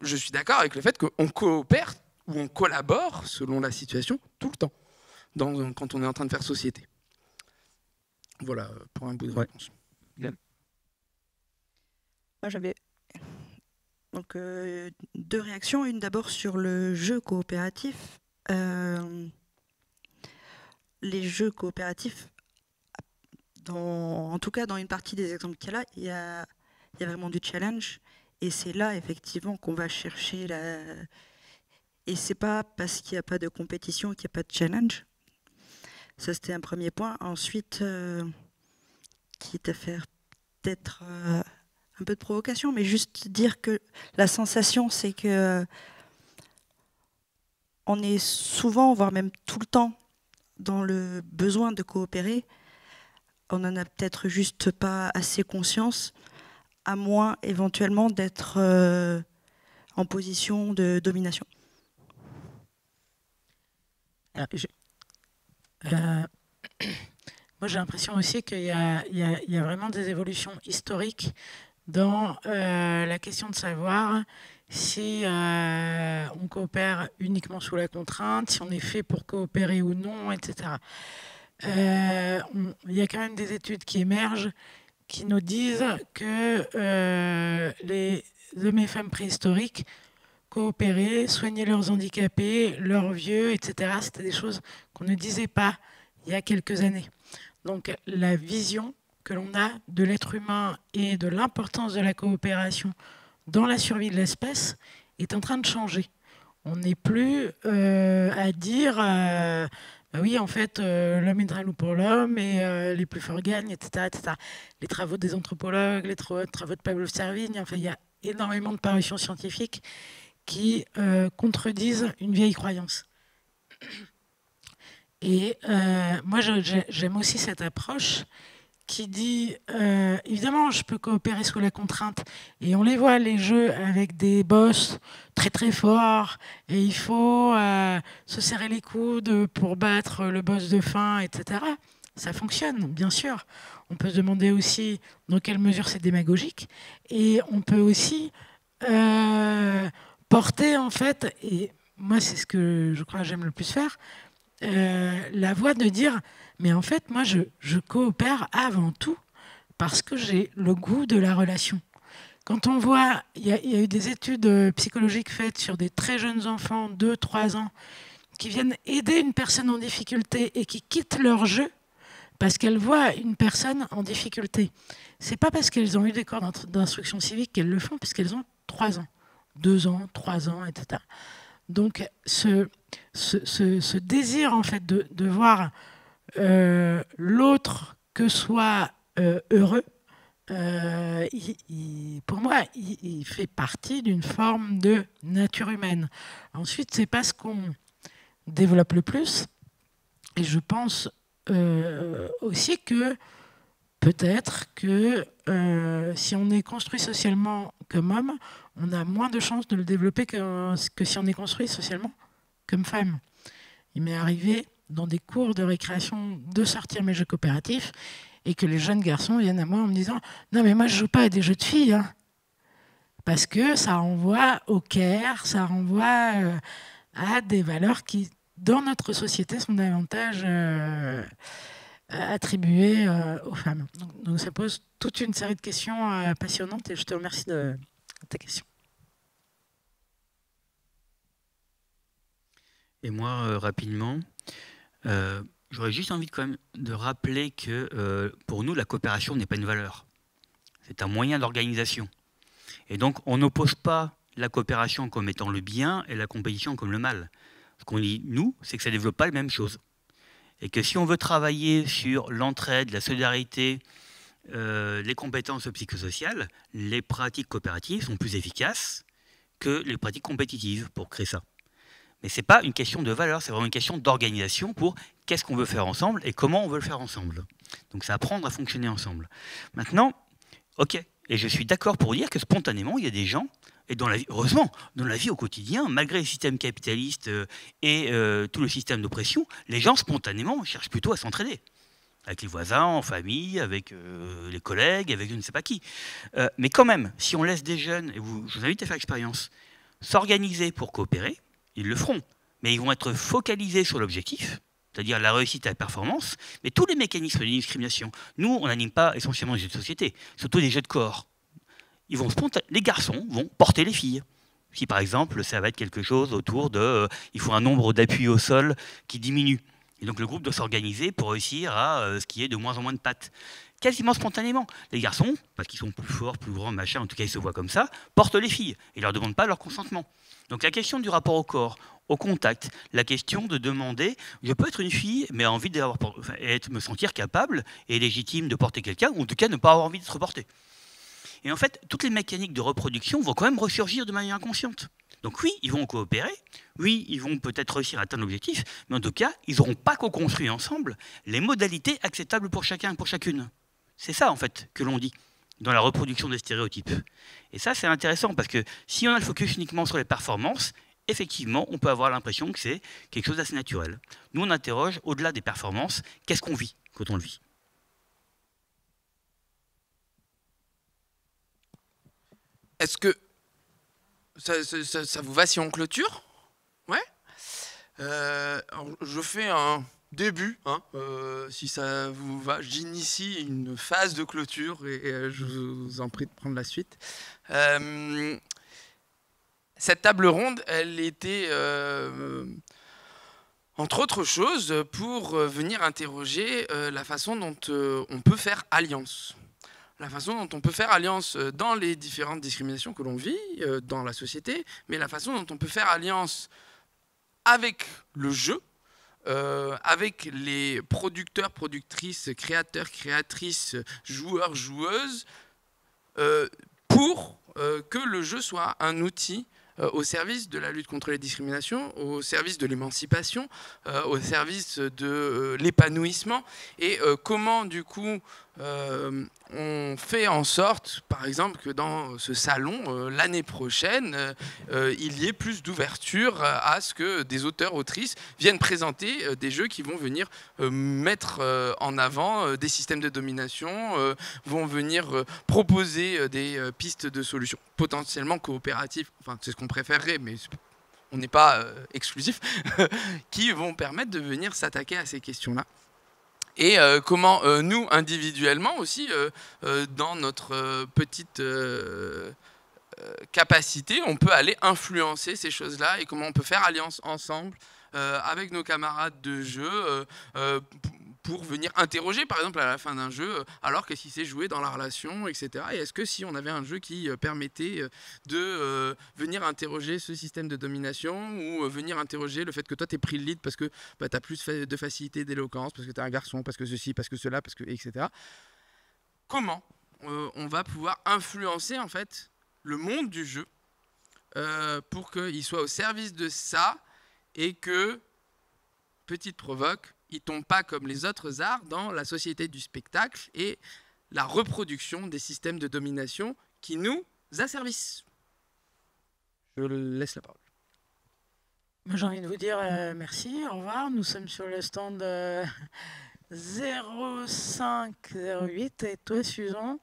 je suis d'accord avec le fait qu'on coopère ou on collabore, selon la situation, tout le temps, quand on est en train de faire société. Voilà, pour un bout de réponse. Moi, j'avais donc, 2 réactions. Une d'abord sur le jeu coopératif. Les jeux coopératifs, en tout cas dans une partie des exemples qu'il y a là, il y a vraiment du challenge. Et c'est là, effectivement, qu'on va chercher la... Et c'est pas parce qu'il n'y a pas de compétition qu'il n'y a pas de challenge. Ça, c'était un premier point. Ensuite, quitte à faire peut-être un peu de provocation, mais juste dire que la sensation, c'est que on est souvent, voire même tout le temps, dans le besoin de coopérer. On n'en a peut-être juste pas assez conscience, à moins éventuellement d'être en position de domination. Alors, moi, j'ai l'impression aussi qu'il y a vraiment des évolutions historiques dans la question de savoir si on coopère uniquement sous la contrainte, si on est fait pour coopérer ou non, etc. Il y a quand même des études qui émergent qui nous disent que les hommes et femmes préhistoriques coopéraient, soignaient leurs handicapés, leurs vieux, etc. C'était des choses qu'on ne disait pas il y a quelques années. Donc la vision que l'on a de l'être humain et de l'importance de la coopération dans la survie de l'espèce est en train de changer. On n'est plus à dire bah oui, en fait, l'homme est un loup pour l'homme et les plus forts gagnent, etc., etc. Les travaux des anthropologues, les travaux de Pablo Servigne, enfin, il y a énormément de parutions scientifiques qui contredisent une vieille croyance. Et moi, j'aime aussi cette approche qui dit, évidemment, je peux coopérer sous la contrainte. Et on les voit, les jeux avec des boss très très forts, et il faut se serrer les coudes pour battre le boss de fin, etc. Ça fonctionne, bien sûr. On peut se demander aussi dans quelle mesure c'est démagogique. Et on peut aussi porter, en fait, et moi, c'est ce que je crois que j'aime le plus faire, la voie de dire, mais en fait, moi, je coopère avant tout parce que j'ai le goût de la relation. Quand on voit, il y a eu des études psychologiques faites sur des très jeunes enfants, 2-3 ans, qui viennent aider une personne en difficulté et qui quittent leur jeu parce qu'elles voient une personne en difficulté. C'est pas parce qu'elles ont eu des cours d'instruction civique qu'elles le font, puisqu'elles ont 3 ans, 2 ans, 3 ans, etc. Donc, ce désir, en fait, de voir l'autre que soit heureux, pour moi, il fait partie d'une forme de nature humaine. Ensuite, c'est pas ce qu'on développe le plus. Et je pense aussi que peut-être que si on est construit socialement comme homme, on a moins de chances de le développer que si on est construit socialement comme femme. Il m'est arrivé dans des cours de récréation de sortir mes jeux coopératifs et que les jeunes garçons viennent à moi en me disant « Non mais moi je joue pas à des jeux de filles hein. » Parce que ça renvoie au care, ça renvoie à des valeurs qui, dans notre société, sont davantage attribuées aux femmes. Donc ça pose toute une série de questions passionnantes et je te remercie de ta question. Et moi, rapidement, j'aurais juste envie quand même de rappeler que pour nous, la coopération n'est pas une valeur. C'est un moyen d'organisation. Et donc, on n'oppose pas la coopération comme étant le bien et la compétition comme le mal. Ce qu'on dit, nous, c'est que ça ne développe pas les mêmes choses. Et que si on veut travailler sur l'entraide, la solidarité, les compétences psychosociales, les pratiques coopératives sont plus efficaces que les pratiques compétitives pour créer ça. Mais ce n'est pas une question de valeur, c'est vraiment une question d'organisation pour qu'est-ce qu'on veut faire ensemble et comment on veut le faire ensemble. Donc c'est apprendre à fonctionner ensemble. Maintenant, ok, et je suis d'accord pour dire que spontanément, il y a des gens, et dans la vie, heureusement, dans la vie au quotidien, malgré les systèmes capitalistes et tout le système d'oppression, les gens spontanément cherchent plutôt à s'entraider. Avec les voisins, en famille, avec les collègues, avec je ne sais pas qui. Mais quand même, si on laisse des jeunes, et je vous invite à faire l'expérience, s'organiser pour coopérer, ils le feront. Mais ils vont être focalisés sur l'objectif, c'est-à-dire la réussite à la performance, mais tous les mécanismes de discrimination. Nous, on n'anime pas essentiellement des jeux de société, surtout des jeux de corps. Les garçons vont porter les filles. Si par exemple, ça va être quelque chose autour de... il faut un nombre d'appuis au sol qui diminue. Et donc le groupe doit s'organiser pour réussir à ce qu'il y ait de moins en moins de pattes. Quasiment spontanément. Les garçons, parce qu'ils sont plus forts, plus grands, machin, en tout cas ils se voient comme ça, portent les filles et ne leur demandent pas leur consentement. Donc la question du rapport au corps, au contact, la question de demander, je peux être une fille, mais envie me sentir capable et légitime de porter quelqu'un, ou en tout cas ne pas avoir envie d'être porté. Et en fait, toutes les mécaniques de reproduction vont quand même ressurgir de manière inconsciente. Donc oui, ils vont coopérer, oui, ils vont peut-être réussir à atteindre l'objectif, mais en tout cas, ils n'auront pas co-construit ensemble les modalités acceptables pour chacun et pour chacune. C'est ça, en fait, que l'on dit dans la reproduction des stéréotypes. Et ça, c'est intéressant, parce que si on a le focus uniquement sur les performances, effectivement, on peut avoir l'impression que c'est quelque chose d'assez naturel. Nous, on interroge, au-delà des performances, qu'est-ce qu'on vit quand on le vit? Est-ce que ça vous va si on clôture? Ouais. Alors, je fais un début, hein, si ça vous va. J'initie une phase de clôture et je vous en prie de prendre la suite. Cette table ronde, elle était, entre autres choses, pour venir interroger la façon dont on peut faire alliance. La façon dont on peut faire alliance dans les différentes discriminations que l'on vit dans la société, mais la façon dont on peut faire alliance avec le jeu, avec les producteurs, productrices, créateurs, créatrices, joueurs, joueuses, pour que le jeu soit un outil au service de la lutte contre les discriminations, au service de l'émancipation, au service de l'épanouissement, et comment du coup on fait en sorte, par exemple, que dans ce salon, l'année prochaine, il y ait plus d'ouverture à ce que des auteurs, autrices viennent présenter des jeux qui vont venir mettre en avant des systèmes de domination, vont venir proposer des pistes de solutions potentiellement coopératives, enfin c'est ce qu'on préférerait, mais on n'est pas exclusif, qui vont permettre de venir s'attaquer à ces questions-là. Et comment nous, individuellement aussi, dans notre petite capacité, on peut aller influencer ces choses-là et comment on peut faire alliance ensemble avec nos camarades de jeu pour venir interroger, par exemple, à la fin d'un jeu, alors qu'est-ce qui s'est joué dans la relation, etc. Et est-ce que si on avait un jeu qui permettait de venir interroger ce système de domination ou venir interroger le fait que toi, tu es pris le lead parce que bah, tu as plus de facilité d'éloquence, parce que tu es un garçon, parce que ceci, parce que cela, parce que, etc. Comment on va pouvoir influencer, en fait, le monde du jeu pour qu'il soit au service de ça et que, petite provoque, ils ne tombent pas comme les autres arts dans la société du spectacle et la reproduction des systèmes de domination qui nous asservissent. Je laisse la parole. J'ai envie de vous dire merci, au revoir. Nous sommes sur le stand 0508 et toi, Susan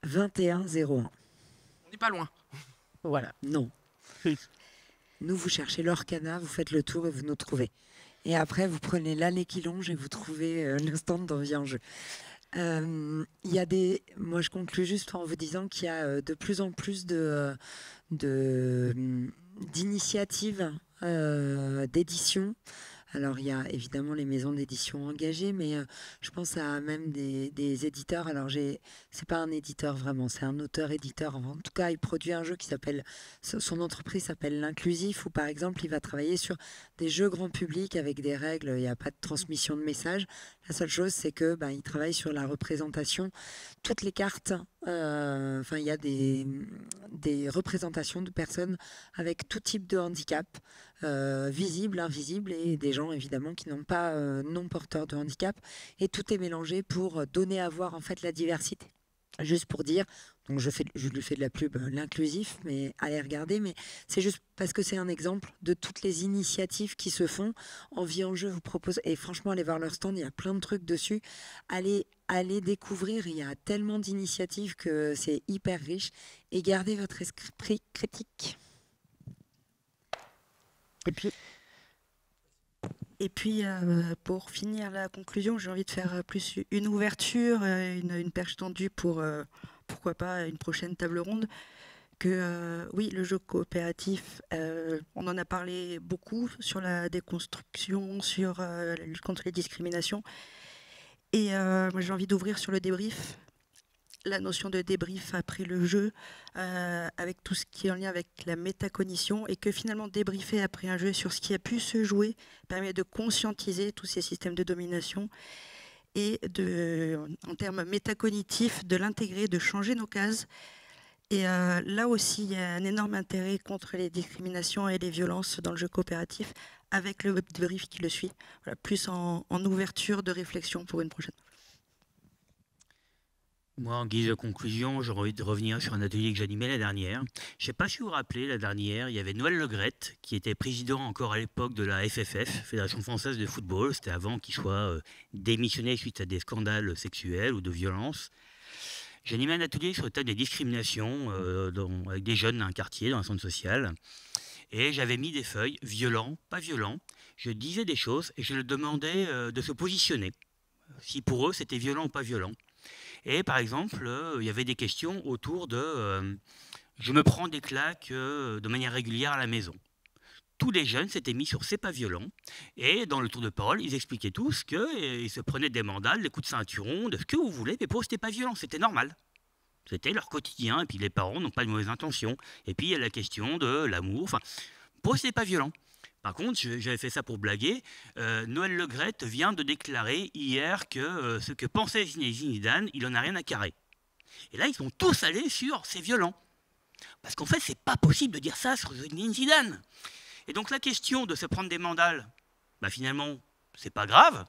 2101. On n'est pas loin. Voilà. Non. Nous, vous cherchez l'Orcana, vous faites le tour et vous nous trouvez. Et après, vous prenez l'allée qui longe et vous trouvez le stand d'Envie en jeu. Il y a moi, je conclue juste en vous disant qu'il y a de plus en plus d'initiatives d'édition Alors, il y a évidemment les maisons d'édition engagées, mais je pense à même des éditeurs. Alors, c'est pas un éditeur vraiment, c'est un auteur-éditeur. En tout cas, il produit un jeu qui s'appelle, son entreprise s'appelle l'Inclusif, où par exemple, il va travailler sur des jeux grand public avec des règles. Il n'y a pas de transmission de messages. La seule chose, c'est que il travaille sur la représentation. Toutes les cartes, il y a des représentations de personnes avec tout type de handicap, visibles, invisibles, et des gens évidemment qui n'ont pas non porteurs de handicap. Et tout est mélangé pour donner à voir en fait la diversité. Juste pour dire, donc je lui fais de la pub, l'Inclusif, mais allez regarder, mais c'est juste parce que c'est un exemple de toutes les initiatives qui se font. Envie en jeu vous propose, et franchement allez voir leur stand, il y a plein de trucs dessus, allez découvrir, il y a tellement d'initiatives que c'est hyper riche, et gardez votre esprit critique. Et puis, pour finir la conclusion, j'ai envie de faire plus une ouverture, une perche tendue pour, pourquoi pas, une prochaine table ronde. Oui, le jeu coopératif, on en a parlé beaucoup sur la déconstruction, sur la lutte contre les discriminations. Et moi, j'ai envie d'ouvrir sur le débrief. La notion de débrief après le jeu, avec tout ce qui est en lien avec la métacognition, et que finalement débriefer après un jeu sur ce qui a pu se jouer permet de conscientiser tous ces systèmes de domination et en termes métacognitifs, de l'intégrer, de changer nos cases. Et là aussi, il y a un énorme intérêt contre les discriminations et les violences dans le jeu coopératif, avec le débrief qui le suit. Voilà, plus en ouverture de réflexion pour une prochaine. Moi, en guise de conclusion, j'ai envie de revenir sur un atelier que j'animais la dernière. Je ne sais pas si vous vous rappelez, la dernière, il y avait Noël Le Graët, qui était président encore à l'époque de la FFF, Fédération Française de Football. C'était avant qu'il soit démissionné suite à des scandales sexuels ou de violence. J'animais un atelier sur le thème des discriminations avec des jeunes d'un quartier, dans un centre social. Et j'avais mis des feuilles, violents, pas violents. Je disais des choses et je leur demandais de se positionner. Si pour eux, c'était violent ou pas violent. Et par exemple, il y avait des questions autour de je me prends des claques de manière régulière à la maison. Tous les jeunes s'étaient mis sur c'est pas violent. Et dans le tour de parole, ils expliquaient tous qu'ils se prenaient des mandales, des coups de ceinturon, de ce que vous voulez, mais pour eux, c'était pas violent, c'était normal. C'était leur quotidien, et puis les parents n'ont pas de mauvaises intentions. Et puis il y a la question de l'amour. Enfin, pour eux, c'était pas violent. Par contre, j'avais fait ça pour blaguer. Noël Le Graët vient de déclarer hier que ce que pensait Zinedine Zidane, il en a rien à carrer. Et là, ils sont tous allés sur c'est violent. Parce qu'en fait, c'est pas possible de dire ça sur Zinedine Zidane. Et donc la question de se prendre des mandales, finalement, c'est pas grave.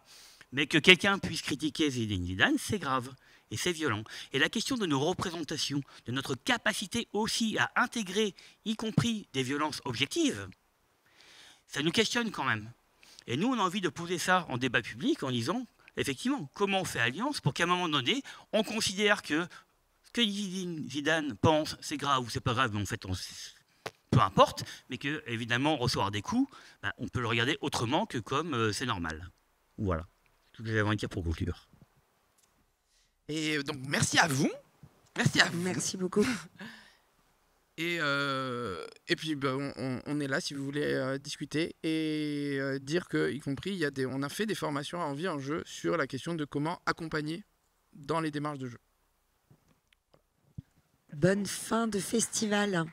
Mais que quelqu'un puisse critiquer Zinedine Zidane, c'est grave. Et c'est violent. Et la question de nos représentations, de notre capacité aussi à intégrer, y compris des violences objectives, ça nous questionne quand même. Et nous, on a envie de poser ça en débat public en disant, effectivement, comment on fait alliance pour qu'à un moment donné, on considère que ce que Zidane pense, c'est grave ou c'est pas grave, mais en fait, peu importe, mais que, évidemment, recevoir des coups, on peut le regarder autrement que comme c'est normal. Voilà. C'est tout ce que j'avais à dire pour conclure. Et donc, merci à vous. Merci à vous. Merci beaucoup. Et puis on est là si vous voulez discuter et dire que, y compris, on a fait des formations à Envie en jeu sur la question de comment accompagner dans les démarches de jeu. Bonne fin de festival.